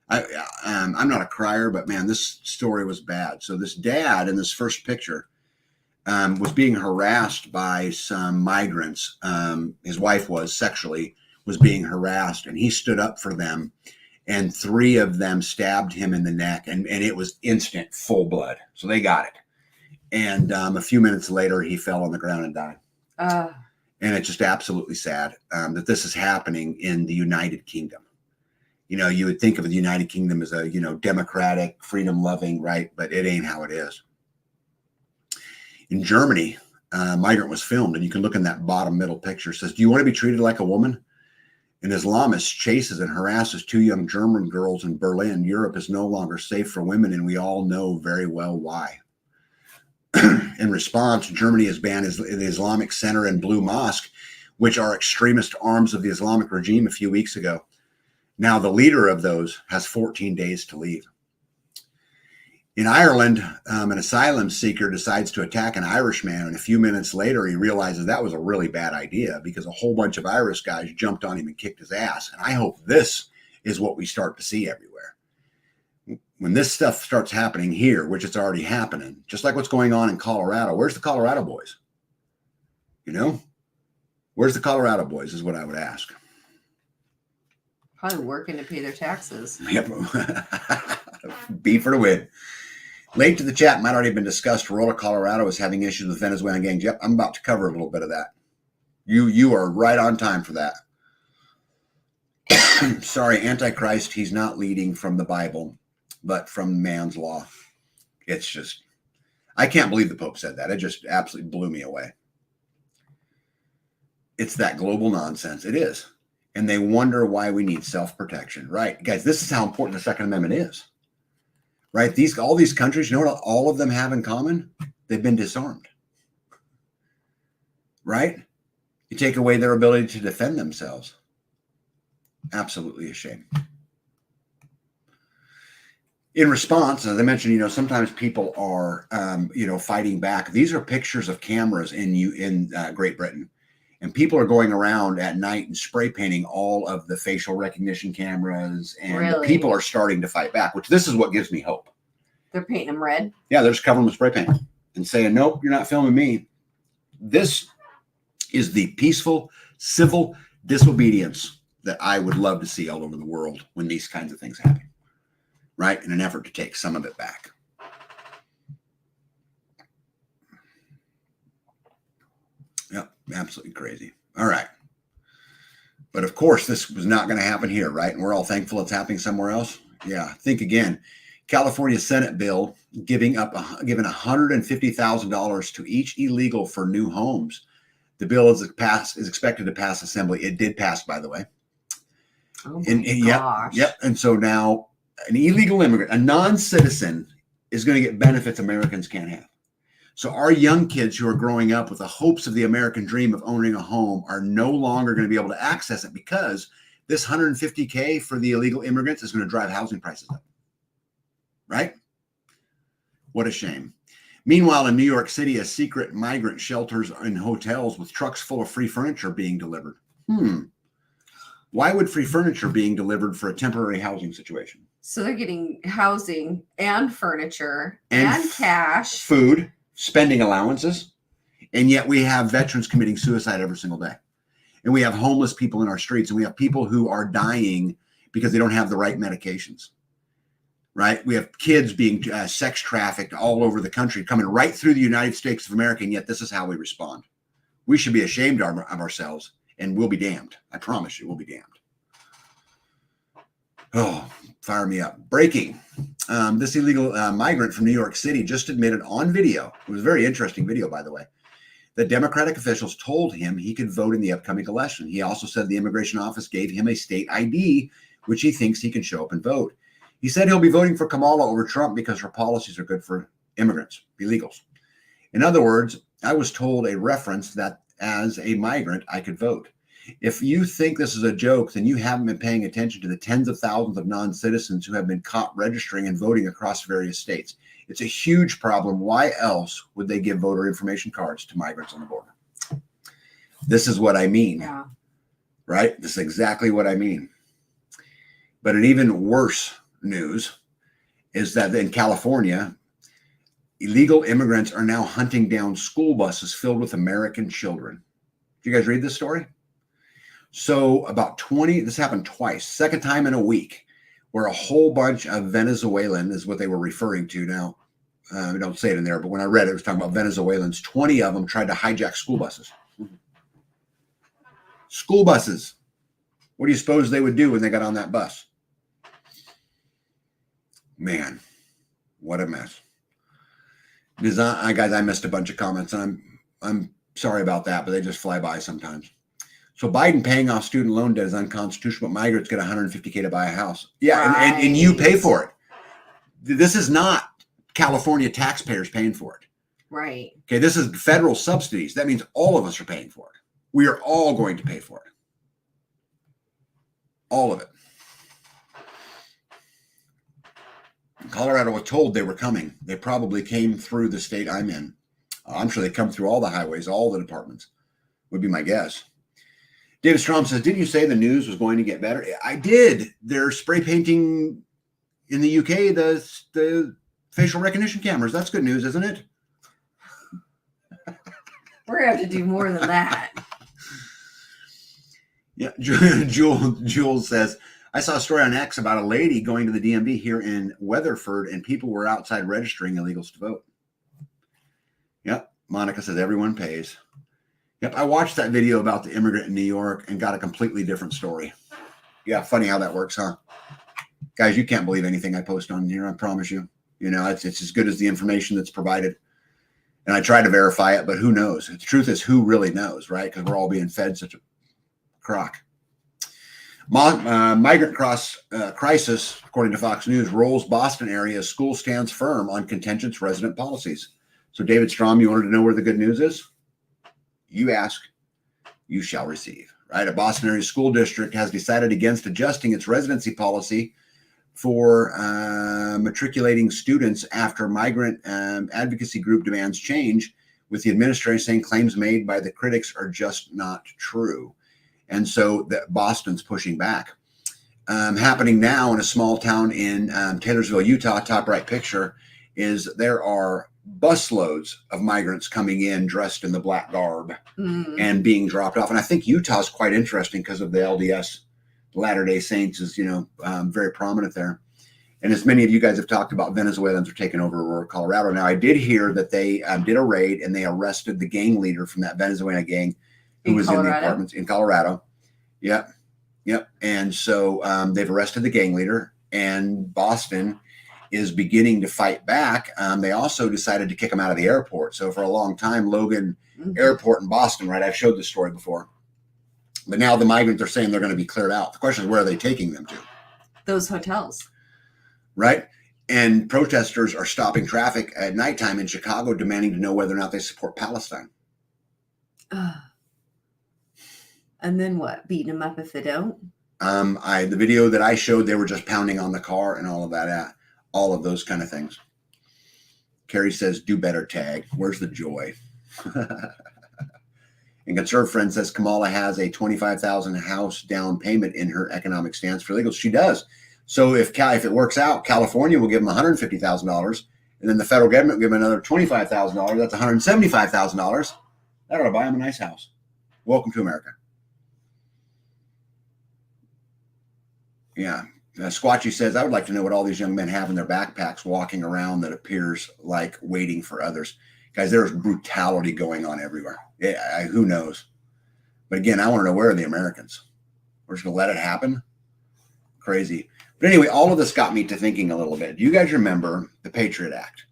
I'm not a crier, but man, this story was bad. So this dad in this first picture was being harassed by some migrants. His wife was being harassed, and he stood up for them, and 3 of them stabbed him in the neck, and it was instant, full blood. So they got it. And a few minutes later, he fell on the ground and died. And it's just absolutely sad that this is happening in the United Kingdom. You know, you would think of the United Kingdom as a, democratic, freedom-loving, right? But it ain't how it is. In Germany, a migrant was filmed, and you can look in that bottom middle picture. It says, do you want to be treated like a woman? An Islamist chases and harasses 2 young German girls in Berlin. Europe is no longer safe for women, and we all know very well why. In response, Germany has banned the Islamic Center and Blue Mosque, which are extremist arms of the Islamic regime, a few weeks ago. Now, the leader of those has 14 days to leave. In Ireland, an asylum seeker decides to attack an Irishman, and a few minutes later, he realizes that was a really bad idea because a whole bunch of Irish guys jumped on him and kicked his ass. And I hope this is what we start to see everywhere. When this stuff starts happening here, which it's already happening, just like what's going on in Colorado, where's the Colorado boys? Where's the Colorado boys is what I would ask. Probably working to pay their taxes. Yep. B for the win. Late to the chat, might already have been discussed. Rural Colorado is having issues with Venezuelan gangs. Yep, I'm about to cover a little bit of that. You are right on time for that. Sorry, Antichrist, he's not leading from the Bible, but from man's law. It's just, I can't believe the Pope said that. It just absolutely blew me away. It's that global nonsense. It is. And they wonder why we need self-protection. Right. Guys, this is how important the Second Amendment is. Right? All these countries, you know what all of them have in common? They've been disarmed. Right? You take away their ability to defend themselves. Absolutely a shame. In response, as I mentioned, sometimes people are, fighting back. These are pictures of cameras in Great Britain. And people are going around at night and spray painting all of the facial recognition cameras. And Really? People are starting to fight back, which this is what gives me hope. They're painting them red. Yeah, they're just covering them with spray paint and saying, nope, you're not filming me. This is the peaceful, civil disobedience that I would love to see all over the world when these kinds of things happen. Right? In an effort to take some of it back. Yep, absolutely crazy. All right. But of course, this was not going to happen here, right? And we're all thankful it's happening somewhere else. Yeah, think again. California Senate bill giving $150,000 to each illegal for new homes. The bill is expected to pass Assembly. It did pass, by the way. Oh my gosh. Yep. And so now an illegal immigrant, a non-citizen, is going to get benefits Americans can't have. So our young kids who are growing up with the hopes of the American dream of owning a home are no longer going to be able to access it because this $150K for the illegal immigrants is going to drive housing prices up. Right? What a shame. Meanwhile, in New York City, a secret migrant shelters in hotels with trucks full of free furniture being delivered. Why would free furniture being delivered for a temporary housing situation? So they're getting housing and furniture and cash. Food, spending allowances. And yet we have veterans committing suicide every single day. And we have homeless people in our streets. And we have people who are dying because they don't have the right medications. Right? We have kids being sex trafficked all over the country, coming right through the United States of America, and yet this is how we respond. We should be ashamed of ourselves, and we'll be damned. I promise you, we'll be damned. Oh, fire me up. Breaking. This illegal migrant from New York City just admitted on video, it was a very interesting video, by the way, that Democratic officials told him he could vote in the upcoming election. He also said the immigration office gave him a state ID, which he thinks he can show up and vote. He said he'll be voting for Kamala over Trump because her policies are good for immigrants, illegals. In other words, I was told a reference that as a migrant, I could vote. If you think this is a joke, then you haven't been paying attention to the tens of thousands of non-citizens who have been caught registering and voting across various states. It's a huge problem. Why else would they give voter information cards to migrants on the border? This is what I mean. Yeah. Right? This is exactly what I mean. But an even worse news is that in California, illegal immigrants are now hunting down school buses filled with American children. Did you guys read this story? So about 20, this happened twice, second time in a week, where a whole bunch of Venezuelan is what they were referring to now. I don't say it in there, but when I read it, it was talking about Venezuelans. 20 of them tried to hijack school buses. School buses. What do you suppose they would do when they got on that bus? Man, what a mess. Guys, I missed a bunch of comments, and I'm sorry about that, but they just fly by sometimes. So Biden paying off student loan debt is unconstitutional, but migrants get $150K to buy a house. Yeah, right. and you pay for it. This is not California taxpayers paying for it. Right. Okay, this is federal subsidies. That means all of us are paying for it. We are all going to pay for it. All of it. Colorado was told they were coming. They probably came through the state I'm in. I'm sure they come through all the highways, all the departments, would be my guess. David Strom says, didn't you say the news was going to get better? I did. They're spray painting in the UK the facial recognition cameras. That's good news, isn't it? We're going to have to do more than that. Yeah, Jules says, I saw a story on X about a lady going to the DMV here in Weatherford, and people were outside registering illegals to vote. Yep. Monica says everyone pays. Yep. I watched that video about the immigrant in New York and got a completely different story. Yeah. Funny how that works, huh? Guys, you can't believe anything I post on here. I promise you. You know, it's as good as the information that's provided. And I try to verify it, but who knows? The truth is, who really knows, right? Because we're all being fed such a crock. Migrant crisis, according to Fox News, rolls Boston area school stands firm on contentious resident policies. So, David Strom, you wanted to know where the good news is? You ask, you shall receive. Right? A Boston area school district has decided against adjusting its residency policy for matriculating students after migrant advocacy group demands change, with the administration saying claims made by the critics are just not true. And so that Boston's pushing back. Happening now in a small town in Taylorsville, Utah, top right picture, is there are busloads of migrants coming in dressed in the black garb and being dropped off. And I think Utah's quite interesting because of the LDS, Latter-day Saints is, very prominent there. And as many of you guys have talked about, Venezuelans are taking over rural Colorado. Now, I did hear that they did a raid and they arrested the gang leader from that Venezuelan gang who was in the apartments in Colorado. Yep. And so they've arrested the gang leader, and Boston is beginning to fight back. They also decided to kick him out of the airport. So for a long time, Logan Airport in Boston, right? I've showed this story before. But now the migrants are saying they're going to be cleared out. The question is, where are they taking them to? Those hotels. Right. And protesters are stopping traffic at nighttime in Chicago, demanding to know whether or not they support Palestine. And then what? Beating them up if they don't? The video that I showed, they were just pounding on the car and all of that, all of those kind of things. Carrie says, do better tag. Where's the joy? And Conserve Friend says Kamala has a $25,000 house down payment in her economic stance for illegals. She does. So if it works out, California will give them $150,000, and then the federal government will give them another $25,000. That's $175,000. That ought to buy them a nice house. Welcome to America. Yeah. Squatchy says, I would like to know what all these young men have in their backpacks walking around that appears like waiting for others. Guys, there's brutality going on everywhere. Yeah, who knows? But again, I want to know, where are the Americans? We're just going to let it happen? Crazy. But anyway, all of this got me to thinking a little bit. Do you guys remember the Patriot Act?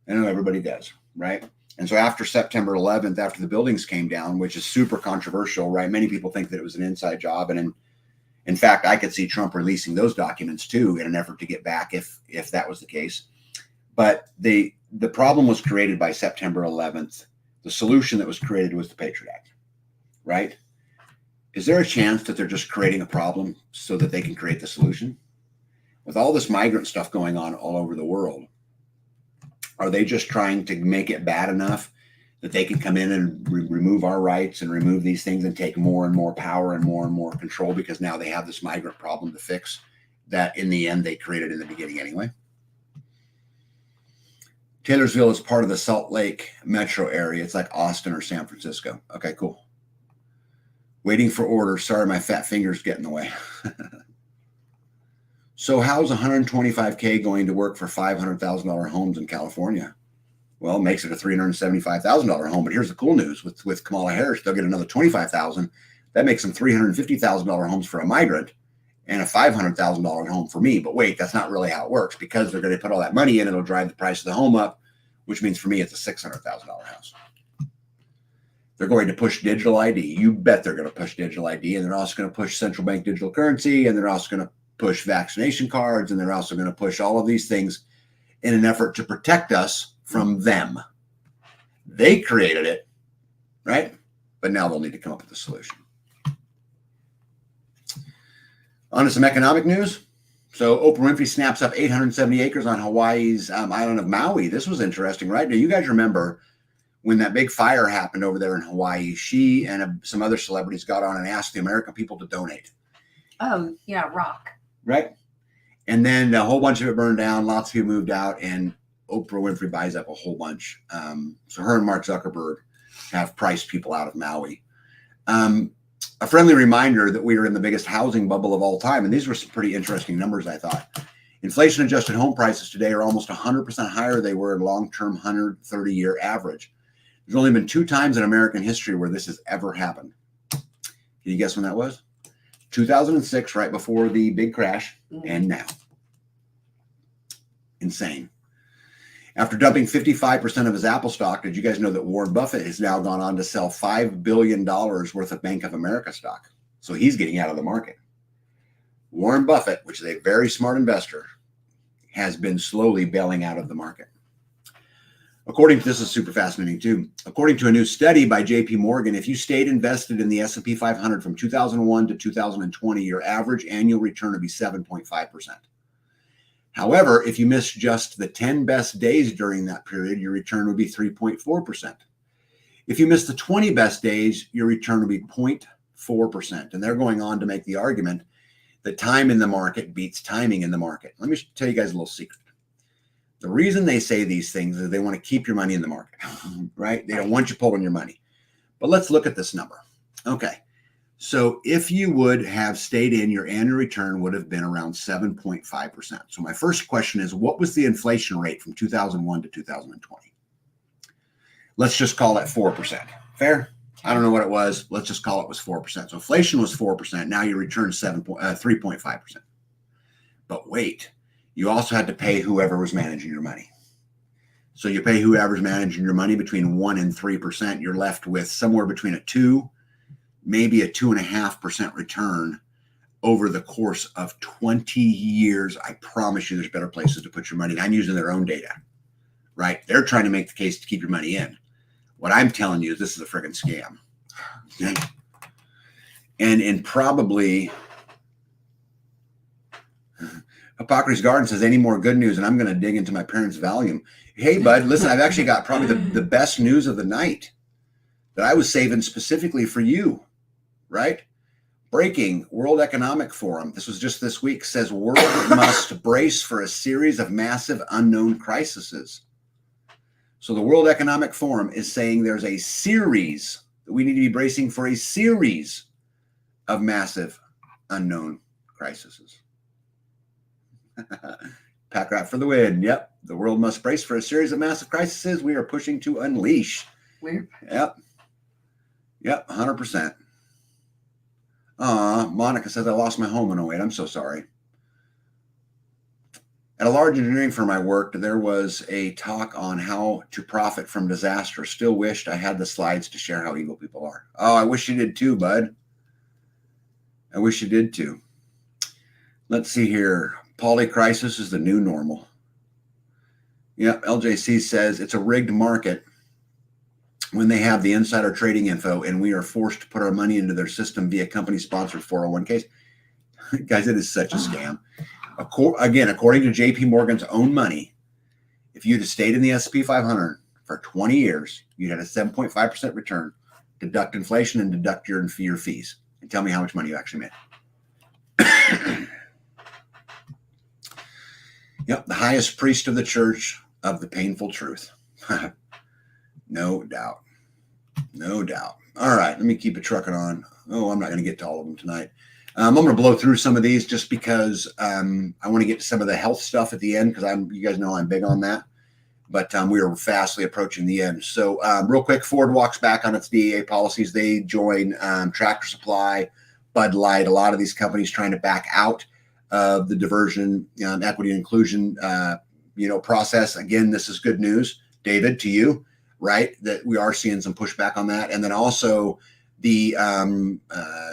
I know everybody does, right? And so after September 11th, after the buildings came down, which is super controversial, right? Many people think that it was an inside job. And in fact, I could see Trump releasing those documents too in an effort to get back if that was the case. But the problem was created by September 11th. The solution that was created was the Patriot Act, right? Is there a chance that they're just creating a problem so that they can create the solution? With all this migrant stuff going on all over the world, are they just trying to make it bad enough that they can come in and remove our rights and remove these things and take more and more power and more control, because now they have this migrant problem to fix that in the end they created in the beginning anyway? Taylorsville is part of the Salt Lake metro area. It's like Austin or San Francisco. Okay, cool. Waiting for orders. Sorry, my fat fingers get in the way. So how's $125K going to work for $500,000 homes in California? Well, it makes it a $375,000 home. But here's the cool news. With Kamala Harris, they'll get another $25,000. That makes them $350,000 homes for a migrant and a $500,000 home for me. But wait, that's not really how it works, because they're going to put all that money in. It'll drive the price of the home up, which means for me, it's a $600,000 house. They're going to push digital ID. You bet they're going to push digital ID. And they're also going to push central bank digital currency. And they're also going to push vaccination cards. And they're also going to push all of these things in an effort to protect us from them. They created it, right? But now they'll need to come up with a solution. On to some economic news. So Oprah Winfrey snaps up 870 acres on Hawaii's island of Maui. This was interesting, right? Now, you guys remember when that big fire happened over there in Hawaii, she and some other celebrities got on and asked the American people to donate. Oh, yeah, rock. Right? And then a whole bunch of it burned down. Lots of people moved out, and Oprah Winfrey buys up a whole bunch. So her and Mark Zuckerberg have priced people out of Maui. A friendly reminder that we are in the biggest housing bubble of all time. And these were some pretty interesting numbers, I thought. Inflation-adjusted home prices today are almost 100% higher than they were in long-term 130-year average. There's only been 2 times in American history where this has ever happened. Can you guess when that was? 2006, right before the big crash, and now. Insane. After dumping 55% of his Apple stock, did you guys know that Warren Buffett has now gone on to sell $5 billion worth of Bank of America stock? So he's getting out of the market. Warren Buffett, which is a very smart investor, has been slowly bailing out of the market. According to, this is super fascinating too. According to a new study by JP Morgan, if you stayed invested in the S&P 500 from 2001 to 2020, your average annual return would be 7.5%. However, if you missed just the 10 best days during that period, your return would be 3.4%. If you missed the 20 best days, your return would be 0.4%. And they're going on to make the argument that time in the market beats timing in the market. Let me tell you guys a little secret. The reason they say these things is they want to keep your money in the market, right? They don't want you pulling your money. But let's look at this number. Okay. So if you would have stayed in, your annual return would have been around 7.5%. So my first question is, what was the inflation rate from 2001 to 2020? Let's just call it 4%. Fair? I don't know what it was. Let's just call it was 4%. So inflation was 4%. Now your return is 3.5%. But wait, you also had to pay whoever was managing your money. So you pay whoever's managing your money between 1% and 3%. You're left with somewhere between a 2%, maybe a 2.5% return over the course of 20 years. I promise you there's better places to put your money. I'm using their own data, right? They're trying to make the case to keep your money in. What I'm telling you is this is a friggin' scam. Okay? And probably Hippocrates Garden says, any more good news? And I'm going to dig into my parents' volume. Hey, bud, listen, I've actually got probably the best news of the night that I was saving specifically for you, right? Breaking, World Economic Forum, this was just this week, says world must brace for a series of massive unknown crises. So the World Economic Forum is saying there's a series that we need to be bracing for, a series of massive unknown crises. Pack rat for the win. Yep. The world must brace for a series of massive crises we are pushing to unleash. Weird. Yep. Yep. 100%. Monica says, I lost my home in 08. I'm so sorry. At a large engineering firm I worked, there was a talk on how to profit from disaster. Still wished I had the slides to share how evil people are. Oh, I wish you did too, bud. I wish you did too. Let's see here. Polycrisis is the new normal. Yep, LJC says it's a rigged market when they have the insider trading info and we are forced to put our money into their system via company-sponsored 401ks. Guys, it is such a scam. Again, according to JP Morgan's own money, if you'd have stayed in the S&P 500 for 20 years, you'd had a 7.5% return, deduct inflation and deduct your fees. And tell me how much money you actually made. Yep, the highest priest of the church of the painful truth. No doubt. No doubt. All right, let me keep it trucking on. Oh, I'm not going to get to all of them tonight. I'm going to blow through some of these just because I want to get to some of the health stuff at the end because you guys know I'm big on that. But we are fastly approaching the end. So real quick, Ford walks back on its DEA policies. They join Tractor Supply, Bud Light, a lot of these companies trying to back out of the diversion, equity and inclusion, process. Again, this is good news, David, to you, right? That we are seeing some pushback on that. And then also the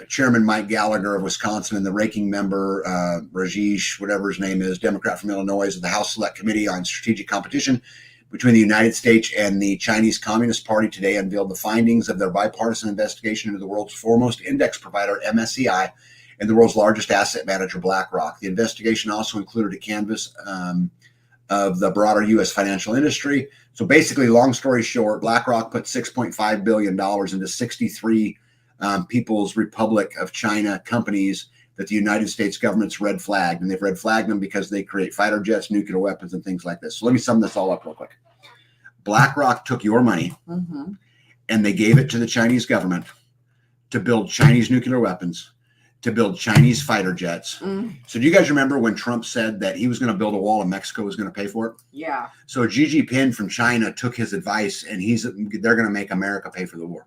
Chairman Mike Gallagher of Wisconsin and the ranking member, Rajesh, whatever his name is, Democrat from Illinois, of the House Select Committee on Strategic Competition between the United States and the Chinese Communist Party today unveiled the findings of their bipartisan investigation into the world's foremost index provider, MSCI, and the world's largest asset manager, BlackRock. The investigation also included a canvass of the broader U.S. financial industry. So basically, long story short, BlackRock put $6.5 billion into 63 People's Republic of China companies that the United States government's red flagged. And they've red flagged them because they create fighter jets, nuclear weapons, and things like this. So let me sum this all up real quick. BlackRock took your money and they gave it to the Chinese government to build Chinese nuclear weapons, to build Chinese fighter jets. So do you guys remember when Trump said that he was going to build a wall and Mexico was going to pay for it? Yeah. So Xi Jinping from China took his advice and they're going to make America pay for the war.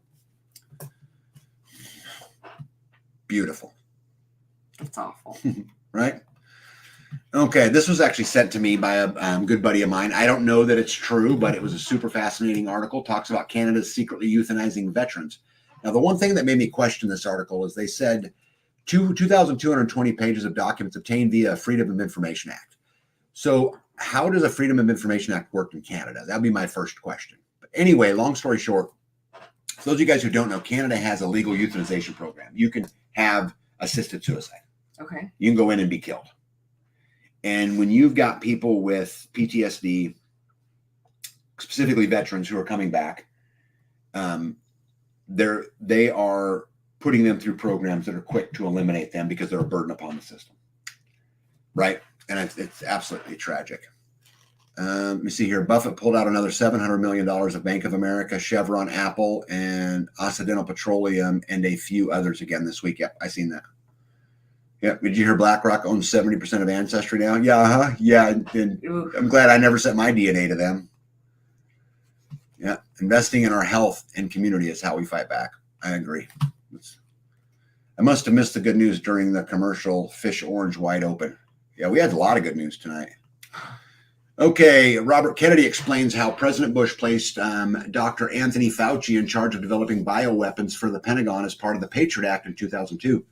Beautiful. It's awful. Right? Okay, this was actually sent to me by a good buddy of mine. I don't know that it's true, but it was a super fascinating article. Talks about Canada's secretly euthanizing veterans. Now, the one thing that made me question this article is they said 2,220 pages of documents obtained via Freedom of Information Act. So how does a Freedom of Information Act work in Canada? That'd be my first question. But anyway, long story short, for those of you guys who don't know, Canada has a legal euthanization program. You can have assisted suicide. Okay. You can go in and be killed. And when you've got people with PTSD, specifically veterans who are coming back, they are putting them through programs that are quick to eliminate them because they're a burden upon the system. Right? And it's absolutely tragic. Let me see here. Buffett pulled out another $700 million of Bank of America, Chevron, Apple, and Occidental Petroleum, and a few others again this week. Yep, I seen that. Yep. Did you hear BlackRock owns 70% of Ancestry now? Yeah, yeah. And I'm glad I never sent my DNA to them. Yeah. Investing in our health and community is how we fight back. I agree. I must have missed the good news during the commercial Fish Orange Wide Open. Yeah, we had a lot of good news tonight. Okay, Robert Kennedy explains how President Bush placed Dr. Anthony Fauci in charge of developing bioweapons for the Pentagon as part of the Patriot Act in 2002.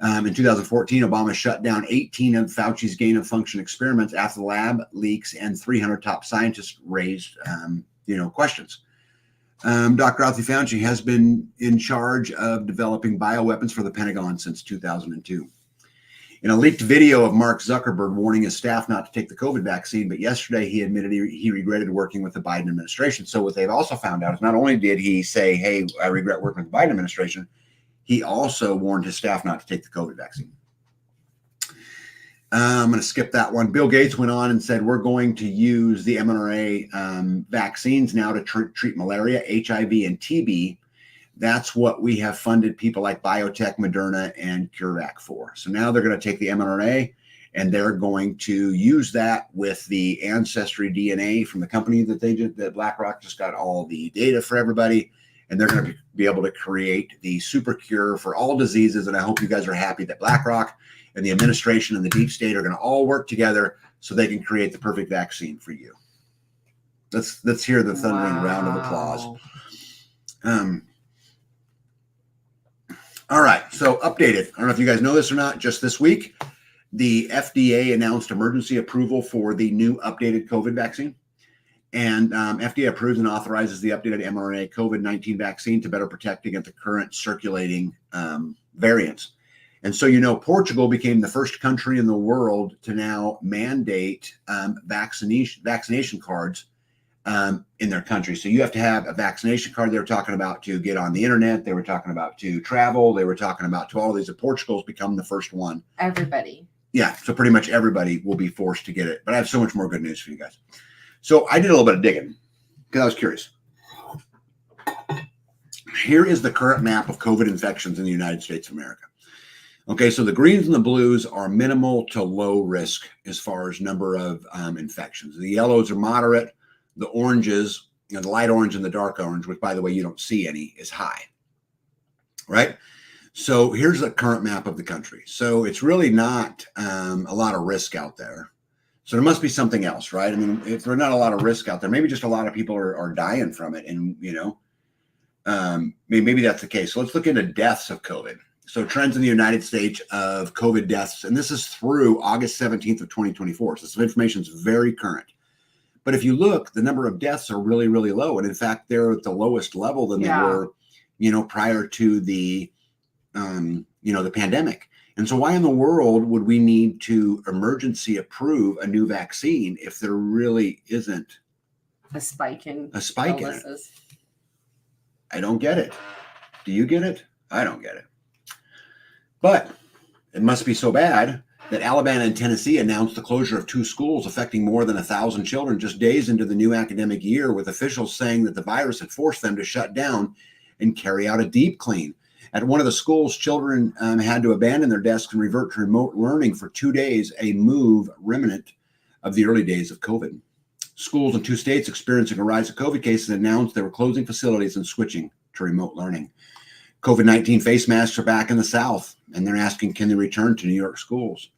In 2014, Obama shut down 18 of Fauci's gain-of-function experiments after the lab leaks and 300 top scientists raised, questions. Dr. Anthony Fauci has been in charge of developing bioweapons for the Pentagon since 2002. In a leaked video of Mark Zuckerberg warning his staff not to take the COVID vaccine, but yesterday he admitted he regretted working with the Biden administration. So what they've also found out is not only did he say, hey, I regret working with the Biden administration, he also warned his staff not to take the COVID vaccine. I'm going to skip that one. Bill Gates went on and said, we're going to use the mRNA vaccines now to treat malaria, HIV, and TB. That's what we have funded people like Biotech, Moderna, and CureVac for. So now they're going to take the mRNA and they're going to use that with the ancestry DNA from the company that BlackRock just got all the data for everybody. And they're going to be able to create the super cure for all diseases. And I hope you guys are happy that BlackRock and the administration and the deep state are going to all work together so they can create the perfect vaccine for you. Let's hear the thundering round of applause. All right, so updated. I don't know if you guys know this or not. Just this week, the FDA announced emergency approval for the new updated COVID vaccine. And FDA approves and authorizes the updated mRNA COVID-19 vaccine to better protect against the current circulating variants. And so, Portugal became the first country in the world to now mandate vaccination cards in their country. So you have to have a vaccination card. They were talking about to get on the internet. They were talking about to travel. They were talking about to all these. Portugal's become the first one. Everybody. Yeah. So pretty much everybody will be forced to get it. But I have so much more good news for you guys. So I did a little bit of digging because I was curious. Here is the current map of COVID infections in the United States of America. Okay, so the greens and the blues are minimal to low risk as far as number of infections. The yellows are moderate. The oranges, the light orange and the dark orange, which by the way, you don't see any, is high, right? So here's the current map of the country. So it's really not a lot of risk out there. So there must be something else, right? I mean, if there's not a lot of risk out there, maybe just a lot of people are dying from it. And, maybe that's the case. So let's look into deaths of COVID. So trends in the United States of COVID deaths, and this is through August 17th of 2024. So some information is very current. But if you look, the number of deaths are really, really low. And in fact, they're at the lowest level than they were, prior to the, the pandemic. And so why in the world would we need to emergency approve a new vaccine if there really isn't a spike in it? I don't get it. Do you get it? I don't get it. But it must be so bad that Alabama and Tennessee announced the closure of 2 schools affecting more than 1,000 children just days into the new academic year, with officials saying that the virus had forced them to shut down and carry out a deep clean. At one of the schools, children had to abandon their desks and revert to remote learning for 2 days, a move remnant of the early days of COVID. Schools in 2 states experiencing a rise of COVID cases announced they were closing facilities and switching to remote learning. COVID-19 face masks are back in the South, and they're asking, can they return to New York schools?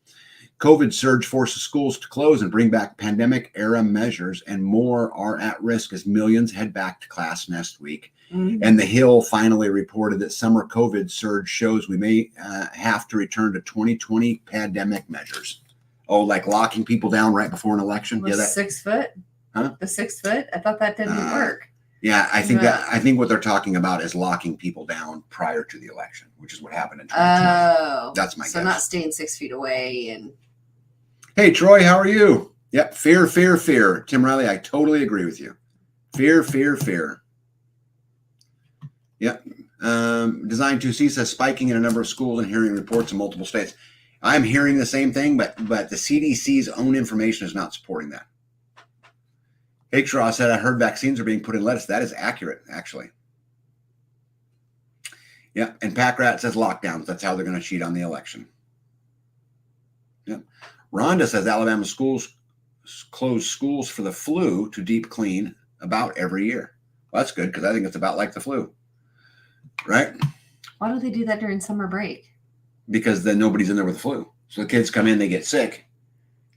COVID surge forces schools to close and bring back pandemic-era measures, and more are at risk as millions head back to class next week. Mm-hmm. And The Hill finally reported that summer COVID surge shows we may have to return to 2020 pandemic measures. Oh, like locking people down right before an election? Yeah, 6 foot? Huh? The 6 foot? I thought that didn't work. Yeah, I think what they're talking about is locking people down prior to the election, which is what happened in 2020. Oh, that's my guess. So not staying 6 feet away. And hey, Troy, how are you? Yep, fear, fear, fear. Tim Riley, I totally agree with you. Fear, fear, fear. Yep. Design 2C says spiking in a number of schools and hearing reports in multiple states. I'm hearing the same thing, but the CDC's own information is not supporting that. Hickraw said, I heard vaccines are being put in lettuce. That is accurate, actually. Yeah, and Packrat says lockdowns. That's how they're going to cheat on the election. Yep. Rhonda says Alabama schools close schools for the flu to deep clean about every year. Well, that's good because I think it's about like the flu, right? Why do they do that during summer break? Because then nobody's in there with the flu. So the kids come in, they get sick,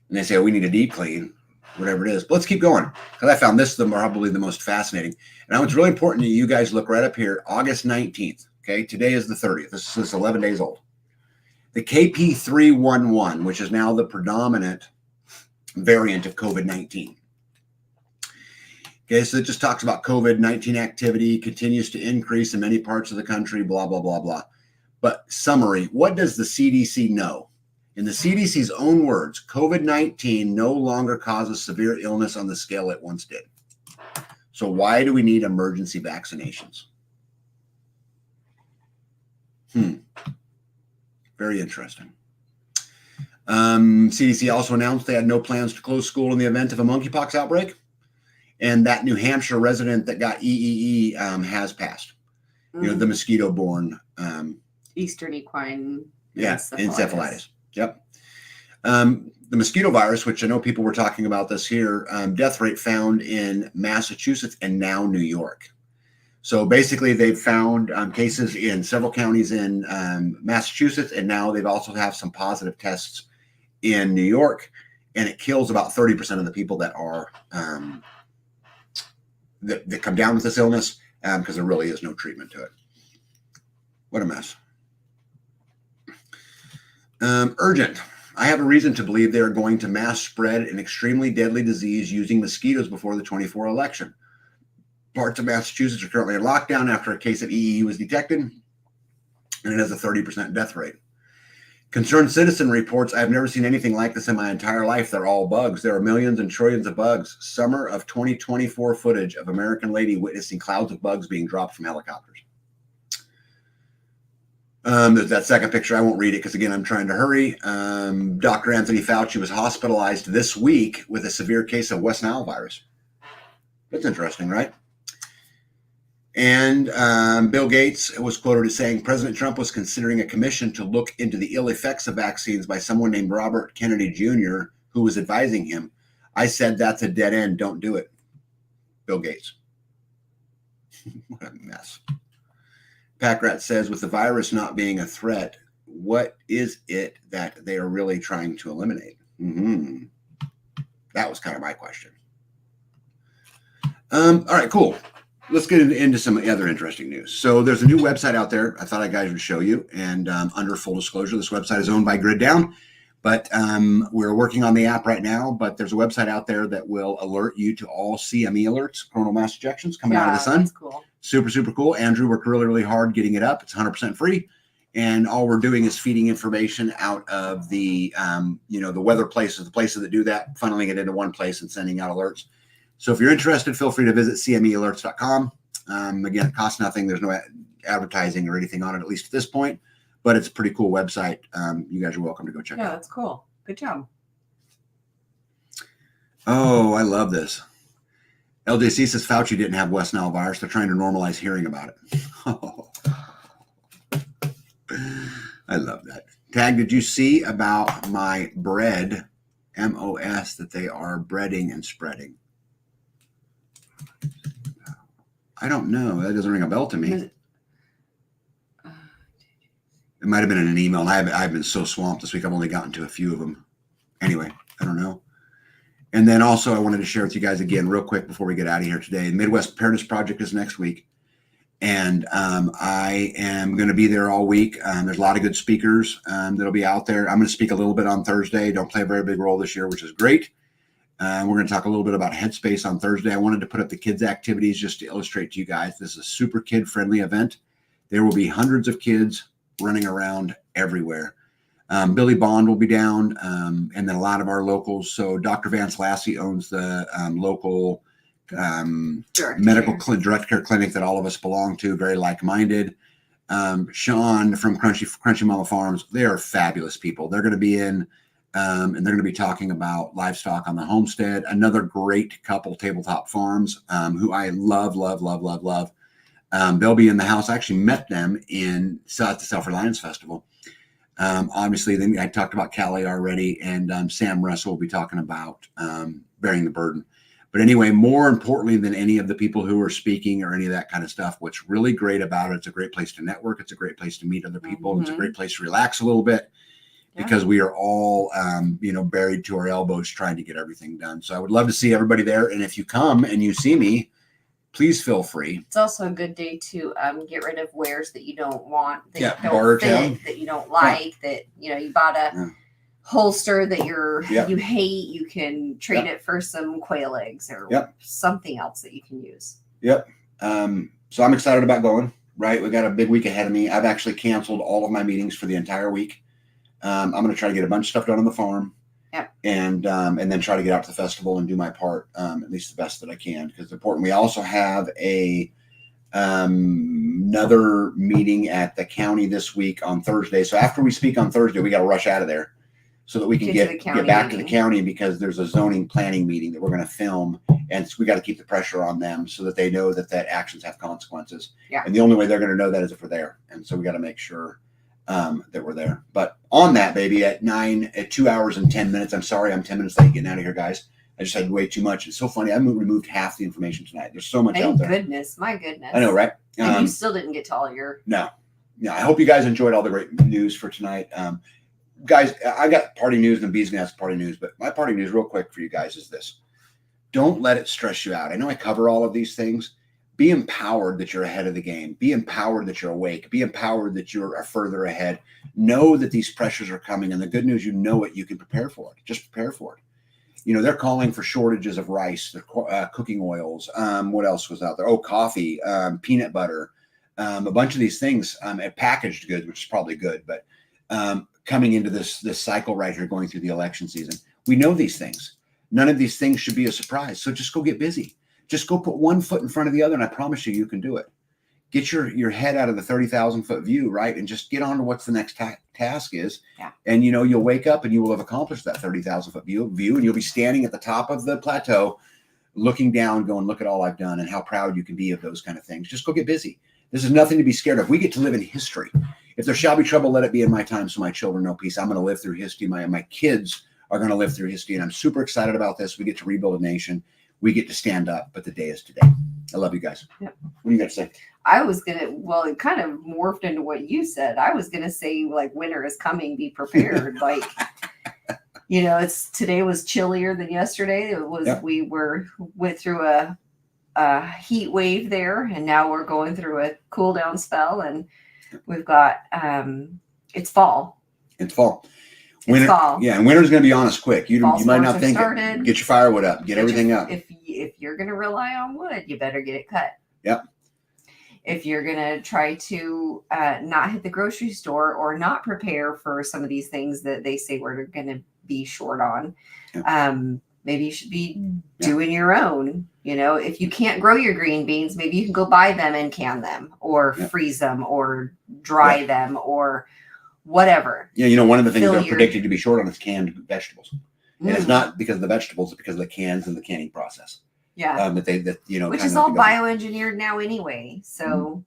and they say, oh, we need a deep clean. Whatever it is. But let's keep going because I found this probably the most fascinating. And now it's really important that you guys look right up here, August 19th. Okay, today is the 30th. This is 11 days old. The KP.311, which is now the predominant variant of COVID-19. Okay, so it just talks about COVID-19 activity continues to increase in many parts of the country, blah, blah, blah, blah. But summary, what does the CDC know? In the CDC's own words, COVID-19 no longer causes severe illness on the scale it once did. So why do we need emergency vaccinations? Very interesting. CDC also announced they had no plans to close school in the event of a monkeypox outbreak. And that New Hampshire resident that got EEE has passed. You know, the mosquito-borne Eastern equine encephalitis. Yep. The mosquito virus, which I know people were talking about this here, death rate found in Massachusetts and now New York. So basically they've found cases in several counties in Massachusetts, and now they've also have some positive tests in New York, and it kills about 30% of the people that are that come down with this illness because there really is no treatment to it. What a mess. Urgent. I have a reason to believe they are going to mass spread an extremely deadly disease using mosquitoes before the 2024 election. Parts of Massachusetts are currently in lockdown after a case of EEE was detected, and it has a 30% death rate. Concerned Citizen reports, I've never seen anything like this in my entire life. They're all bugs. There are millions and trillions of bugs. Summer of 2024 footage of American lady witnessing clouds of bugs being dropped from helicopters. There's that second picture. I won't read it because, again, I'm trying to hurry. Dr. Anthony Fauci was hospitalized this week with a severe case of West Nile virus. That's interesting, right? And Bill Gates was quoted as saying President Trump was considering a commission to look into the ill effects of vaccines by someone named Robert Kennedy Jr., who was advising him. I said, that's a dead end. Don't do it. Bill Gates. What a mess. Packrat says, with the virus not being a threat, what is it that they are really trying to eliminate? That was kind of my question. All right, cool. Let's get into some other interesting news. So there's a new website out there I thought I guys would show you. And under full disclosure, this website is owned by Grid Down, but we're working on the app right now. But there's a website out there that will alert you to all CME alerts, coronal mass ejections coming out of the sun. That's cool. Super, super cool. Andrew worked really, really hard getting it up. It's 100% free. And all we're doing is feeding information out of the, the weather places, the places that do that, funneling it into one place and sending out alerts. So if you're interested, feel free to visit cmealerts.com. Again, it costs nothing. There's no advertising or anything on it, at least at this point, but it's a pretty cool website. You guys are welcome to go check it out. Yeah, that's cool. Good job. Oh, I love this. LJC says Fauci didn't have West Nile virus. They're trying to normalize hearing about it. Oh. I love that. Tag, did you see about my bread, MOS, that they are breading and spreading? I don't know. That doesn't ring a bell to me. It might have been in an email. I've been so swamped this week. I've only gotten to a few of them. Anyway, I don't know. And then also I wanted to share with you guys again real quick before we get out of here today. The Midwest Preparedness Project is next week. And I am going to be there all week. There's a lot of good speakers that'll be out there. I'm going to speak a little bit on Thursday. Don't play a very big role this year, which is great. We're going to talk a little bit about Headspace on Thursday. I wanted to put up the kids' activities just to illustrate to you guys. This is a super kid-friendly event. There will be hundreds of kids running around everywhere. Billy Bond will be down, and then a lot of our locals. So Dr. Vance Lassie owns the local medical direct care clinic that all of us belong to, very like-minded. Sean from Crunchy Mama Farms, they are fabulous people. They're going to be in, and they're going to be talking about livestock on the Homestead. Another great couple, Tabletop Farms, who I love. They'll be in the house. I actually met them at the Self-Reliance Festival. Obviously, then I talked about Callie already, and Sam Russell will be talking about bearing the burden. But anyway, more importantly than any of the people who are speaking or any of that kind of stuff, what's really great about it, it's a great place to network. It's a great place to meet other people. It's a great place to relax a little bit because we are all, buried to our elbows trying to get everything done. So I would love to see everybody there. And if you come and you see me, please feel free. It's also a good day to get rid of wares that you don't want, that Yeah, you barter don't town. fit, that you don't like, that you bought a holster that you hate. You can trade it for some quail eggs or something else that you can use. Yep. So I'm excited about going. Right, we got a big week ahead of me. I've actually canceled all of my meetings for the entire week. I'm going to try to get a bunch of stuff done on the farm. And then try to get out to the festival and do my part, at least the best that I can, because it's important. We also have another meeting at the county this week on Thursday. So after we speak on Thursday, we got to rush out of there so that we can get back to the county, because there's a zoning planning meeting that we're going to film, and so we got to keep the pressure on them so that they know that actions have consequences. And the only way they're going to know that is if we're there, and so we got to make sure that we're there. But on that, baby, at 2 hours and 10 minutes. I'm sorry, I'm 10 minutes late getting out of here, guys. I just had way too much. It's so funny. I removed half the information tonight. There's so much out there. Goodness, my goodness. I know, right? And you still didn't get to all your. No. Yeah. I hope you guys enjoyed all the great news for tonight. Guys, I got party news, and B's gonna have party news, but my party news real quick for you guys is this. Don't let it stress you out. I know I cover all of these things. Be empowered that you're ahead of the game. Be empowered that you're awake. Be empowered that you're further ahead. Know that these pressures are coming, and the good news, you know it. You can prepare for it. Just prepare for it. They're calling for shortages of rice, cooking oils. What else was out there? Oh, coffee, peanut butter, a bunch of these things, and packaged goods, which is probably good, but coming into this cycle right here, going through the election season. We know these things. None of these things should be a surprise. So just go get busy. Just go put one foot in front of the other, and I promise you can do it. Get your head out of the 30,000 foot view, right? And just get on to what's the next task is. Yeah. And, you'll wake up and you will have accomplished that 30,000 foot view, and you'll be standing at the top of the plateau, looking down, going, look at all I've done, and how proud you can be of those kind of things. Just go get busy. This is nothing to be scared of. We get to live in history. If there shall be trouble, let it be in my time, so my children know peace. I'm going to live through history. My kids are going to live through history, and I'm super excited about this. We get to rebuild a nation. We get to stand up, but the day is today. I love you guys. Yep. What do you got to say? It kind of morphed into what you said. I was going to say, like, winter is coming, be prepared. Like, today was chillier than yesterday. It was, we went through a heat wave there, and now we're going through a cool down spell, and we've got, it's fall. It's fall. Winter, fall. Yeah, and winter's going to be on us quick. You might not think it. Get your firewood up. Get everything up. If you're going to rely on wood, you better get it cut. Yep. If you're going to try to not hit the grocery store or not prepare for some of these things that they say we're going to be short on, maybe you should be doing your own. If you can't grow your green beans, maybe you can go buy them and can them, or freeze them, or dry them, or whatever. Yeah, one of the things they're predicted to be short on is canned vegetables. And it's not because of the vegetables, it's because of the cans and the canning process. Yeah. Which is all bioengineered now anyway. So,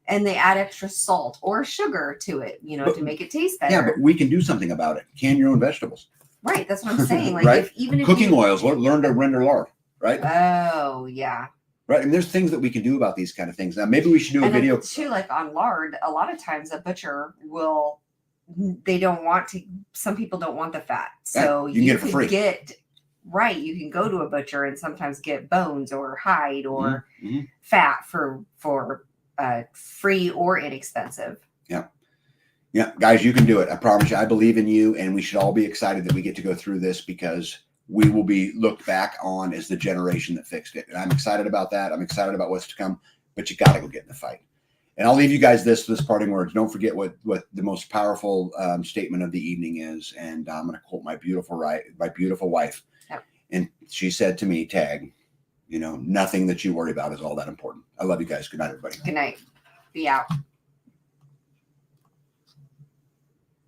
and they add extra salt or sugar to it, to make it taste better. Yeah, but we can do something about it. Can your own vegetables. Right. That's what I'm saying. Like, right? if cooking oils, learn to render lard, right? Oh, yeah. Right. And there's things that we can do about these kind of things. Now, maybe we should do a video. Too, like on lard, a lot of times a butcher some people don't want the fat. So you can get it for free. You can go to a butcher and sometimes get bones or hide or fat for free or inexpensive. Yeah. Yeah. Guys, you can do it. I promise you. I believe in you, and we should all be excited that we get to go through this, because we will be looked back on as the generation that fixed it. And I'm excited about that. I'm excited about what's to come, but you got to go get in the fight. And I'll leave you guys this parting words. Don't forget what the most powerful statement of the evening is. And I'm going to quote my beautiful wife. Yep. And she said to me, Tag, nothing that you worry about is all that important. I love you guys. Good night, everybody. Good night. Be out.